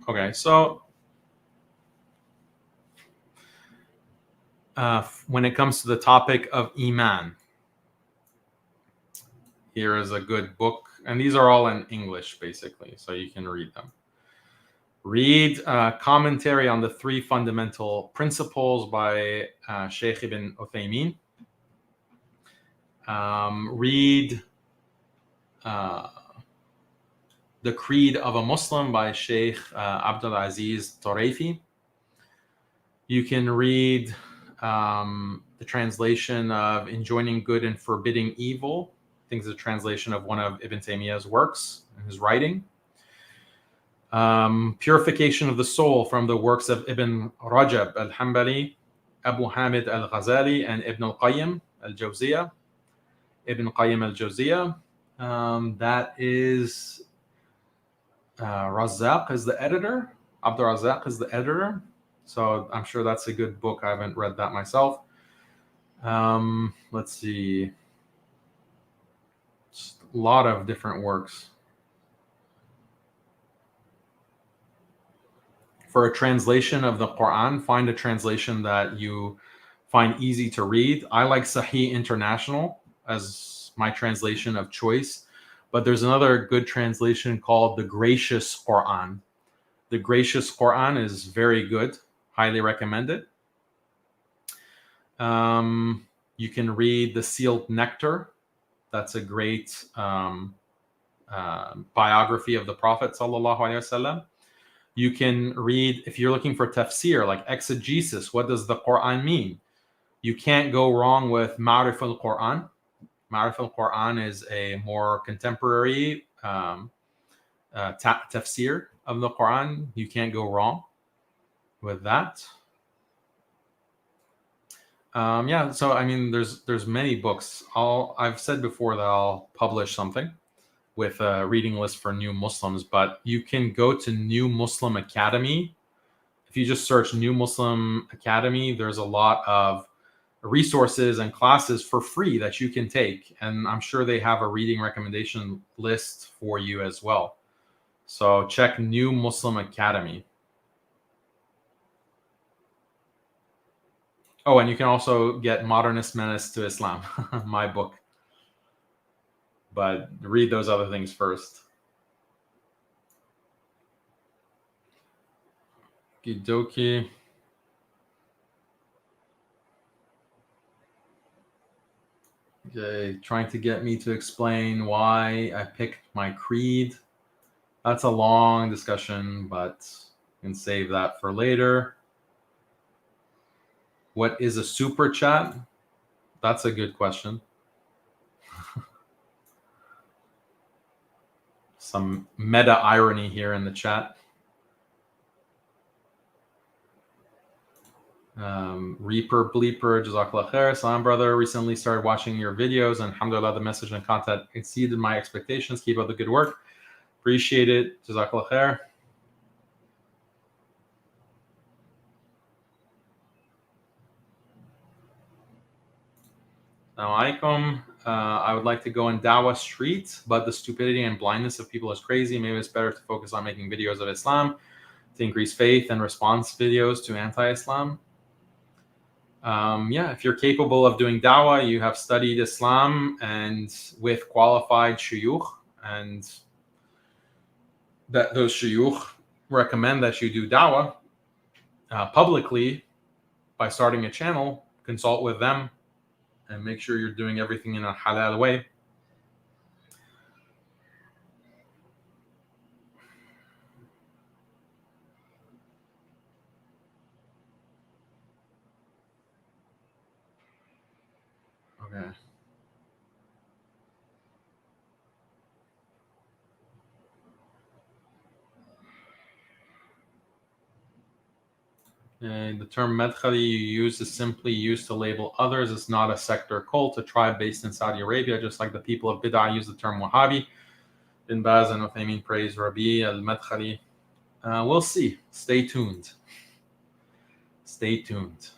Okay, so when it comes to the topic of Iman, here is a good book, and these are all in English, basically, so you can read them. Read commentary on the three fundamental principles by Sheikh Ibn Uthaymeen. Read The Creed of a Muslim by Sheikh Abdul Aziz Toraifi. You can read the translation of Enjoining Good and Forbidding Evil. I think it's a translation of one of Ibn Taymiyyah's works in his writing. Purification of the Soul from the works of Ibn Rajab al-Hanbali, Abu Hamid al-Ghazali, and Ibn al-Qayyim al-Jawziyah. Ibn Qayyim al-Jawziyah. That is Razzaq is the editor. Abdur Razzaq is the editor. So I'm sure that's a good book. I haven't read that myself. Let's see. Just a lot of different works. For a translation of the Quran, find a translation that you find easy to read. I like Sahih International as my translation of choice, but there's another good translation called The Gracious Quran. The Gracious Quran is very good. Highly recommend it. You can read The Sealed Nectar. That's a great biography of the Prophet sallallahu alaihi wasallam. You can read, if you're looking for tafsir, like exegesis, what does the Quran mean? You can't go wrong with Ma'rif al-Quran. Ma'rif al-Quran is a more contemporary tafsir of the Quran. You can't go wrong with that. Yeah, so I mean, there's many books. I've said before that I'll publish something with a reading list for new Muslims, but you can go to New Muslim Academy. If you just search New Muslim Academy, there's a lot of resources and classes for free that you can take. And I'm sure they have a reading recommendation list for you as well. So check New Muslim Academy. Oh, and you can also get Modernist Menace to Islam, my book. But read those other things first. Okie Okay, trying to get me to explain why I picked my creed. That's a long discussion, but we can save that for later. What is a super chat? That's a good question. Some meta irony here in the chat. Reaper Bleeper, Jazakallah khair. Salam, brother. Recently started watching your videos, and alhamdulillah, the message and content exceeded my expectations. Keep up the good work. Appreciate it. Jazakallah khair. Assalamu alaikum. I would like to go in Dawah Street, but the stupidity and blindness of people is crazy. Maybe it's better to focus on making videos of Islam to increase faith and response videos to anti-Islam. Yeah, if you're capable of doing dawah, you have studied Islam and with qualified shuyukh, and that those shuyukh recommend that you do dawah publicly by starting a channel, consult with them and make sure you're doing everything in a halal way. Okay. The term madkhali you use is simply used to label others. It's not a sect or cult, a tribe based in Saudi Arabia, just like the people of Bid'ah use the term Wahhabi. Bin Baz and Uthaymin praise Rabi al-Madkhali. We'll see. Stay tuned. Stay tuned.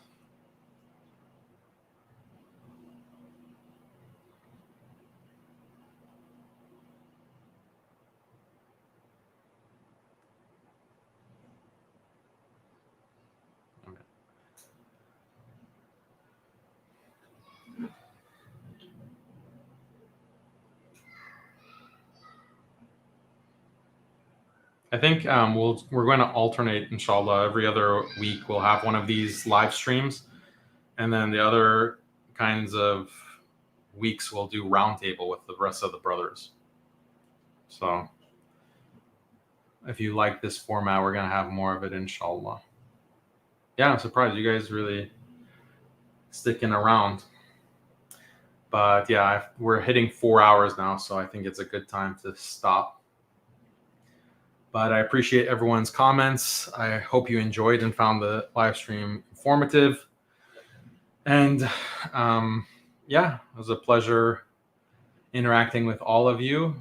I think we're going to alternate, inshallah. Every other week we'll have one of these live streams, and then the other kinds of weeks we'll do roundtable with the rest of the brothers. So if you like this format, we're going to have more of it, inshallah. Yeah, I'm surprised you guys really sticking around. But yeah, we're hitting 4 hours now, so I think it's a good time to stop. But I appreciate everyone's comments. I hope you enjoyed and found the live stream informative. And yeah, it was a pleasure interacting with all of you.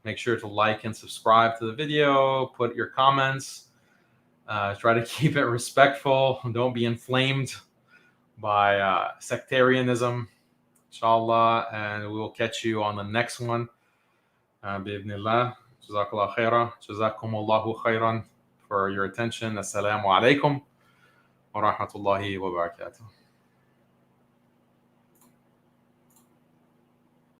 Make sure to like and subscribe to the video. Put your comments. Try to keep it respectful. Don't be inflamed by sectarianism, inshallah. And we will catch you on the next one. Bi'idhnillah. Jazakallah khaira. Jazakumullahu khairan for your attention. Assalamu alaikum wa rahmatullahi wa barakatuh.